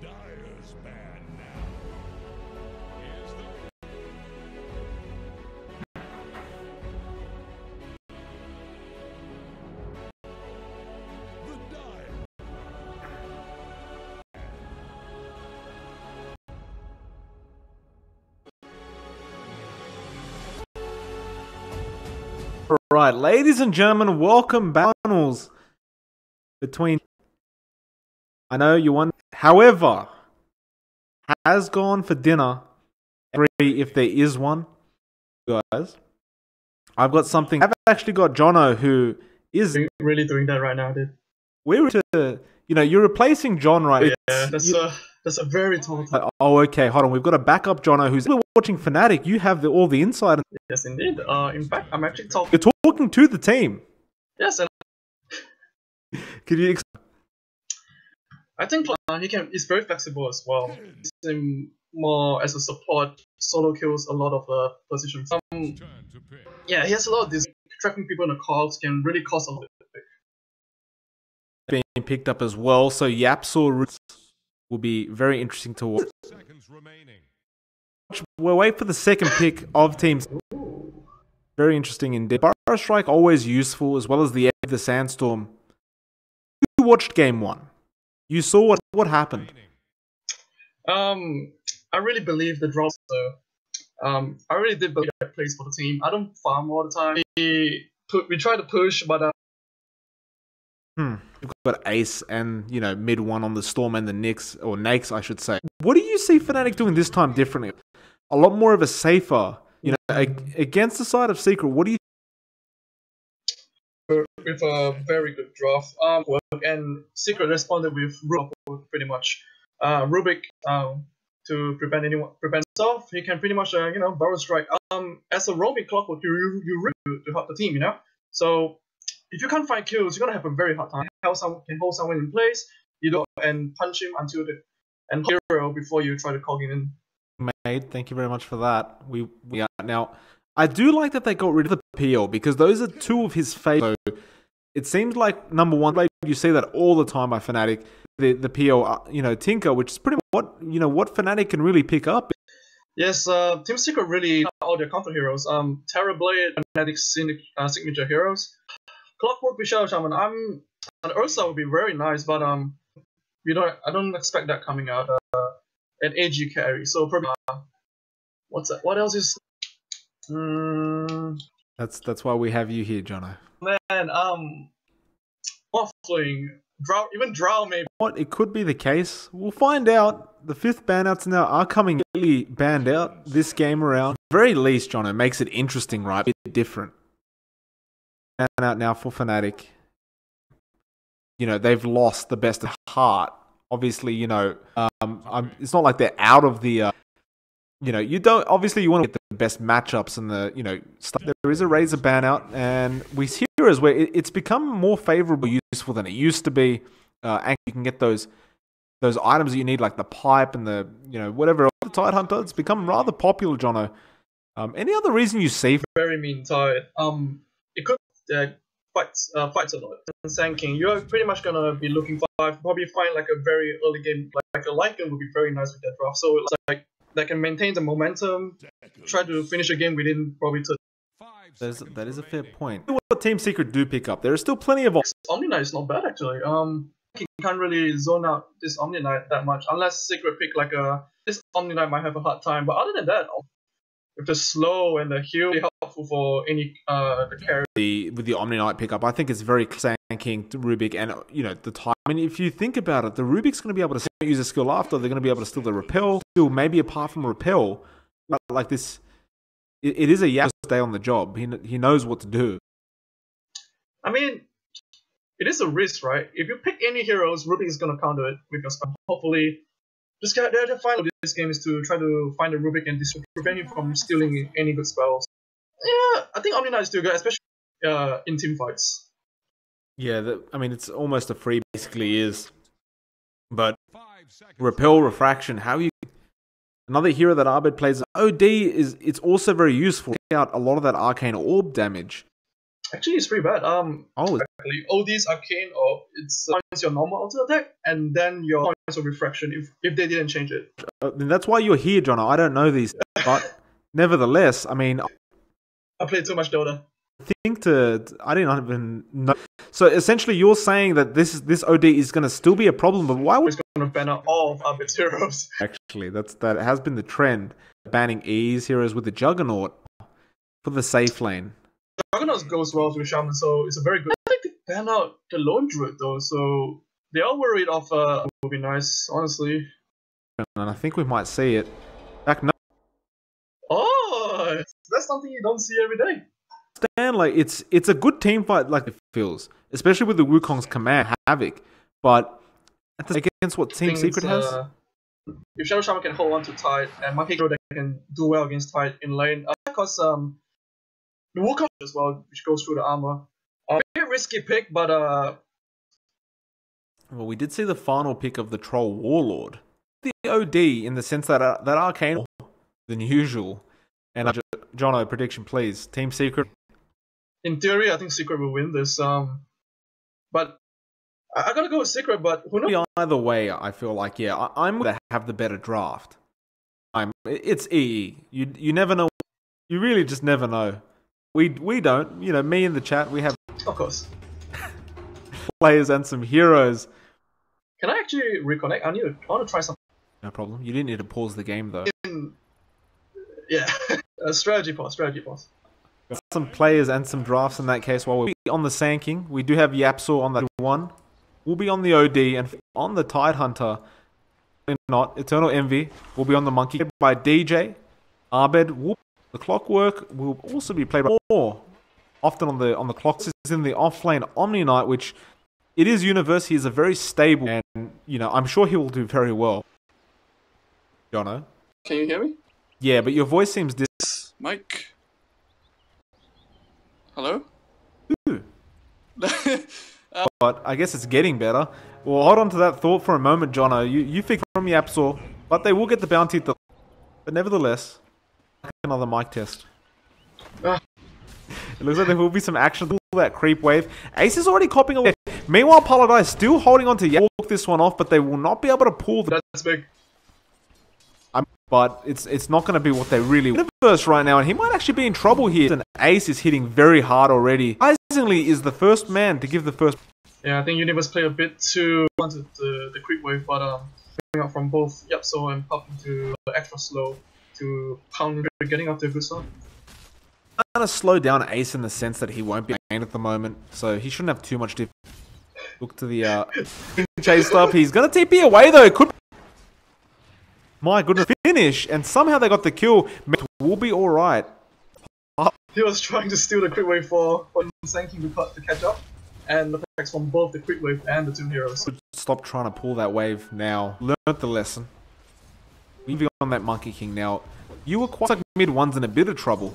Dyer's bad now. Is the The Dyer. Right, ladies and gentlemen, welcome back. Finals between. I know you want. However, has gone for dinner. If there is one, guys, I've got something. I've actually got Jono, who is really doing that right now, dude. we're to. You're replacing John, right? Yeah, that's a very tall time. Oh, okay. Hold on. We've got a backup Jono who's watching Fnatic. You have all the insight. Yes, indeed. In fact, I'm actually talking. You're talking to the team. Yes, and Could you? I think he's very flexible as well. He's more as a support, solo kills a lot of positions. turn to pick? Yeah, he has a lot of this trapping people in the calls can really cost a lot. Being picked up as well. So Yapsor Roots will be very interesting to watch. Seconds remaining. We'll wait for the second pick of teams. Very interesting indeed. Burrow Strike always useful, as well as the Sandstorm. You watched game one. You saw what happened. I really believe the drop. So, I really did believe that plays for the team. I don't farm all the time. We try to push, but You've got Ace and mid one on the Storm and the Nyx, or Nakes, I should say. What do you see Fnatic doing this time differently? A lot more of a safer, against the side of Secret. What do you? With a very good draft, and Secret responded with Rubik pretty much. Rubik to prevent himself, he can pretty much Burrow Strike. As a roaming clockwork, you really to help the team, So if you can't find kills, you're gonna have a very hard time. Hold someone in place, and punch him until and hero before you try to cog in. Mate, thank you very much for that. We are now. I do like that they got rid of the PL because those are two of his favorites. So it seems like number one, you see that all the time by Fnatic. The PL, Tinker, which is pretty much what Fnatic can really pick up. Yes, Team Secret really all their counter heroes. Terrorblade, Fnatic signature heroes. Clockwork, Vishal Shaman. And Ursa would be very nice, but I don't expect that coming out. An AG carry, so probably what's that? What else is? That's why we have you here, Jono. Man, waffling, Drow, even Drow maybe. What? It could be the case. We'll find out. The 5th banouts now are coming early banned out this game around. Very least, Jono, makes it interesting, right? A bit different. Ban out now for Fnatic. You know, they've lost the best of heart. Obviously, you know, it's not like they're out of the, you know, you don't, obviously you want to get the best matchups and the, you know, stuff. There is a Razor ban out, and we see heroes where it's become more favorable, useful than it used to be. And you can get those items that you need, like the pipe and the, you know, whatever. The Tide Hunter, it's become rather popular, Jono. Any other reason you see? Very mean Tide. It could fights a lot. And Sanking, you're pretty much gonna be looking for probably find like a very early game, like a Lycan would be very nice with that draft. So it's like they can maintain the momentum, try to finish a game within probably 2. That is a fair point. What Team Secret do pick up, there are still plenty of Omni Knight is not bad actually. You can't really zone out this Omni Knight that much unless Secret pick like this Omni Knight might have a hard time. But other than that, with the slow and the heal, be helpful for any the carry. With the Omni Knight pickup, I think it's very Sanking to Rubik, and you know the time. I mean, if you think about it, the Rubik's going to be able to use a skill after. They're going to be able to steal the repel. Still, maybe apart from repel, like this, it is a Yap stay on the job. He knows what to do. I mean, it is a risk, right? If you pick any heroes, Rubik is going to counter it with your spell. Hopefully, just the final of this game is to try to find a Rubik and prevent him from stealing any good spells. Yeah, I think Omni Knight is still good, especially in team fights. Yeah, I mean, it's almost a free, basically is. But repel, refraction, how you... Another hero that Abed plays, OD, it's also very useful. Take out a lot of that arcane orb damage. Actually, it's pretty bad. Actually, OD's arcane orb, it's points your normal auto attack, and then your points of refraction if they didn't change it. And that's why you're here, John. I don't know these, but nevertheless, I mean... I played too much Dota. I didn't even know. So essentially, you're saying that this OD is going to still be a problem, but why would it's going to ban out all of Abed's heroes? Actually, that has been the trend, banning E's heroes with the Juggernaut for the safe lane. Juggernaut goes well with Shaman, so it's a very good. I think they ban out the Lone Druid though, so they are worried of. Would be nice, honestly. And I think we might see it. Back now. Oh, that's something you don't see every day. Like it's a good team fight, like it feels, especially with the Wukong's command Havoc, but against what Team Secret has. If Shadow Shaman can hold on to Tide and Monkey Hero, they can do well against Tide in lane. Because the Wukong as well, which goes through the armor. A bit risky pick, but well, we did see the final pick of the Troll Warlord, the OD in the sense that that arcane than usual. And Jono, prediction, please. Team Secret. In theory, I think Secret will win this. But I gotta go with Secret. But who knows? Either way, I feel like I'm gonna have the better draft. It's EE. You never know. You really just never know. We don't. You know, me in the chat, we have of course players and some heroes. Can I actually reconnect? I want to try something. No problem. You didn't need to pause the game though. Yeah, strategy pause. Got some players and some drafts in that case. While we're on the Sanking, we do have Yapsaw on that one. We'll be on the OD and on the Tide Hunter. Not Eternal Envy. We'll be on the Monkey by DJ. Abed. The Clockwork will also be played by more often on the clock. This is in the offlane Omni Knight, which it is Universe. He is a very stable, and you know I'm sure he will do very well. Jono, can you hear me? Yeah, but your voice seems Mike. Hello? But I guess it's getting better. Well, hold on to that thought for a moment, Jono. You think from Yapsaw, but they will get the bounty. But nevertheless, another mic test. It looks like there will be some action to that creep wave. Ace is already copping away. Meanwhile, Paladai is still holding on to Walk this one off, but they will not be able to pull the... That's big. But it's not going to be what they really want. First right now, and he might actually be in trouble here. And Ace is hitting very hard already. Surprisingly, is the first man to give the first... Yeah, I think Universe played a bit too wanted the creep wave, but coming out from both Yapsaw and popping to extra slow to pound getting up to a good start. kind of slow down Ace in the sense that he won't be lane at the moment, so he shouldn't have too much difficulty. Look to the chase up. He's gonna TP away though. Could my goodness finish, and somehow they got the kill. Will be all right. He was trying to steal the quick wave for Sanking to catch up, and the attacks from both the quick wave and the two heroes. Stop trying to pull that wave now. Learned the lesson. Moving on that Monkey King now. You were quite like mid one's in a bit of trouble.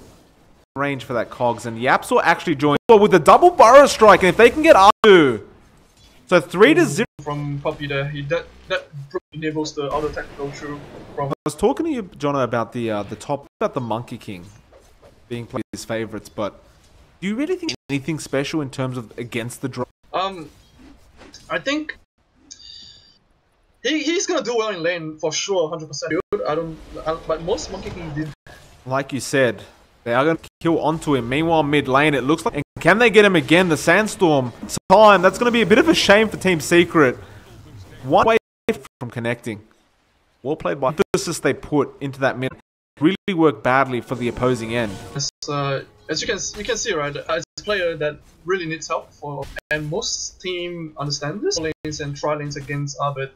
Range for that Cogs, and Yapsor actually joined with the double burrow strike, and if they can get up to, so 3-0 from Puppy there, that enables the other attack to go through. From I was talking to you, Jono, about the Monkey King being played his favorites, but do you really think anything special in terms of against the draw? I think he's gonna do well in lane for sure, 100%. But most Monkey King didn't. Like you said, they are going to kill onto him. Meanwhile, mid lane, it looks like... And can they get him again? The Sandstorm. Time. That's going to be a bit of a shame for Team Secret. One way from connecting. Well played by the emphasis they put into that mid. Really worked badly for the opposing end. As you can see, right, as a player that really needs help for, and most team understand this. Lanes and try lanes against are but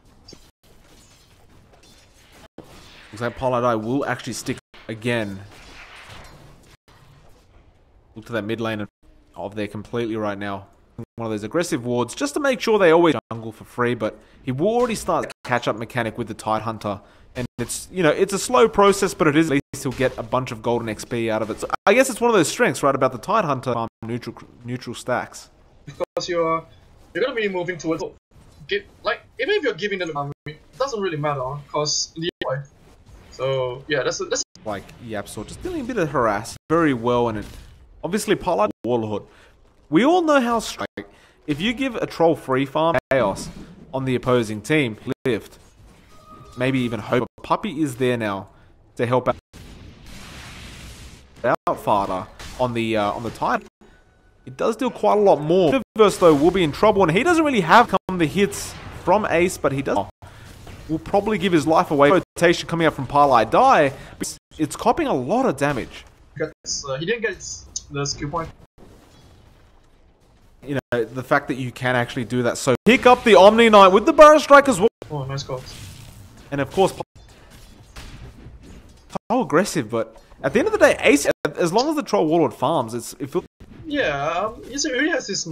looks like Pollardai will actually stick again. Look to that mid lane of there completely right now. One of those aggressive wards just to make sure they always jungle for free, but he will already start the catch-up mechanic with the Tidehunter. And it's, you know, it's a slow process, but it is at least he'll get a bunch of golden XP out of it. So I guess it's one of those strengths, right, about the Tidehunter neutral stacks. Because you're gonna be moving towards even if you're giving them it doesn't really matter because in the way. So yeah, that's like Yapsor just dealing a bit of harass very well, and it obviously Pollard Warlord. We all know how strike. If you give a troll free farm chaos on the opposing team, lift, maybe even hope. Puppy is there now to help out Farter on the tide. It does deal quite a lot more. Universe though will be in trouble, and he doesn't really have the hits from Ace, but he does. Will probably give his life away. Rotation coming out from Parlay Die. It's copying a lot of damage. He didn't get the skill point. You know, the fact that you can actually do that. So pick up the Omni Knight with the Burrow Strike as well. Oh, nice calls. And of course, so aggressive, but at the end of the day, Ace, as long as the Troll Warlord farms, it feels... Yeah, he really has this...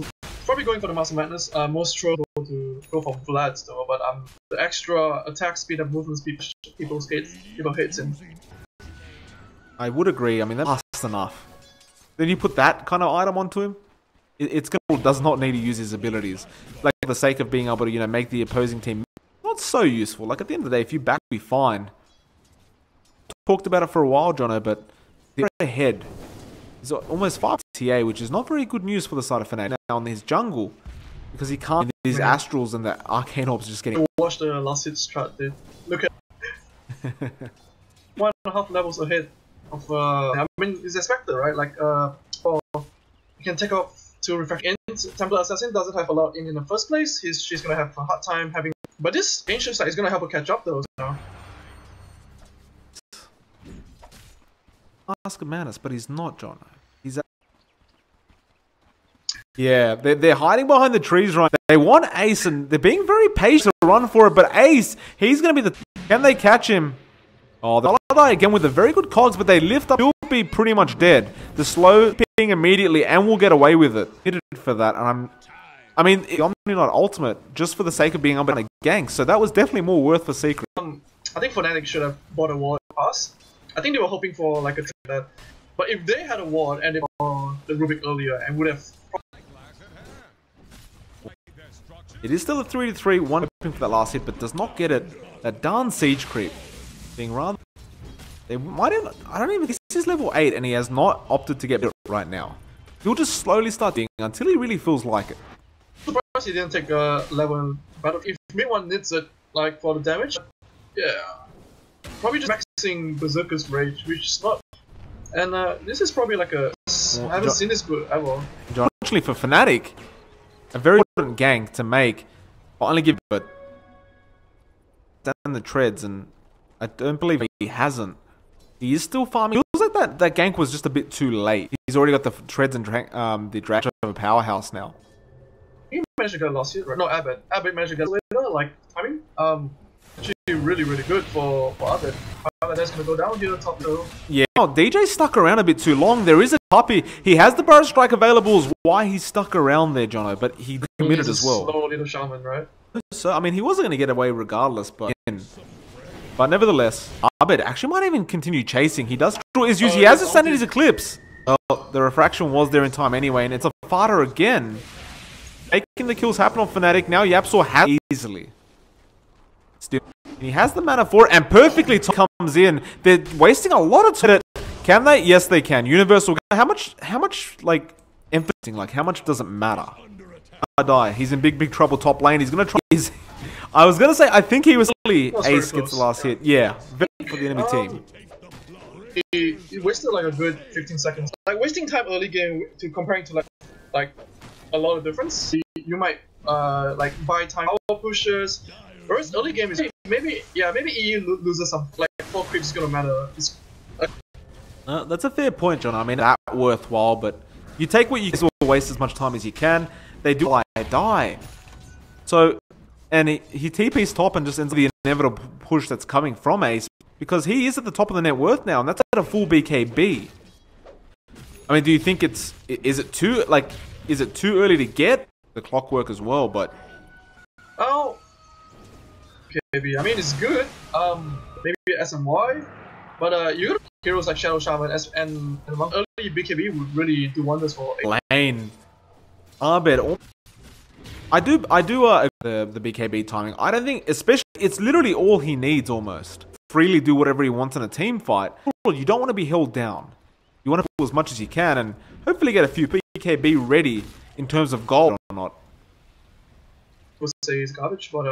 Probably going for the Master Madness. Most Troll to go for Vlad though, but the extra attack speed and movement speed people hits him. I would agree. I mean, that's fast enough. Then you put that kind of item onto him, does not need to use his abilities. Like, for the sake of being able to, you know, make the opposing team not so useful. Like, at the end of the day, if you back, be fine. Talked about it for a while, Jono, but they're ahead. He's almost 5 TA, which is not very good news for the side of Fnatic now on his jungle. Because he can't, these Astrals and the Arcane Orbs just getting... Watch the last hit strat, dude. Look at 1.5 levels ahead of, I mean, it's expected, right? Like, you can take off to refresh in. Templar Assassin doesn't have a lot in the first place. She's gonna have a hard time having... But this Ancient Side is gonna help her catch up though, so. Ask a Manus, but he's not, John. He's... Yeah, they're hiding behind the trees right now. They want Ace, and they're being very patient to run for it, but Ace, he's gonna be the... Can they catch him? Oh, they'll die again with a very good cogs, but they lift up. He'll be pretty much dead. The slow ping immediately, and we'll get away with it. Needed for that, and I mean, I'm not ultimate just for the sake of being able to gank. So that was definitely more worth for Secret. I think Fnatic should have bought a ward pass. I think they were hoping for like a trade, but if they had a ward and they bought the Rubik earlier, and would have. It is still a 3-3, one hoping for that last hit, but does not get it. That darn siege creep. Being rather... They might even... I don't even... This is level 8 and he has not opted to get it right now. He'll just slowly start doing until he really feels like it. I'm surprised he didn't take a level battle. If mid-one needs it, like, for the damage, yeah. Probably just maxing Berserker's Rage, which is not... And this is probably like a... I haven't seen this good ever. Actually, for Fnatic, a very important gank to make. I'll only give it... Down the treads, and I don't believe he hasn't. He is still farming. It feels like that gank was just a bit too late. He's already got the treads and the drag of a powerhouse now. He managed to get last year, right? No, Abbott. Abbott managed to get later, like timing. Actually really good for Abbott. That's gonna go down here top though. Yeah, DJ stuck around a bit too long. There is a puppy. He has the Burrow Strike available as why he stuck around there, Jono, but he committed as well. Slow little shaman, right? So I mean, he wasn't gonna get away regardless, but nevertheless, Abed actually might even continue chasing. He does his use. He has a Sanity's Eclipse. Well, the refraction was there in time anyway, and it's a fighter again. Making the kills happen on Fnatic. Now Yapsaw has easily. Still, he has the mana for it, and perfectly comes in. They're wasting a lot of time. Can they? Yes, they can. Universal. How much, like, emphasis, like, how much does it matter? Die. He's in big trouble top lane. He's gonna try. I was gonna say, I think he was really Ace gets the last hit. Yeah, for the enemy team. He wasted like a good 15 seconds. Like wasting time early game to comparing to like a lot of difference. You might like buy time power pushes. Whereas early game is maybe EU loses some, like 4 creeps is gonna matter. That's a fair point, John. I mean, that's worthwhile, but you take what you can, waste as much time as you can. They do die. So, and he TP's top and just ends the inevitable push that's coming from Ace, because he is at the top of the net worth now, and that's at a full BKB. I mean, do you think is it too early to get the clockwork as well? But oh, BKB. I mean, it's good. Maybe SMY, but you got heroes like Shadow Shaman and early BKB would really do wonders for lane. Abed. I do the BKB timing. I don't think, especially, it's literally all he needs almost. Freely do whatever he wants in a team fight. You don't want to be held down. You want to pull as much as you can and hopefully get a few BKB ready in terms of gold or not. I would say it's garbage, but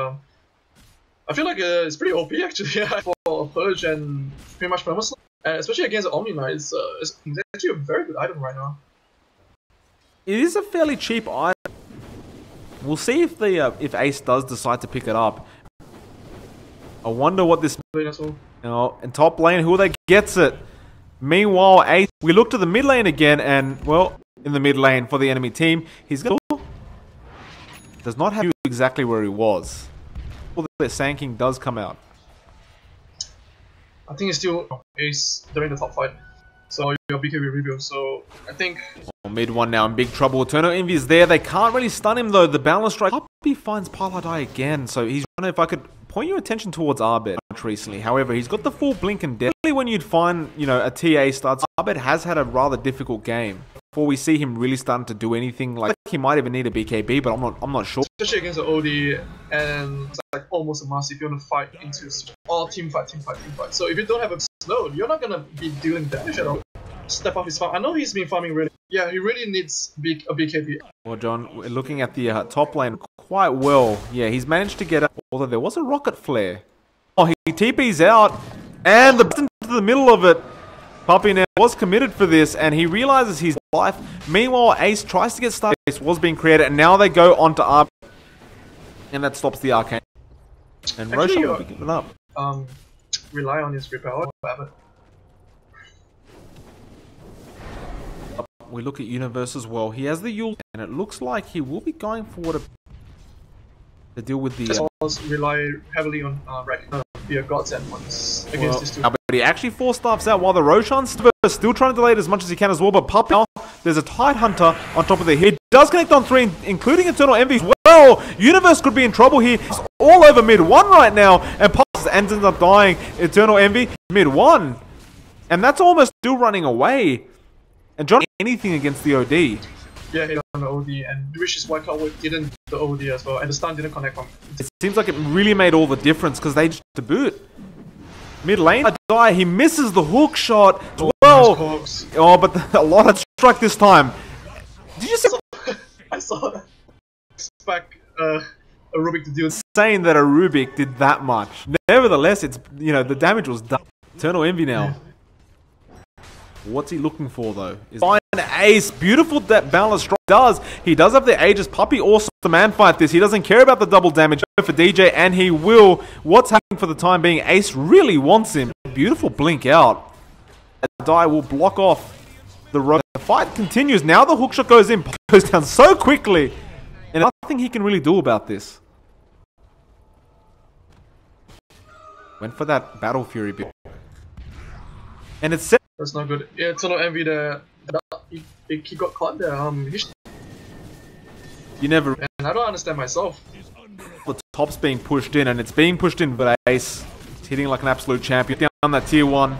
I feel like it's pretty OP actually for Purge and pretty much Permaslam. And especially against the Omni Knight, it's actually a very good item right now. It is a fairly cheap item. We'll see if Ace does decide to pick it up. I wonder what this... in top lane, who they gets it? Meanwhile, Ace... We look to the mid lane again, and, well, in the mid lane for the enemy team, he's going to... Does not have exactly where he was. Well, the Sand does come out. I think it's still Ace during the top fight. So your BKB review, so I think... Mid one now in big trouble. Eternal Envy is there. They can't really stun him though. The balance strike. Puppy finds Paladai again. So he's trying to, if I could point your attention towards Arbed much recently. However, he's got the full blink and definitely when you'd find, you know, a TA starts, Arbed has had a rather difficult game. Before we see him really starting to do anything, like he might even need a BKB, but I'm not sure. Especially against the OD, and it's like almost a must if you want to fight into all team fight. So if you don't have a slow, you're not gonna be dealing damage at all. Step off his farm. I know he's been farming really. Yeah, he really needs a BKB. Well, John, we're looking at the top lane quite well. Yeah, he's managed to get up. Although there was a rocket flare. Oh, he TP's out, and into the middle of it. Puppy now was committed for this, and he realizes his life. Meanwhile, Ace tries to get started. Ace was being created, and now they go onto Arp, and that stops the Arcane. And Roshan will be giving up. Rely on his repower. We look at Universe as well. He has the Yule, and it looks like he will be going for to deal with the... rely heavily on be a godsend once against this two. But he actually 4-staffs out while the Roshan's still trying to delay it as much as he can as well. But Puppy now, there's a Tide Hunter on top of the head. Does connect on 3, including Eternal Envy as well. Universe could be in trouble here. It's all over mid 1 right now, and Puppy ends up dying. Eternal Envy, mid 1. And that's almost still running away. And John, anything against the OD. Yeah, he on the OD, and which is why Cowboy didn't the OD as well, and the stun didn't connect on. It seems like it really made all the difference because they just to boot. Mid lane, die. He misses the hook shot. Well, nice oh, but a lot of strike this time. Did you see? I saw that. Expect a Rubik to do it. Saying that a Rubik did that much. Nevertheless, it's, you know, the damage was done. Eternal Envy now. Yeah. What's he looking for though? Is find Ace. Beautiful that balance strike does. He does have the Aegis. Puppy also the man fight this. He doesn't care about the double damage for DJ, and he will. What's happening for the time being? Ace really wants him. Beautiful blink out. Die will block off the road. The fight continues. Now the hookshot goes in. Goes down so quickly. And nothing he can really do about this. Went for that Battle Fury bit. And it's set. That's not good. Yeah, Tono Envy there. He got caught there. You never. And I don't understand myself. The top's being pushed in, and it's being pushed in, but Ace is hitting like an absolute champion down that tier 1,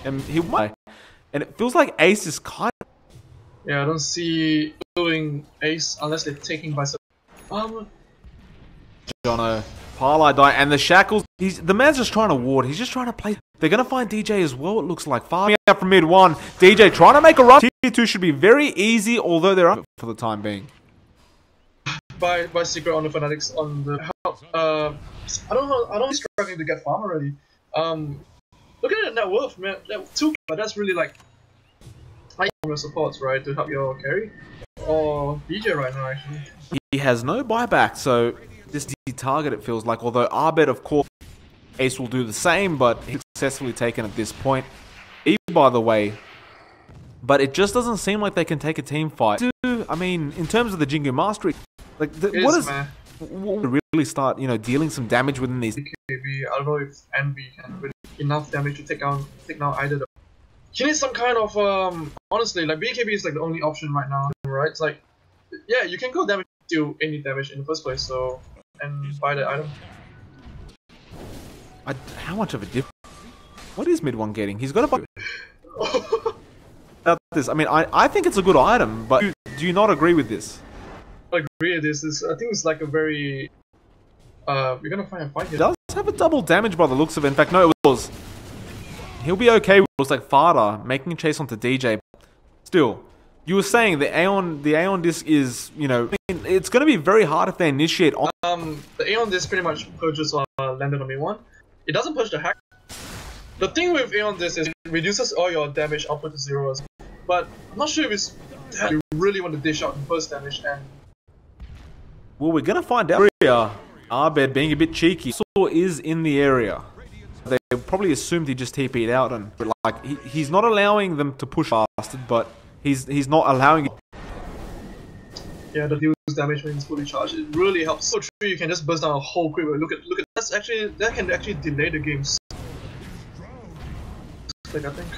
and he won. And it feels like Ace is kind of... Yeah, I don't see doing Ace unless they're taking by some. Jono, Parlay die, and the shackles. The man's just trying to ward. He's just trying to play. They're gonna find DJ as well. It looks like far out from mid 1. DJ trying to make a run. Tier 2 should be very easy, although they're up for the time being. By secret on the Fanatics on the help. I don't know. I don't struggling to get farm already. Look at the net worth, man. But that's really like high your supports, right, to help your carry or DJ right now. Actually, he has no buyback, so this is the target. It feels like. Although Arbed, of course, Ace will do the same, but he's successfully taken at this point. By the way. But it just doesn't seem like they can take a team fight. I mean, in terms of the Jingu Mastery, like, what really start, dealing some damage within these? BKB, I don't know if Envy can really enough damage to take down either. He needs some kind of honestly, like BKB is like the only option right now, right? It's like, yeah, you can go damage to any damage in the first place, so and buy the item. How much of a difference? What is mid 1 getting? He's got a buy. About this, I mean, I think it's a good item, but do you not agree with this? I agree with this. I think it's like a very... we're gonna find a fight here. It does have a double damage by the looks of it. In fact, no, it was. He'll be okay with it. Looks like Fada making a chase onto DJ. Still, you were saying the Aeon disc is, it's gonna be very hard if they initiate on... The Aeon disc pretty much purges landed on me 1. It doesn't push the hack. The thing with Aeon disc is it reduces all your damage output to 0. But I'm not sure if it's you really want to dish out the first damage and... Well, we're gonna find out. Arbed being a bit cheeky. Saw is in the area. They probably assumed he just TP'd out, but like he's not allowing them to push faster, but he's not allowing it. Yeah, the use damage when it's fully charged. It really helps. So true, you can just burst down a whole quick. Look at that can actually delay the games. Like I think.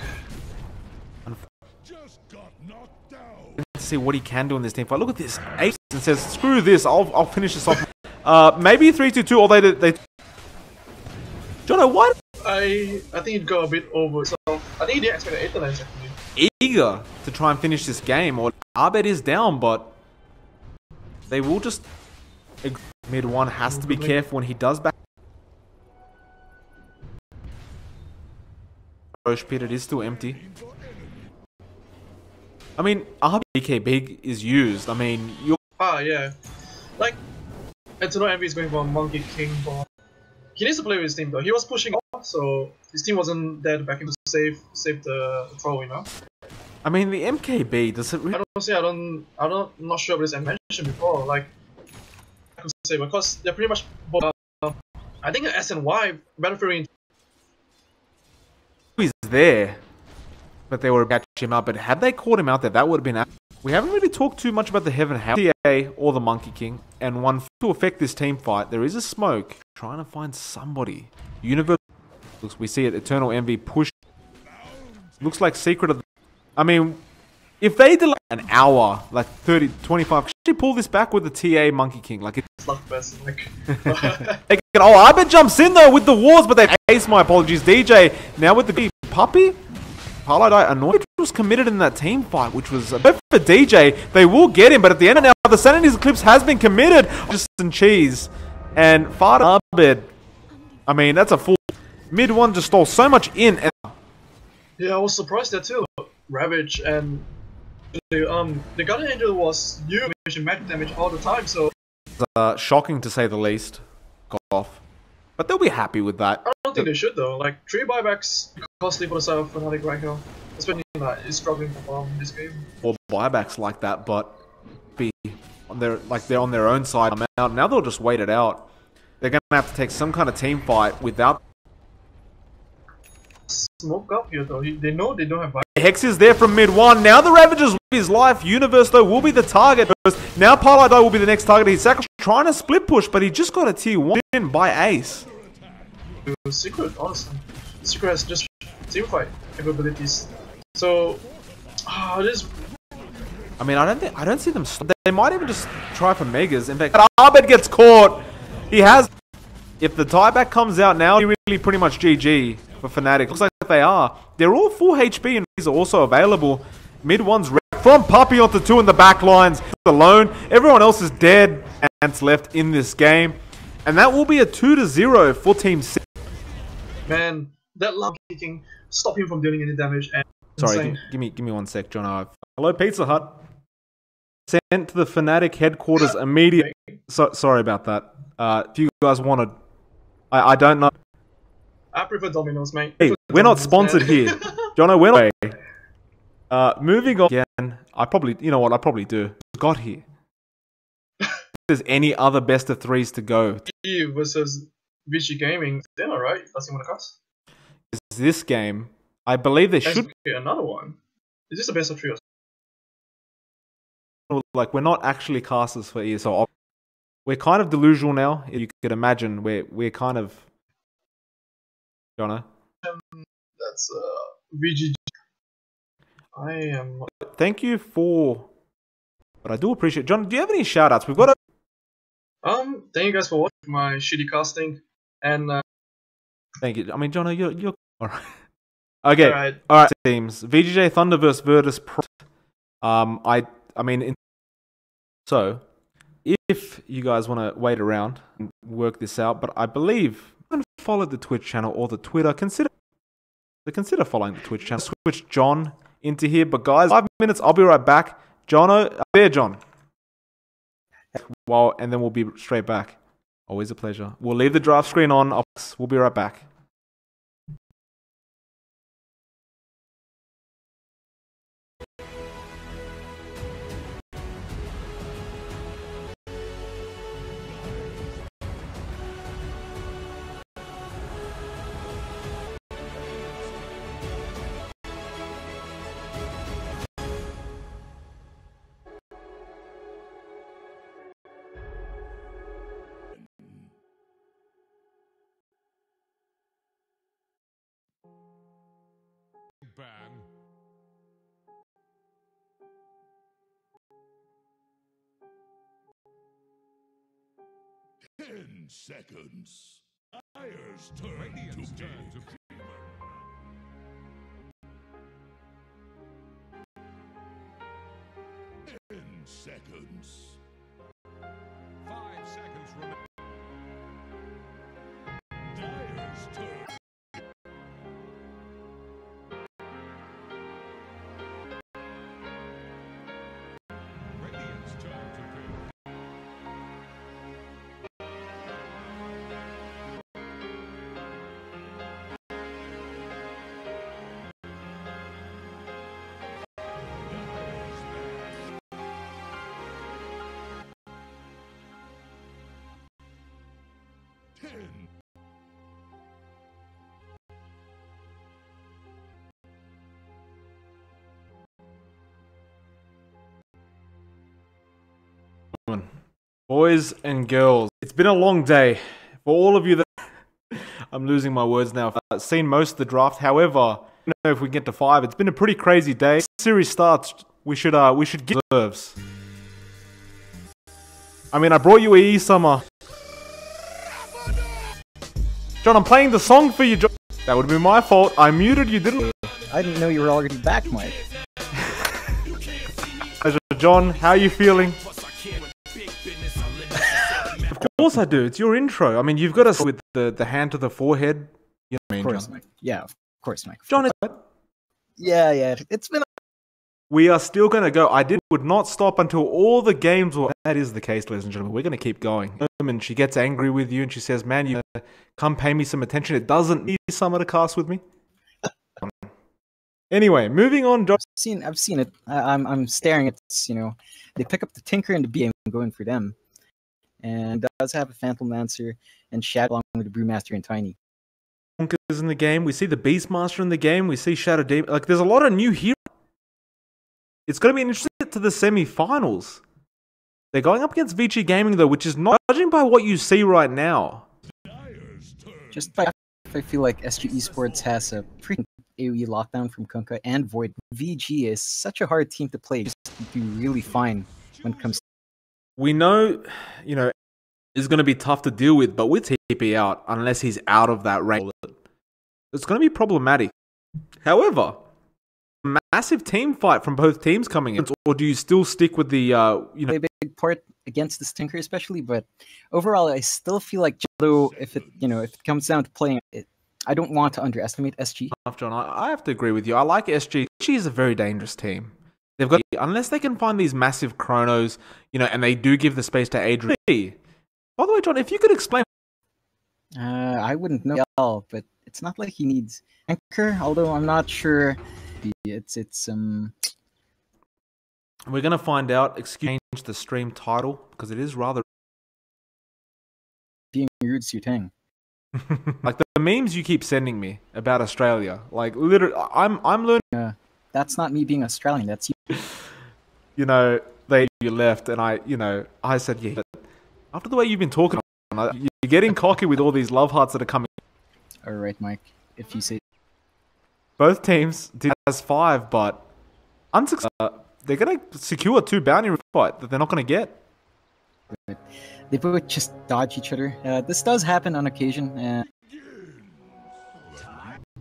Let's see what he can do in this team fight. Look at this. Ace says, "Screw this. I'll finish this off." Maybe 3-2-2. Or they. Jono, what? I think it got a bit over. So I think he didn't expect 8 lines actually. Eager to try and finish this game. Or Arbed is down, but they will just. Mid 1 has to be careful when he does back. Roche pit, it is still empty. I mean, RBK Big is used. I mean, you're... yeah. Like, Tono Envy is going for a Monkey King ball. He needs to play with his team though. He was pushing off, so his team wasn't there to back him to save the throw, I mean, the MKB, does it really... I'm not sure about this I mentioned before, like, I could say, because they're pretty much both, I think the S and Y, Battlefield He's there, but they were about to catch him up. But had they caught him out there, that would have been... We haven't really talked too much about the Heaven House, TA or the Monkey King, and one to affect this team fight. There is a smoke trying to find somebody. Universe, we see it. Eternal Envy push. Looks like Secret of the... I mean, if they delay an hour, like 30, 25, should you pull this back with the TA Monkey King? Like it's Slugfest, like. Oh, Ibit jumps in though with the wars, but they ace. My apologies, DJ. Now with the puppy. Parlay annoyed was committed in that team fight, which was a bit for DJ. They will get him, but at the end of now, the Sanity's Eclipse has been committed. Just some cheese. And Fada Arbed. I mean, that's a full... Mid 1 just stole so much in. And yeah, I was surprised there too. Ravage and... the Guardian Angel was new magic damage all the time, so... shocking to say the least. Got off. But they'll be happy with that. I don't think they should though. Like 3 buybacks costly for the side of Fnatic right now. Especially is struggling to farm in this game. Or buybacks like that, but be on their they're on their own side. Now they'll just wait it out. They're gonna have to take some kind of team fight without smoke up here though. They know they don't have. Hex is there from mid one. Now the Ravagers will be his life. Universe though will be the target. Now Paladai will be the next target. He's actually trying to split push, but he just got a tier 1 win by Ace. Secret, honestly. Secret has just team fight capabilities. So, this. I mean, I don't see them. They might even just try for megas. In fact, Arbed gets caught. He has. If the tieback comes out now, he really pretty much GG for Fnatic. Looks like they are. They're all full HP and these are also available. Mid one's from Puppey onto 2 in the back lines alone. Everyone else is dead and left in this game, and that will be a 2-0 for Team 6. Man, that love kicking stop him from dealing any damage. And sorry, give me 1 sec, John. Hello, Pizza Hut. Sent to the Fnatic headquarters immediately. Sorry about that. If you guys wanted, I don't know. I prefer Domino's, mate. Hey, we're not sponsored here, Jono. We're not. Moving on again. I probably do. Got here. If there's any other best of 3s to go. Versus VG Gaming dinner, right? That's in one of us. Is this game? I believe there should be another one. Is this the best of 3? Like, we're not actually casters for ESL. We're kind of delusional now. You could imagine we're kind of. Jono. That's VG. I am. Thank you for. But I do appreciate. John, do you have any shoutouts? We've got a. Thank you guys for watching my shitty casting, and. Thank you. I mean, Jono, you're all right. Okay. All right. Teams. VGJ Thunderverse Virtus Pro. I mean, so if you guys want to wait around and work this out, but I believe you haven't followed the Twitch channel or the Twitter, consider following the Twitch channel. Switch John into here, but guys, 5 minutes. I'll be right back. Jono, there, John. Well, and then we'll be straight back. Always a pleasure. We'll leave the draft screen on. We'll be right back. Ban. Ten seconds. Fire's turn Radiant's to turn to fever. 10 seconds. 5 seconds remaining. Dire's turn. Radiant's turn to pick. Ten. Boys and girls, it's been a long day. For all of you that I'm losing my words now. I've seen most of the draft. However, I don't know if we can get to 5. It's been a pretty crazy day. Series starts. We should get reserves. I mean, I brought you a summer. John, I'm playing the song for you, John. That would have been my fault. I muted you, didn't I? I didn't know you were already back, Mike. John, how are you feeling? Of course I do. It's your intro. I mean, you've got us with the hand to the forehead. You know what I mean, Of course, John? Mike. Yeah, of course, Mike. John, Yeah. It's been. we are still going to go. Would not stop until all the games were. That is the case, ladies and gentlemen. We're going to keep going. And she gets angry with you and she says, man, you come pay me some attention. It doesn't need summer to cast with me. Anyway, moving on. I've seen it. I'm staring at they pick up the Tinker and the BM going for them, and does have a Phantom Lancer and Shadow along with the Brewmaster and Tiny. Conker's in the game. We see the Beastmaster in the game. We see Shadow Demon. Like, there's a lot of new heroes. It's going to be interesting to the semi-finals. They're going up against VG Gaming, though, which is not judging by what you see right now. Just by I feel like SG Esports has a pretty AoE lockdown from Kunkka and Void. VG is such a hard team to play. Just do really fine when it comes to We know, it's going to be tough to deal with, but with TP out, unless he's out of that range, it's going to be problematic. However, a massive team fight from both teams coming in, or do you still stick with the, a big part against this Tinker especially, but overall I still feel like Jello, if it comes down to playing it, I don't want to underestimate SG. John, I have to agree with you. I like SG. SG is a very dangerous team. They've got, unless they can find these massive chronos, and they do give the space to Adrian. By the way, John, if you could explain. I wouldn't know, but it's not like he needs anchor. Although I'm not sure. It's We're gonna find out. Exchange the stream title because it is rather being rude to Tang. Like the memes you keep sending me about Australia. Like literally, I'm learning. That's not me being Australian. That's you. You left, and I said, yeah. But after the way you've been talking, you're getting cocky with all these love hearts that are coming. All right, Mike. If you say. Both teams did as 5, but unsuccessful. They're going to secure 2 bounty fight that they're not going to get. They both just dodge each other. This does happen on occasion.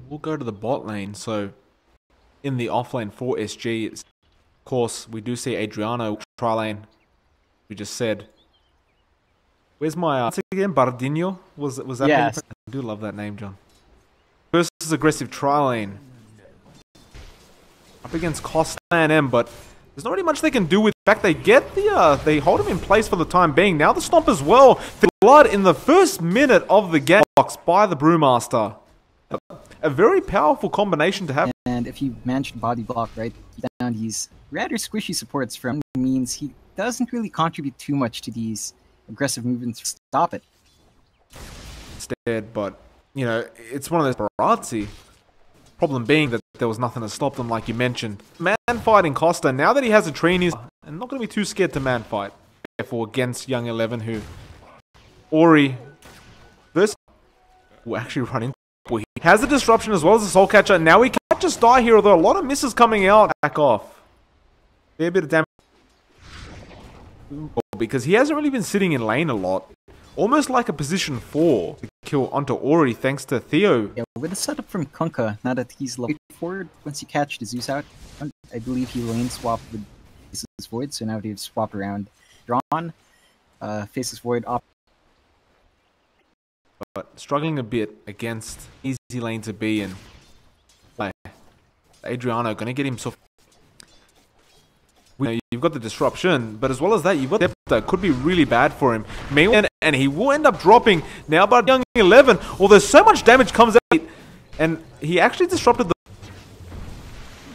We'll go to the bot lane. So, in the off lane for SG, of course, we do see Adriano tri lane. We just said. Where's my once again? Bardinho? Was that? Yes. I do love that name, John. Versus aggressive tri lane. Up against Costa and M, but there's not really much they can do with. In fact, they get they hold him in place for the time being. Now the stomp as well. The blood in the first minute of the game box by the Brewmaster. A very powerful combination to have. And if you manage to body block right down these rather squishy supports from, means he doesn't really contribute too much to these aggressive movements to stop it. Instead, but it's one of those Barazzi. Problem being that there was nothing to stop them, like you mentioned. Man fighting Costa, now that he has a Trini, and not going to be too scared to man fight. Therefore, against Young 11, who Ori versus will actually run into. He has the disruption as well as the Soul Catcher. Now he can't just die here, although a lot of misses coming out. Back off. Fair bit of damage. Because he hasn't really been sitting in lane a lot. Almost like a position 4 to kill onto Ori thanks to Theo. Yeah, with the setup from Kunkka, now that he's level forward, once you catch the Zeus out, I believe he lane swapped with Faceless Void, so now they've swapped around. Drawn, Faceless Void op. But struggling a bit against easy lane to be in. Adriano gonna get himself. You've got the disruption, but as well as that, you've got the that could be really bad for him. And he will end up dropping now by Young 11, although so much damage comes out. And he actually disrupted the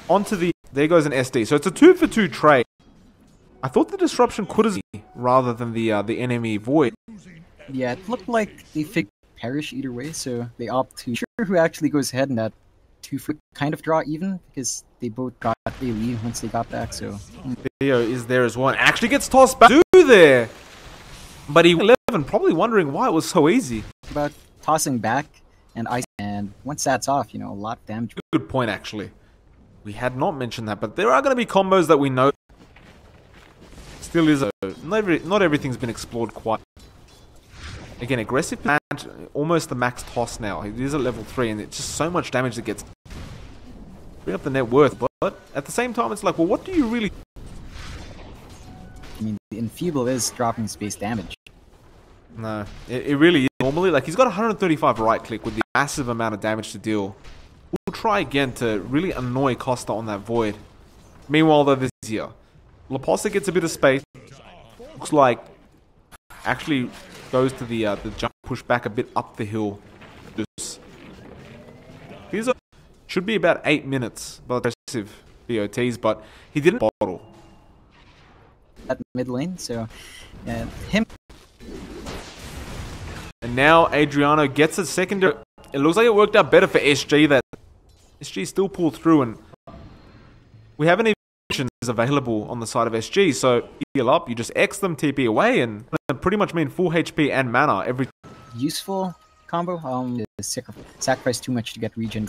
onto the. There goes an SD. So it's a 2-for-2 trade. I thought the disruption could have been rather than the enemy Void. Yeah, it looked like they figured perish either way, so they opt to sure who actually goes ahead in that 2-foot kind of draw even, because they both got AoE once they got back, so. Theo is there as well, and actually gets tossed back to there. But he 11, probably wondering why it was so easy. About tossing back and ice, and once that's off, a lot of damage. Good point, actually. We had not mentioned that, but there are going to be combos that we know. Still is not everything's been explored quite. Again, aggressive and almost the max toss now. It is at level 3, and it's just so much damage that gets. Bring up the net worth, but at the same time, it's like, well, what do you really? I mean, the Enfeeble is dropping space damage. No, it really is. Normally, like, he's got 135 right click with the massive amount of damage to deal. We'll try again to really annoy Costa on that Void. Meanwhile, though, this is here. Laposa gets a bit of space. Looks like actually goes to the jump push back a bit up the hill. These should be about 8 minutes by aggressive BOTs, but he didn't bottle. At mid lane, so him. And now Adriano gets a secondary. it looks like it worked out better for SG that SG still pulled through, and we haven't even mentioned is available on the side of SG. So heal up, you just X them, TP away, and pretty much mean full HP and mana every. Useful combo. Sacrifice too much to get regen.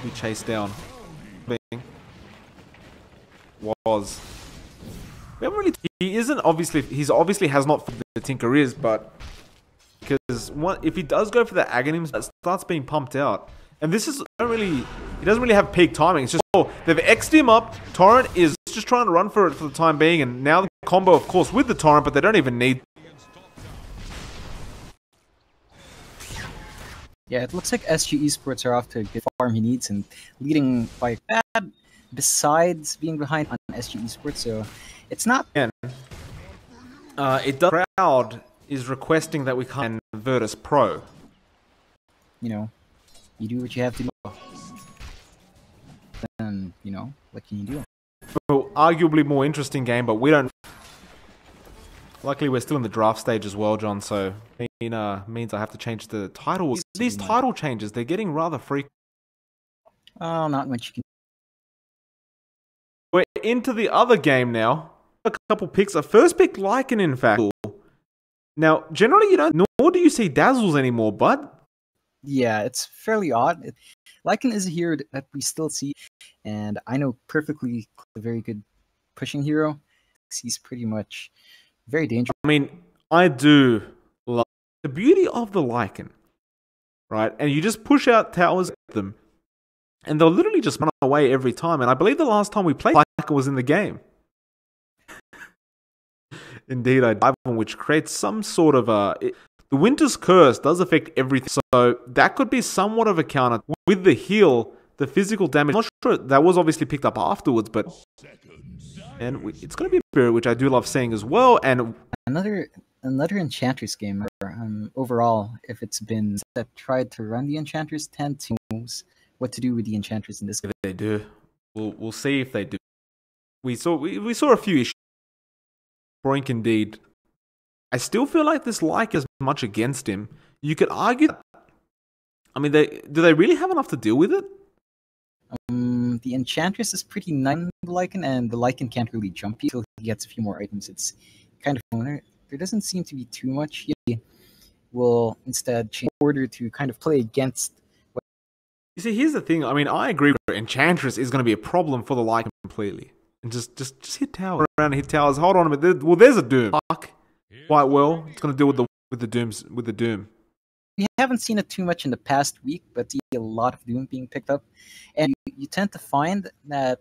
We chase down. Was. We haven't really. He isn't obviously. He's obviously has not the Tinker is, but because if he does go for the Aghanim, that starts being pumped out. And this is he doesn't really have peak timing. It's just they've X'd him up. Torrent is just trying to run for it for the time being, and now the combo, of course, with the Torrent, but they don't even need. Yeah, it looks like SG Esports are off to a good farm he needs and leading by bad. Besides being behind on SG Esports, so it's not. It does. Crowd is requesting that we can Virtus Pro. You know, you do what you have to do. Then you know what can you do? Well, arguably more interesting game, but we don't. Luckily, we're still in the draft stage as well, John. So means I have to change the title. These title changes, they're getting rather frequent. Oh, not much you can. We're into the other game now. A couple picks. A first pick, Lycan, in fact. Now, generally, you don't, nor do you see Dazzles anymore, but. Yeah, it's fairly odd. Lycan is a hero that we still see, and I know perfectly a very good pushing hero. He's pretty much very dangerous. I mean, I do love the beauty of the Lycan, right? And you just push out towers at them, and they'll literally just run away every time. And I believe the last time we played Lycan was in the game. Indeed, I dive on, which creates some sort of the Winter's Curse does affect everything, so that could be somewhat of a counter. With the heal, the physical damage, I'm not sure, that was obviously picked up afterwards, but it's going to be a spirit, which I do love seeing as well. And another Enchantress game, overall, if it's been that tried to run the Enchantress, tend to know what to do with the Enchantress in this game. If they do, we'll see if they do. We saw a few issues. Broink indeed. I still feel like this like is much against him. You could argue that, I mean, do they really have enough to deal with it? The Enchantress is pretty nice in the Lycan, and the Lycan can't really jump until he gets a few more items. It's kind of there doesn't seem to be too much. He will instead change order to kind of play against. You see, here's the thing. I mean, I agree. Enchantress is going to be a problem for the Lycan completely. And just hit towers around and hit towers. Hold on a minute. Well, there's a Doom. Quite well. It's going to deal with the Doom. We haven't seen it too much in the past week, but see a lot of Doom being picked up, and you tend to find that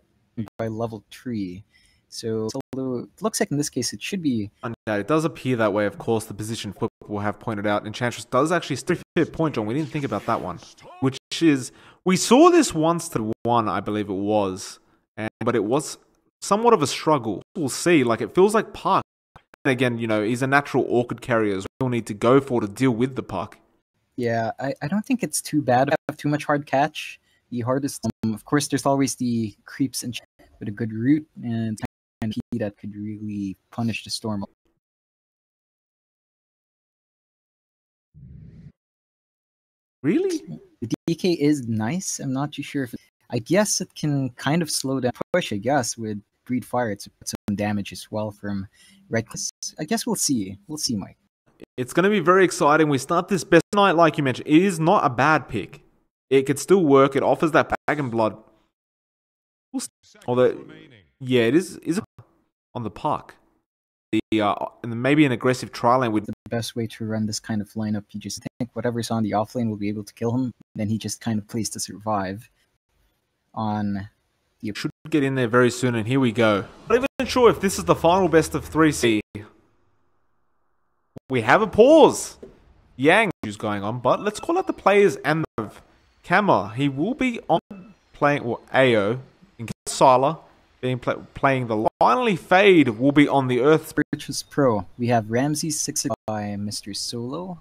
by level 3. So although it looks like in this case it should be. It does appear that way. Of course, the position flip will have pointed out. Enchantress does actually still fair point, John. We didn't think about that one, which is we saw this once to 1, I believe it was, but it was somewhat of a struggle. We'll see. Like, it feels like Park. And again, you know, he's a natural Orchid carrier as we'll need to go for to deal with the Puck. Yeah, I don't think it's too bad to have too much hard catch. The hardest, of course, there's always the creeps and with a good root and that could really punish the Storm. Really? The DK is nice. I'm not too sure if I guess it can kind of slow down push, I guess, with Breed Fire. It's some damage as well from Red. I guess we'll see. We'll see, Mike. It's going to be very exciting. We start this best night, like you mentioned. It is not a bad pick. It could still work. It offers that bag and blood. Although, yeah, it is on the Park. And maybe an aggressive tri lane would the best way to run this kind of lineup. You just think whatever's on the off lane will be able to kill him. Then he just kind of plays to survive. On the should get in there very soon, and here we go. Not even sure if this is the final best of 3C. We have a pause. Yang is going on, but let's call out the players and the Kama. He will be on playing, or AO, in Sila, being playing the finally Fade will be on the Earth. Virtus Pro. We have Ramsey 6 by Mr. Solo,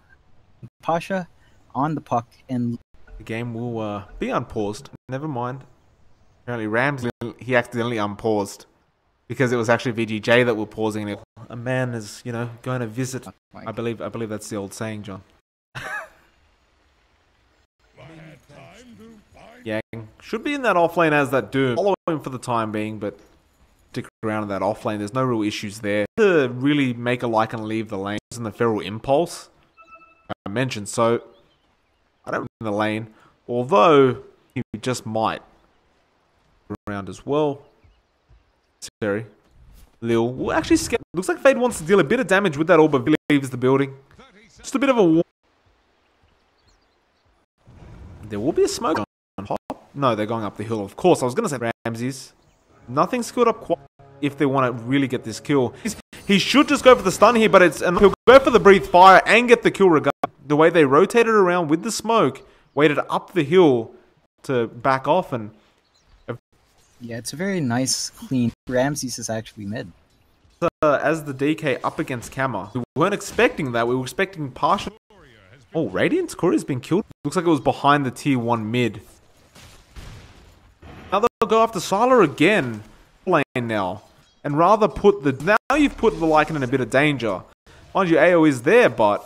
Pasha on the Puck, and the game will be unpaused. Never mind. Apparently Ramsey, he accidentally unpaused because it was actually VGJ that were pausing it. A man is, you know, going to visit. I believe that's the old saying, John. Yang should be in that off lane as that Doom. Follow him for the time being, but stick around in that off lane. There's no real issues there. To really make a like and leave the lane in the Feral Impulse I mentioned, so I don't in the lane, although he just might around as well. Sorry. Lil will actually scare. Looks like Fade wants to deal a bit of damage with that orb, but leaves the building. Just a bit of a war. There will be a smoke on top. No, they're going up the hill. Of course, I was going to say Ramses. Nothing skilled up quite if they want to really get this kill. He should just go for the stun here, but he'll go for the breathe fire and get the kill regardless. The way they rotated around with the smoke, waited up the hill to back off and... Yeah, it's a very nice, clean... Ramses is actually mid. As the DK up against Kama. We weren't expecting that. We were expecting partial... Oh, Radiant's Courier's been killed. Looks like it was behind the tier 1 mid. Now they'll go after Sylar again. Lane now. And rather put the... Now you've put the Lycan in a bit of danger. Mind you, AO is there, but...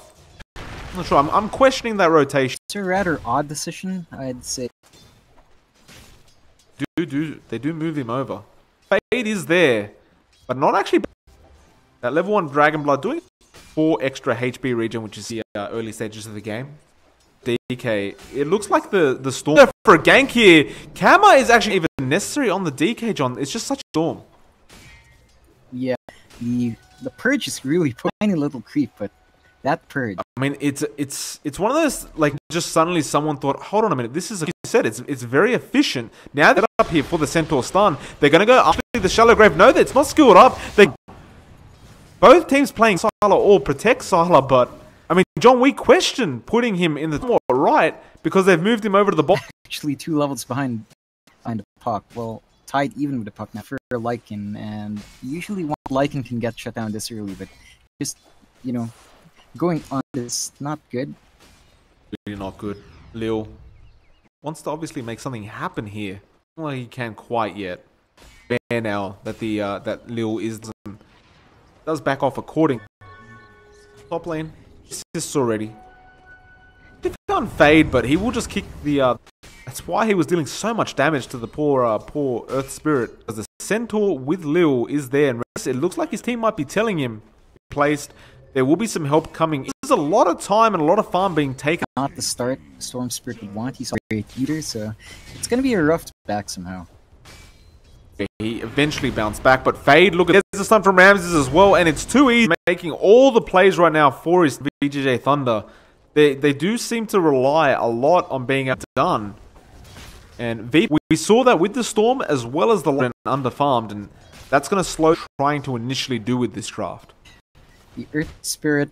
I'm not sure. I'm questioning that rotation. It's a rather odd decision, I'd say. They do move him over. Fade is there, but not actually. That level 1 Dragon Blood doing 4 extra HP regen, which is the early stages of the game. DK. It looks like the storm for a gank here. Kama is actually even necessary on the DK, John. It's just such a storm. Yeah, the purge is really tiny little creep, but that purge. I mean, it's one of those, like, just suddenly someone thought, hold on a minute, this is, like you said, it's very efficient. Now they're up here for the Centaur stun. They're going to go after the Shallow Grave. No, it's not skilled up. Both teams playing Sylar or protect Sylar, but, I mean, John, we question putting him in the right because they've moved him over to the bottom. Actually 2 levels behind the puck. Well, tied even with the puck now for Lycan, and usually one Lycan can get shut down this early, but just, you know, going on is not good. Really not good. Lil wants to obviously make something happen here. Well, he can't quite yet. Fair now that the that Lil does back off according. Top lane assists already. He can't fade, but he will just kick the. That's why he was dealing so much damage to the poor Earth Spirit. Because the Centaur with Lil is there, and it looks like his team might be telling him placed. There will be some help coming. There's a lot of time and a lot of farm being taken. Not the start Storm Spirit would want. He's a great eater, so it's going to be a rough back somehow. He eventually bounced back, but Fade, look at there's a stun from Ramses as well, and it's too easy making all the plays right now for his VGJ Thunder. They do seem to rely a lot on being done. And we saw that with the Storm as well as the Lion underfarmed, and that's going to slow trying to initially do with this draft. The Earth Spirit.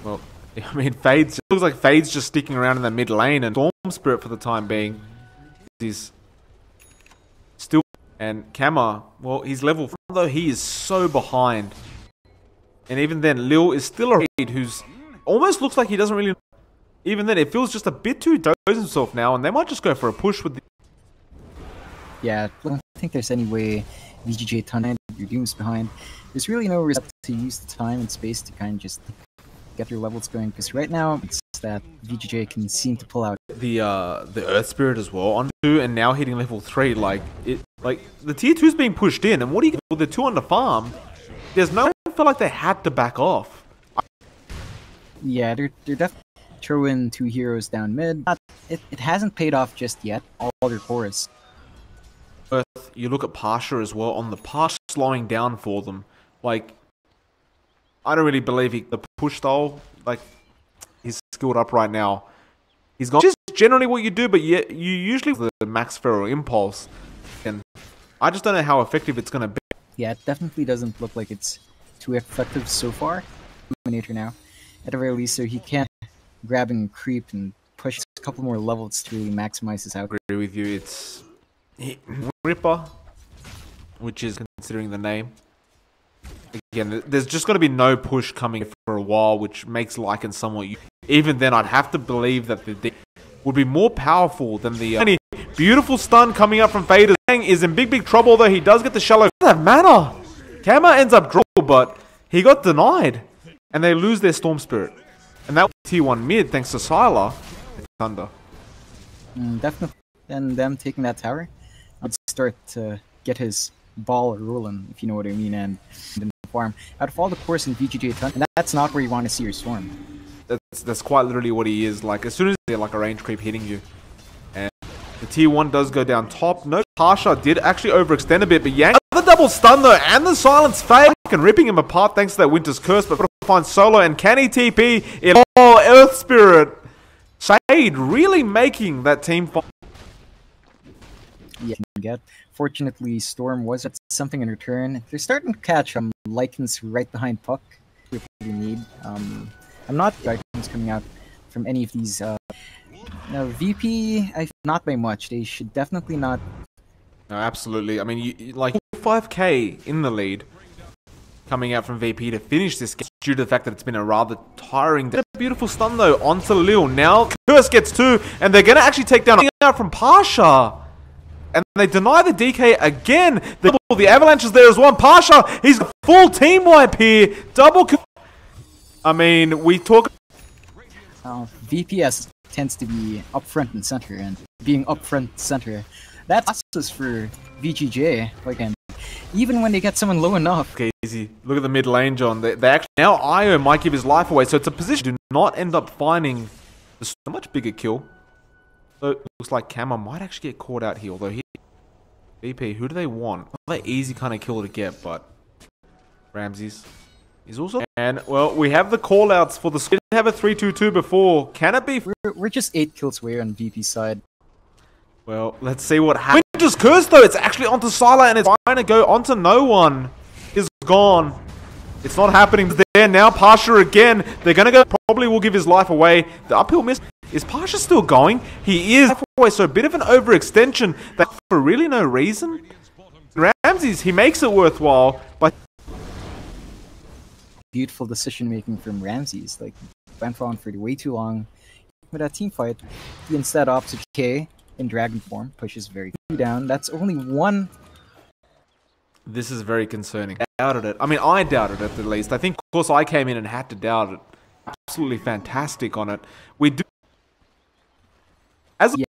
Well, I mean, Fade's looks like Fade's just sticking around in the mid lane, and Storm Spirit for the time being is still. And Kama, well, he's level 4, though he is so behind. And even then, Lil is still a raid who's almost looks like he doesn't really. Even then, it feels just a bit too doze himself now, and they might just go for a push with the. Yeah, I don't think there's any way VGJ Thunder, your Doom's behind. There's really no reason to use the time and space to kind of just get your levels going, because right now it's that VGJ can seem to pull out the Earth Spirit as well on 2, and now hitting level 3. Like the tier 2's being pushed in, and what do you get with the 2 on the farm? There's no. I feel like they had to back off. Yeah, they're definitely throwing 2 heroes down mid. It hasn't paid off just yet. All their cores. Earth, you look at Pasha as well on the pass slowing down for them. Like, I don't really believe the push style, like, he's skilled up right now. He's gone. Just generally what you do, but you usually the max feral impulse, and I just don't know how effective it's gonna be. Yeah, it definitely doesn't look like it's too effective so far. Illuminator now, at the very least, so he can't grab and creep and push a couple more levels to really maximize his output. I agree with you. It's Ripper, which is considering the name. Again, there's just got to be no push coming for a while, which makes Lycan somewhat. Even then, I'd have to believe that the would be more powerful than the beautiful stun coming up from Fader. Is in big trouble, although he does get the shallow. That mana, Kama ends up draw, but he got denied, and they lose their Storm Spirit, and that was tier 1 mid thanks to Sylar. Thunder. Definitely and them taking that tower, I'd start to get his ball rolling, if you know what I mean, and then farm. I'd follow the course in VGJ ton, and that's not where you want to see your Storm. That's quite literally what he is. Like, as soon as they're like a range creep hitting you. And the tier 1 does go down top. No, Pasha did actually overextend a bit, but Yang, the double stun though, and the silence fade, and ripping him apart thanks to that Winter's Curse, but find Solo, and can he TP it? Oh, Earth Spirit. Shade really making that team fight. Yeah, fortunately, Storm was at something in return. They're starting to catch Lycans right behind Puck. We really need. I'm not Lycans coming out from any of these. No, VP, not by much. They should definitely not. No, absolutely. I mean, you like 5k in the lead coming out from VP to finish this game due to the fact that it's been a rather tiring day. A beautiful stun though onto Lil. Now Curse gets 2, and they're going to actually take down out from Pasha. And they deny the DK again. The Avalanche is there as well. Pasha, he's got full team wipe here. Double kill. I mean, we talk. VPS tends to be up front and center, and being up front and center, that's just for VGJ. Like, and even when they get someone low enough. Okay, easy. Look at the mid lane, John. They actually now Io might give his life away, so it's a position do not end up finding a much bigger kill. So it looks like Kama might actually get caught out here, although he VP, who do they want? Not an easy kind of kill to get, but Ramses is also. And well, we have the callouts for the. We didn't have a 3-2-2 before. Can it be? We're just 8 kills away on VP side. Well, let's see what happens. Winter's Curse though, it's actually onto Sala, and it's trying to go onto no one. Is gone. It's not happening there now. Pasha again. They're gonna go. Probably will give his life away. The uphill miss. Is Pasha still going? He is. So a bit of an overextension that for really no reason. Ramses, he makes it worthwhile, but beautiful decision making from Ramses. Like, went on for way too long. With that team fight, he instead opts to K in dragon form, pushes very down. That's only one. This is very concerning. I doubted it. I mean, I doubted it at least. I think, of course, I came in and had to doubt it. Absolutely fantastic on it. We do.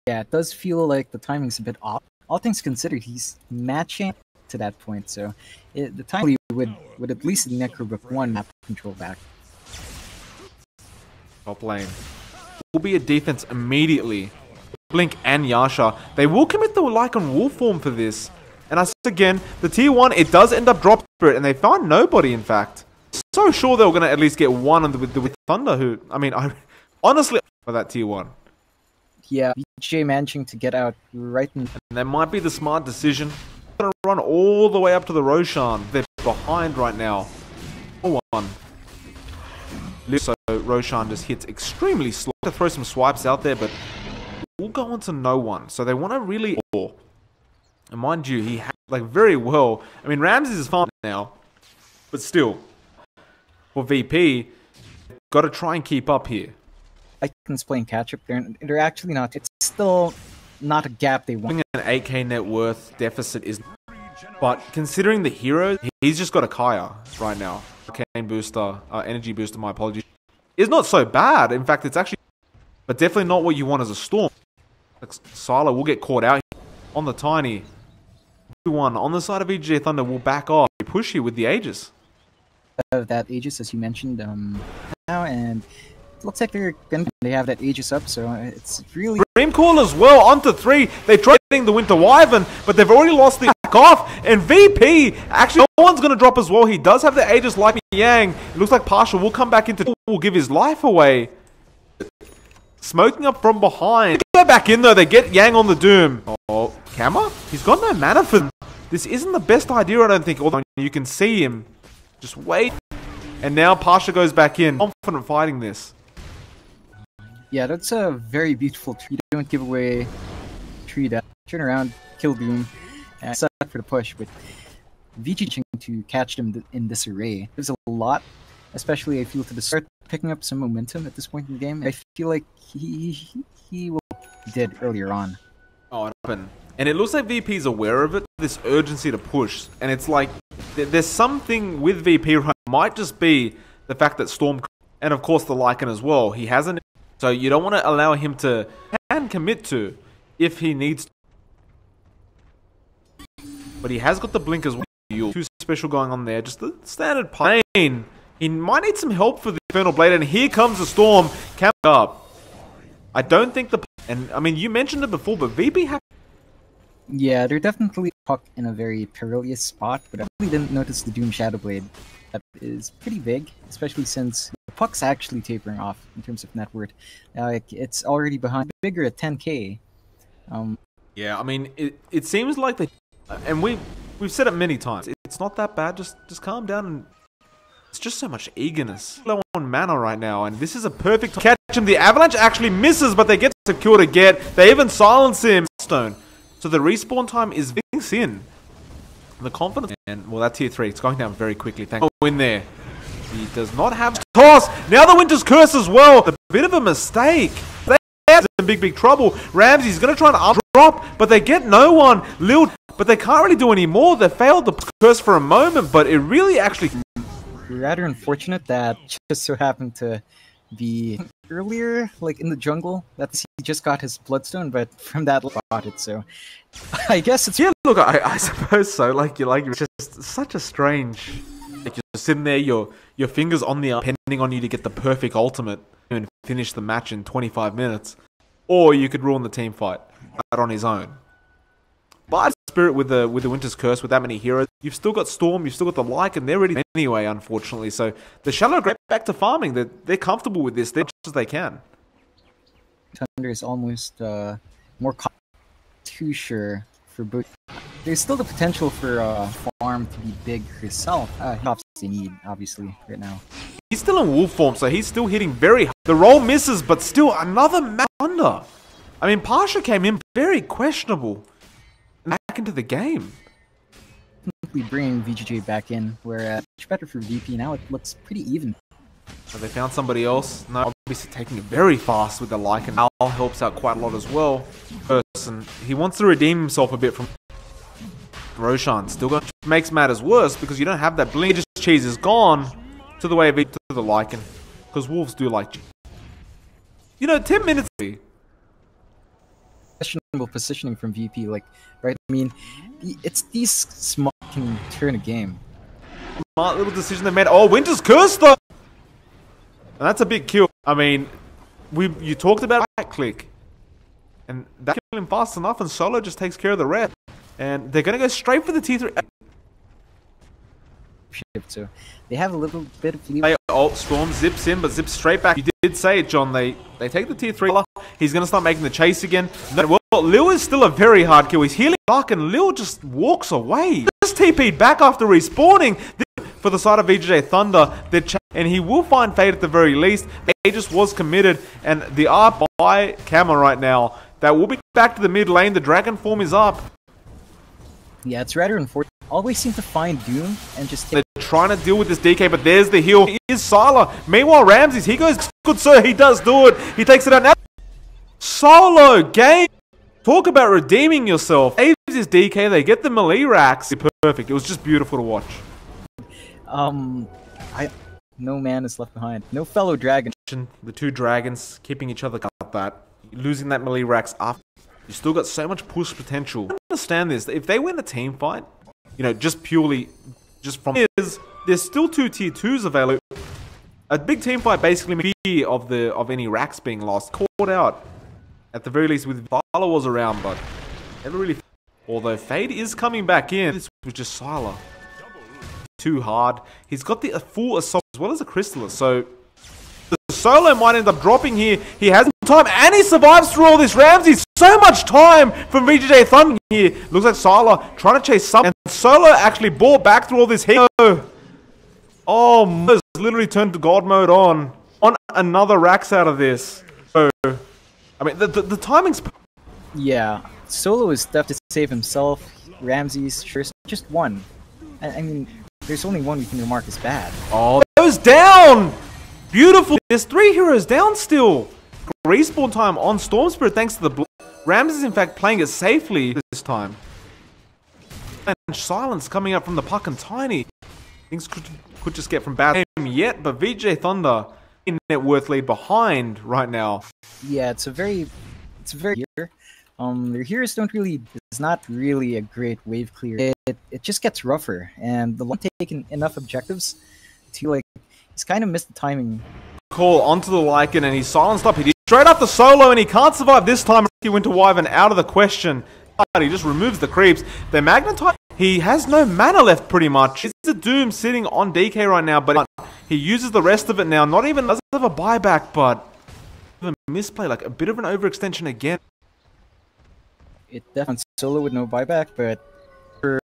Yeah, it does feel like the timing's a bit off. All things considered, he's matching to that point, so the timing would at least Necrobook 1 map control back. Top lane. Will be a defense immediately. Blink and Yasha. They will commit the Lycan Wolf form for this. And I said again, the tier 1, it does end up drop spirit, and they find nobody, in fact. So sure they were going to at least get one with Thunder, who, I mean, I honestly, for that tier 1. Yeah, BJ managing to get out right in. And that might be the smart decision. Going to run all the way up to the Roshan. They're behind right now. 4-1. So Roshan just hits extremely slow. To throw some swipes out there, but we'll go on to no one. So they want to really. And mind you, he had like very well. I mean, Ramses is fine now, but still, for VP, got to try and keep up here. Lycans playing catch up. They're actually not. It's still not a gap they want. An 8k net worth deficit is, but considering the hero, he's just got a Kaya right now. Arcane booster, energy booster. My apologies. Is not so bad. In fact, it's actually, but definitely not what you want as a Storm. Like, Silo will get caught out on the tiny. One on the side of EJ Thunder will back off. Push here with the Aegis. That Aegis, as you mentioned, now, and it looks like they have that Aegis up, so it's really. Dream Call as well onto 3. They tried getting the Winter Wyvern, but they've already lost the back off. And VP actually no one's gonna drop as well. He does have the Aegis like Yang. It looks like Pasha will come back into. Will give his life away. Smoking up from behind. They go back in though. They get Yang on the Doom. Oh, Kama? He's got no mana for them. This isn't the best idea, I don't think. Although you can see him. Just wait. And now Pasha goes back in. Confident fighting this. Yeah, that's a very beautiful tree. Don't give away tree that. Turn around, kill Doom, and suck for the push. But VG to catch them in this array. There's a lot, especially I feel to the start picking up some momentum at this point in the game. I feel like he did earlier on. Oh, it happened. And it looks like VP's aware of it, this urgency to push. And it's like, there's something with VP right. Might just be the fact that Storm, and of course the Lycan as well, he hasn't. So you don't want to allow him to, can commit to. if he needs to. But he has got the blink as well. Too special going on there. Just the standard plane. He might need some help for the Infernal Blade. And here comes the Storm. Camp up. I don't think the... And, I mean, you mentioned it before, but VP have... Yeah, they're definitely puck in a very perilous spot, but I really didn't notice the Doom Shadow Blade. That is pretty big, especially since the puck's actually tapering off in terms of net worth. It's already behind, bigger at 10k. Yeah, I mean, it seems like they... And we've said it many times. It's not that bad. Just calm down. And it's just so much eagerness. Low on mana right now, and this is a perfect time to catch him. The Avalanche actually misses, but they get secure to get. They even silence him. Stone. So the respawn time is vinks in. The confidence, and well, that tier 3, it's going down very quickly. Thank you. Win there. He does not have toss. Now the Winter's Curse as well. A bit of a mistake. They are in big trouble. Ramsey's going to try and up drop, but they get no one. Lil, but they can't really do any more. They failed the curse for a moment, but it really actually... Rather unfortunate that just so happened to be earlier, like in the jungle. That's he just got his bloodstone, but from that got it. So I guess it's... Yeah, look, I suppose so. Like it's just such a strange... Like you're sitting there, your fingers on the arm, depending on you to get the perfect ultimate and finish the match in 25 minutes. Or you could ruin the team fight right on his own. But Spirit with the Winter's Curse, with that many heroes, you've still got Storm, you've still got the Like, and they're ready anyway, unfortunately. So the Shallow get back to farming. They're comfortable with this. They're just as they can. Thunder is almost more too sure for both. There's still the potential for Farm to be big herself. They need, obviously, right now. He's still in wolf form, so he's still hitting very hard. The roll misses, but still another match under. I mean, Pasha came in very questionable. Back into the game. Bringing VGJ back in, where much better for VP now. It looks pretty even. So they found somebody else. No, obviously taking it very fast with the Like, and Al helps out quite a lot as well. And he wants to redeem himself a bit from Roshan. Still got makes matters worse because you don't have that blink. Just cheese is gone to the way of it to the Lycan, because wolves do like. 10 minutes. Questionable positioning from VP, like, right? I mean, it's these small can turn a game. Smart little decision they made. Oh, Winter's Curse though, and that's a big kill. I mean, you talked about right click, and that killed him fast enough, and Solo just takes care of the rest, and they're gonna go straight for the T3. So they have a little bit of leeway. Ult Storm zips in, but zips straight back. You did say it, John. They take the tier 3. He's going to start making the chase again. No, well, Lil is still a very hard kill. He's healing back, and Lil just walks away. Just TP'd back after respawning for the side of VJ Thunder. And he will find Fade at the very least. He just was committed, and the art by Kama right now. That will be back to the mid lane. The Dragon form is up. Yeah, it's rather unfortunate. Always seem to find Doom and just They're trying to deal with this DK, but there's the heal. He is Sala. Meanwhile, Ramses, he goes, good sir, he does do it. He takes it out now. Solo game. Talk about redeeming yourself. Saves his DK, they get the melee racks. Perfect. It was just beautiful to watch. No man is left behind. No fellow dragon. The two dragons keeping each other got that. Losing that melee racks up. You still got so much push potential. I understand this. If they win a team fight, just from there's still 2 tier 2s available. A big team fight basically means fear of any racks being lost. Caught out. At the very least with Sala was around, but never really. Although Fade is coming back in. This was just Sala. Too hard. He's got the full assault as well as a Crystallis, so the solo might end up dropping here. He has time and he survives through all this. Ramsey, so much time from VJ Thunder here. Looks like Sala trying to chase some, and Solo actually bought back through all this hit. Oh, literally turned to God mode on another racks out of this. So, I mean, the timing's... Yeah, Solo is stuff to save himself. Ramsey's sure just one. I mean, there's only one we can remark as bad. Oh, goes down! Beautiful. There's 3 heroes down still. Respawn time on Storm Spirit thanks to the block. Rams is in fact playing it safely this time. And silence coming up from the puck and Tiny. Things could just get from bad yet, but VJ Thunder in net worth lead behind right now. Yeah, it's a very Their heroes don't really is not really a great wave clear. It just gets rougher, and the long taking enough objectives to like he's kind of missed the timing. Call onto the Lycan and he's silenced up. He did straight up the solo and he can't survive this time. He went to Wyvern out of the question. He just removes the creeps. They magnetize. He has no mana left pretty much. It's a Doom sitting on DK right now, but he uses the rest of it now. Not even doesn't have a buyback, but a misplay, like a bit of an overextension again. It definitely solo with no buyback, but for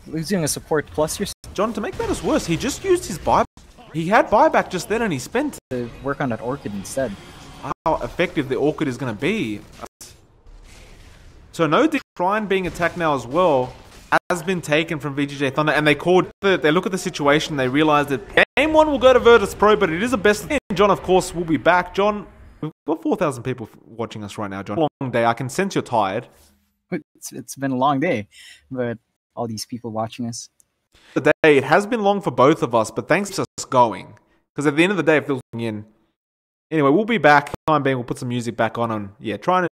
losing a support plus you're John, to make matters worse, he just used his buyback. He had buyback just then and he spent to work on that Orchid instead. How effective the Orchid is going to be. So no Shrine being attacked now as well has been taken from VGJ Thunder, and they look at the situation, they realize that game 1 will go to Virtus Pro, but it is a best. John, of course, will be back. John, we've got 4,000 people watching us right now, John. Long day. I can sense you're tired. It's been a long day, but all these people watching us. The day, it has been long for both of us, but thanks to us going. Because at the end of the day, it feels in. Anyway, we'll be back. For the time being, we'll put some music back on and yeah, trying to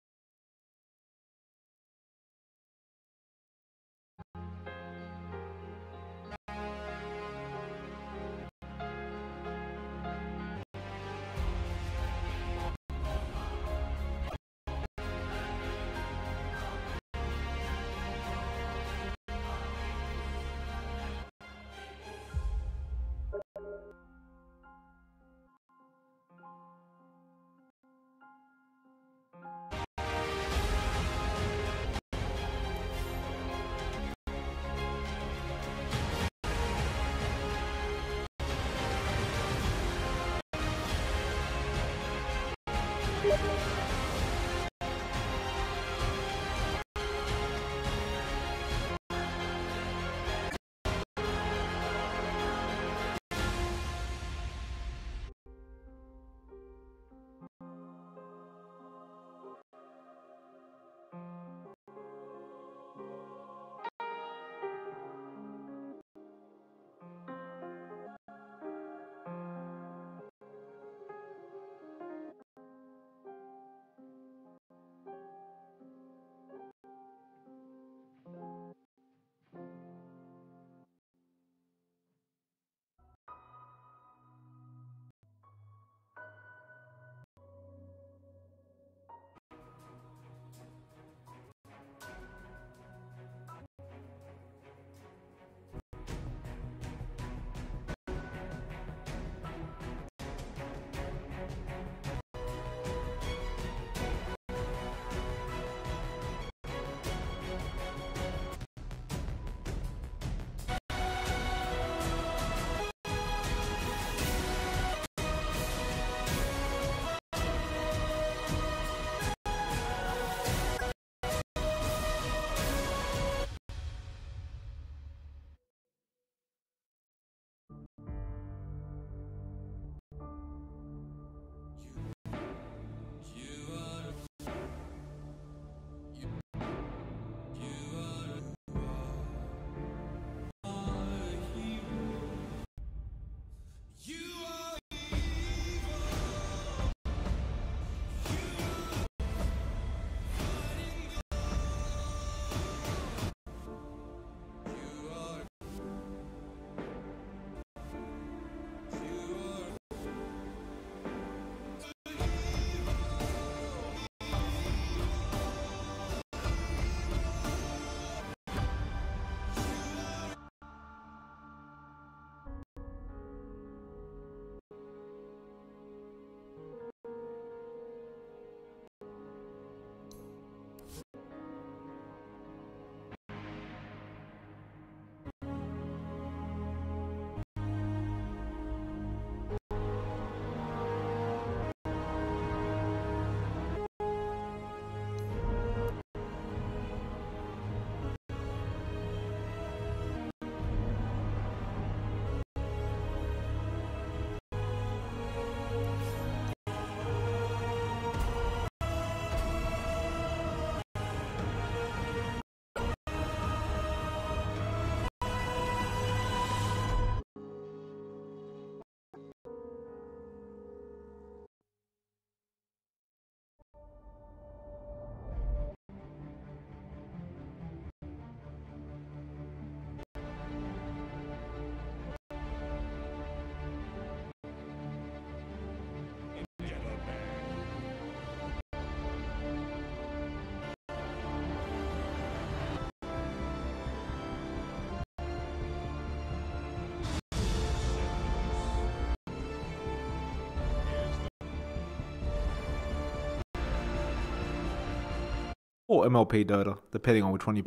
or MLP Dota, depending on which one you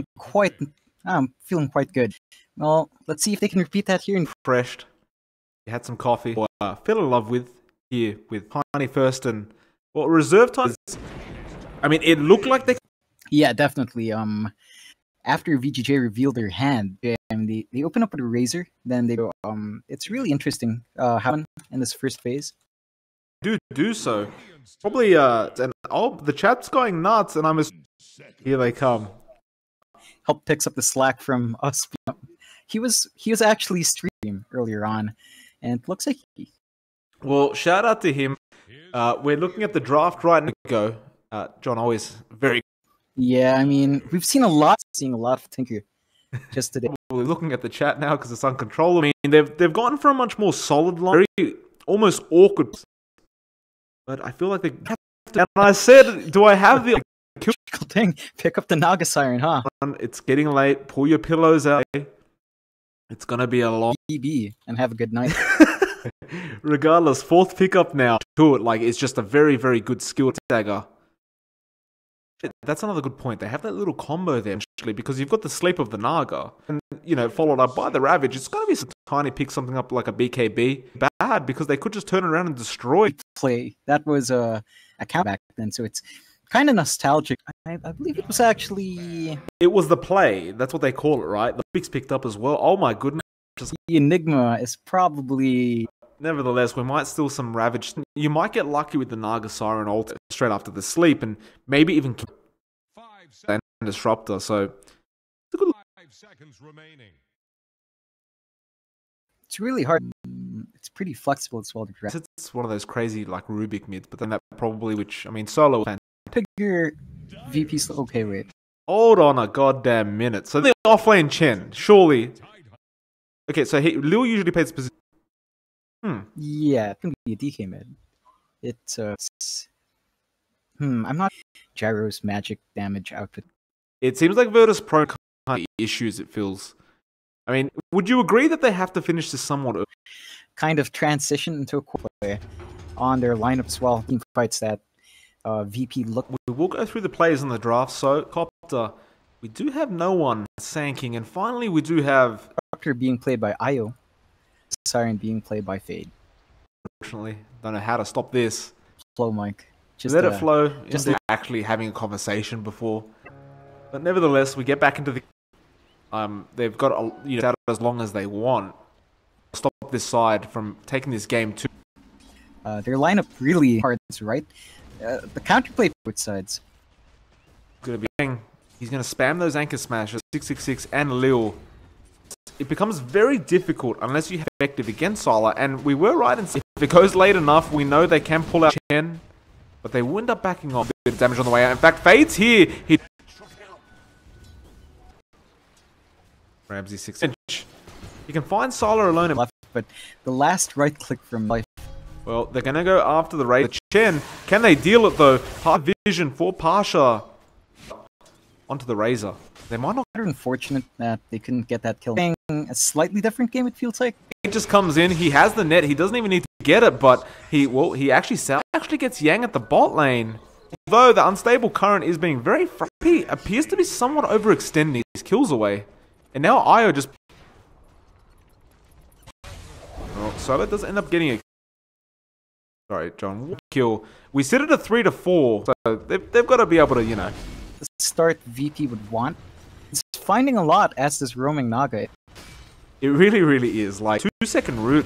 I'm feeling quite good. Well, let's see if they can repeat that here. refreshed. You had some coffee, or fell in love with here with Tiny first and reserve time. I mean, it looked like they. Yeah, definitely. After VGJ revealed their hand, they open up with a razor. Then they go. It's really interesting. Happen in this first phase. Do so. Probably. And the chat's going nuts, and here they come. Help picks up the slack from us. He was actually streaming earlier on, and it looks like Well, shout out to him. We're looking at the draft right now. John, always very. Yeah, I mean, we've seen a lot of Tinker just today. We're looking at the chat now because it's uncontrollable. I mean, they've gone for a much more solid line, very almost awkward. But I feel like they have to. And I said, do I have the thing? Pick up the Naga Siren, huh? It's getting late. Pull your pillows out. It's gonna be a long BB and have a good night. Regardless, fourth pickup now to it. Like, it's just a very, very good skill dagger. That's another good point. They have that little combo there, actually, because you've got the sleep of the Naga, and followed up by the Ravage. It's gonna be some tiny pick something up like a BKB. Bad, because they could just turn around and destroy. Play that was a count back then, so it's kind of nostalgic. I believe it was actually. It was the play. That's what they call it, right? The picks picked up as well. Oh my goodness. The Enigma is probably. Nevertheless, we might steal some Ravage. You might get lucky with the Naga Siren ult straight after the sleep, and maybe even and Disruptor. So it's a good. 5 seconds remaining. It's really hard. It's pretty flexible as well to draft. It's one of those crazy like Rubik mids, but then that probably, solo. Figure VP's okay with. Hold on a goddamn minute. So the offlane Chen, surely. Okay, so Liu usually plays position. Yeah, it can be a DK mid. It's I'm not Gyro's magic damage output. It seems like Virtus Pro kind of issues, it feels. I mean, would you agree that they have to finish this somewhat early? Kind of transition into a core player on their lineup as well. Team fights that VP look. We will go through the players in the draft. So, Copter, we do have no one sanking, and finally we do have Doctor being played by Io, Siren being played by Fade. Unfortunately, don't know how to stop this. Flow, Mike. Just let it flow. Just actually having a conversation before. But nevertheless, we get back into the. They've got out as long as they want. Stop this side from taking this game too. Their lineup really hard, right? The counterplay both sides. He's going to spam those anchor smashes, 666 and Lil. It becomes very difficult unless you have effective against Sala, and we were right in saying if it goes late enough, we know they can pull out Chen, but they will end up backing off. A bit of damage on the way out. In fact, Fade's here. Ramsey 6-inch. You can find Sala alone left, but the last right click from Life. Well, they're going to go after the Razor. Chen, can they deal it though? Hard vision for Pasha. Onto the Razor. They might not. Unfortunate that they couldn't get that kill. A slightly different game, it feels like. It just comes in. He has the net. He doesn't even need to get it, but he actually gets Yang at the bot lane. Although the unstable current is being very he appears to be somewhat overextending his kills away. And now Io just. Oh, Solo does end up getting a. Sorry, John. Kill. We sit at a 3-4, so they've got to be able to, The start VP would want. It's finding a lot as this roaming Naga. It really, really is. Like, 2-second root.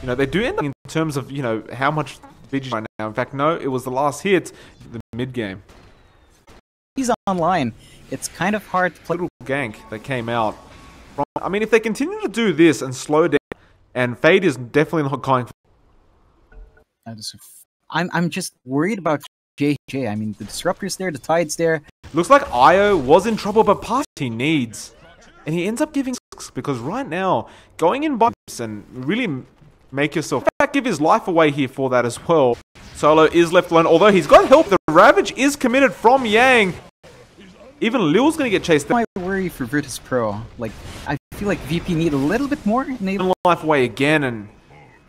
They do end up in terms of, how much VG right now. In fact, no, it was the last hit, the mid game. He's online. It's kind of hard to play. Little gank that came out. I mean, if they continue to do this and slow down, and Fade is definitely not going for. I'm just worried about JJ. I mean, the Disruptor's there, the Tide's there. Looks like Io was in trouble, but past he needs. And he ends up giving 6, because right now, going in bumps and really make yourself. In fact, give his life away here for that as well. Solo is left alone, although he's got help. The Ravage is committed from Yang. Even Lil's going to get chased. My worry for Virtus Pro. Like, I feel like VP need a little bit more. Life away again, and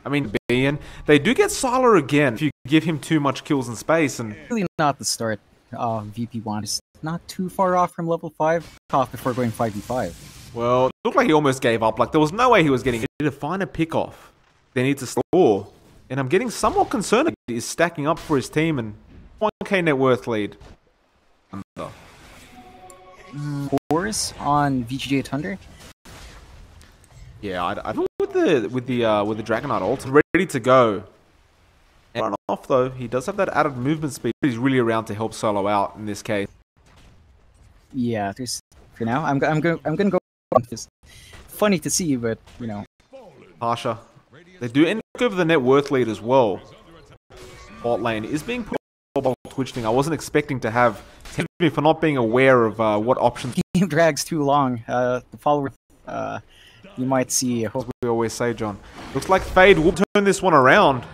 I mean, they do get Sala again if you give him too much kills in space. And really not the start VP wants. not too far off from level 5 off before going 5v5. Well, it looked like he almost gave up. Like, there was no way he was getting it. To find a pick-off, they need to score. And I'm getting somewhat concerned he's stacking up for his team and 1k net worth lead. Scores on VGJ Thunder. Yeah, I don't know with the Dragonite ult ready to go. And run off though, he does have that added movement speed. He's really around to help solo out in this case. Yeah, there's for now. I'm gonna go. It's funny to see, but you know. Pasha, they do end up over the net worth lead as well. Bot lane is being put by Twitch thing. I wasn't expecting to have. Excuse me for not being aware of what options. Game drags too long. The follower, you might see. We always say, John. Looks like Fade will turn this one around.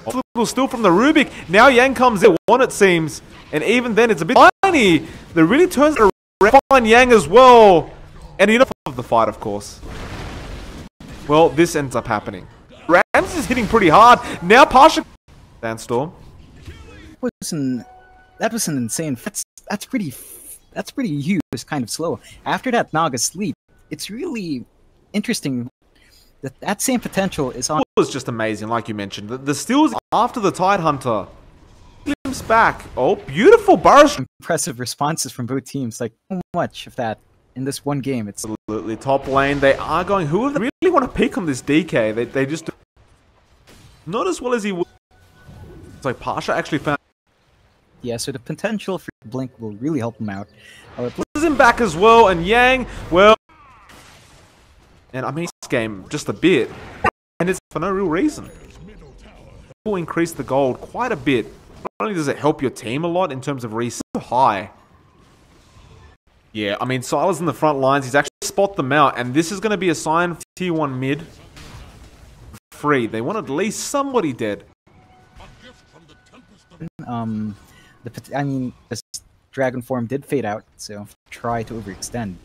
A little still from the Rubik. Now Yang comes in, one it seems, and even then it's a bit tiny. That really turns it around on Yang as well, and enough of the fight, of course. Well, this ends up happening. Rams is hitting pretty hard. Now Pasha Sandstorm. That was an insane. That's pretty huge. It's kind of slow. After that Naga sleep, it's really interesting. That same potential is on. It was just amazing, like you mentioned. The steals after the Tidehunter. Glimpse back. Oh, beautiful burst. Impressive responses from both teams. Like, so much of that in this one game. It's absolutely top lane. They are going. Who really want to pick on this DK? They just not as well as he would. It's like Pasha actually found. Yeah, so the potential for Blink will really help him out. Pushes him back as well, and Yang, well. And I mean, this game just a bit, and it's for no real reason. It will increase the gold quite a bit. Not only does it help your team a lot in terms of reset high. Yeah, I mean, Silas in the front lines, he's actually spot them out, and this is going to be a sign for tier 1 mid. Free. They want at least somebody dead. I mean, this dragon form did fade out, so try to overextend.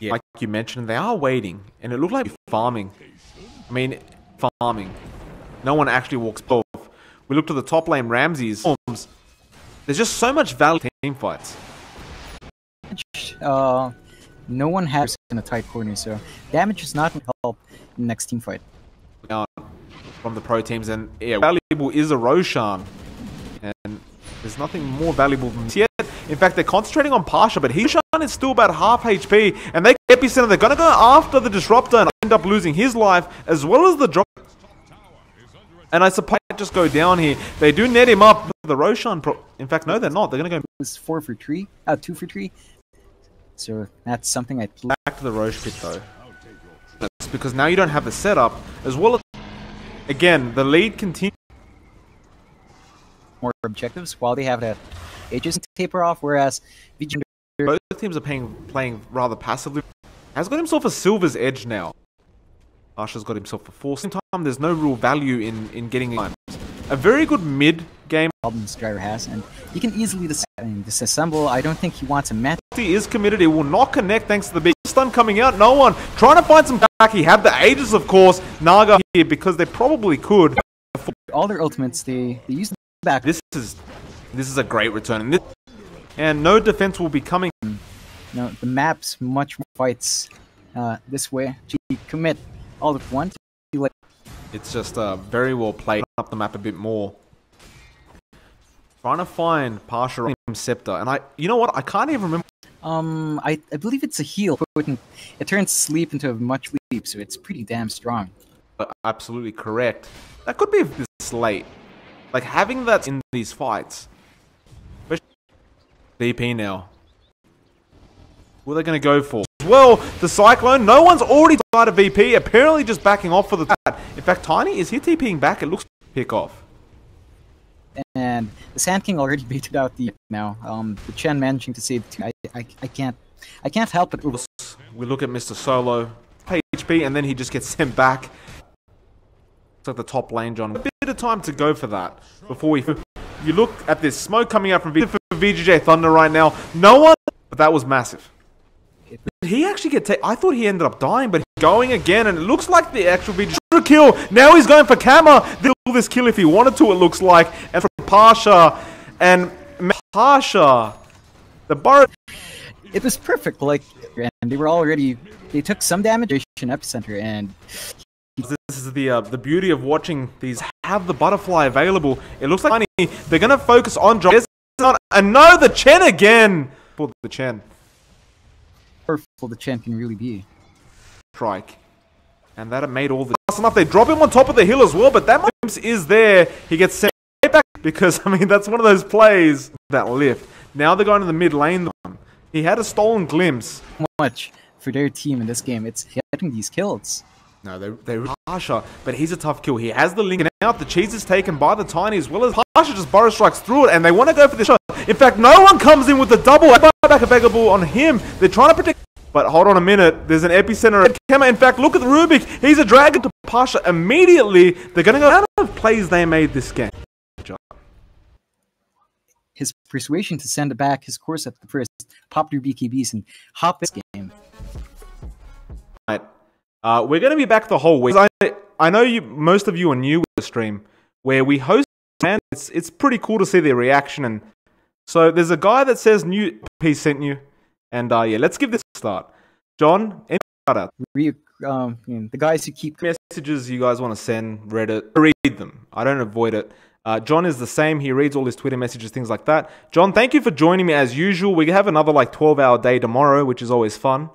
Yeah, like you mentioned, they are waiting, and it looked like farming. I mean, farming. No one actually walks both. We look to the top lane, Ramses. There's just so much value in team fights. No one has in a tight corner, so damage is not going to help in the next team fight. From the pro teams, and yeah, valuable is a Roshan. And there's nothing more valuable than this yet. In fact, they're concentrating on Pasha, but Roshan is still about half HP, and they get Epicenter. They're going to go after the Disruptor and end up losing his life, as well as the drop. And I suppose just go down here. They do net him up. The Roshan, in fact, no, they're not. They're going to go. It's 4 for 3, 2 for 3. So that's something I back to the Roche pit though. That's because now you don't have the setup, as well as again the lead continues. More objectives while they have that ages taper off, whereas both teams are playing rather passively. Has got himself a Silver's Edge now. Pasha's got himself a 4. Same time, there's no real value in getting a very good mid game. Problems Driver has, and he can easily disassemble. I don't think he wants a match. He is committed. He will not connect thanks to the big stun coming out. No one trying to find some back. He had the Aegis, of course. Naga here because they probably could. All their ultimates, they use the back. This is a great return, and no defense will be coming. No, the map's much more fights this way. You commit all at once. It's just very well played up the map a bit more. Trying to find Pasha Scepter, and you know what? I can't even remember. I believe it's a heal. It turns sleep into a much leap, so it's pretty damn strong. Absolutely correct. That could be this late. Like having that in these fights. VP now. What are they going to go for? Well, the Cyclone, no one's already died a VP, apparently just backing off for the pad. In fact, Tiny, is he TPing back? It looks like pick off. And the Sand King already baited out the now. The Chen managing to save the I can't help it. We look at Mr. Solo, HP, and then he just gets sent back. It's like the top lane, John. A bit of time to go for that before we. You look at this smoke coming out from VGJ Thunder right now. No one, but that was massive. Did he actually get I thought he ended up dying, but he's going again, and it looks like the actual VGJ kill. Now he's going for Kama. This kill if he wanted to, it looks like. And from Pasha, and Pasha The Burrow. It was perfect. Like, and they took some damage in epicenter, and This is the beauty of watching these have the butterfly available. It looks like they're gonna focus on John. And no, the Chen again. For the Chen. powerful the Chen can really be. Strike. And that made all the enough. They drop him on top of the hill as well, but that glimpse is there. He gets sent back because I mean that's one of those plays that lift. Now they're going to the mid lane. He had a stolen glimpse. Much for their team in this game. It's getting these kills. No, they're Pasha, but he's a tough kill. He has the link out. The cheese is taken by the Tiny as well as Pasha just burrow strikes through it, and they want to go for the shot. In fact, no one comes in with the double back available on him. They're trying to protect. But hold on a minute. There's an epicenter at Kema. In fact, look at the Rubik. He's a dragon to Pasha immediately. They're going to go out of plays they made this game. His persuasion to send it back, his course at the first, pop through BKBs and hop this game. Right. We're going to be back the whole week. I know most of you are new with the stream where we host, and it's pretty cool to see their reaction. And so there's a guy that says new P sent you, and yeah, let's give this a start. John, any shout out? The guys who keep Messages you guys want to send, Reddit, read them. I don't avoid it. John is the same. He reads all his Twitter messages, things like that. John, thank you for joining me as usual. We have another 12-hour day tomorrow, which is always fun.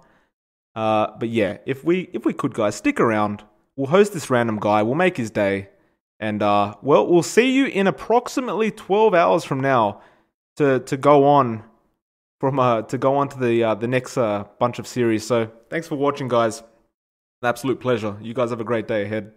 But yeah, if we could, guys, stick around. We'll host this random guy. We'll make his day, and well, we'll see you in approximately 12 hours from now to go on to the next bunch of series. So thanks for watching, guys. An absolute pleasure. You guys have a great day ahead.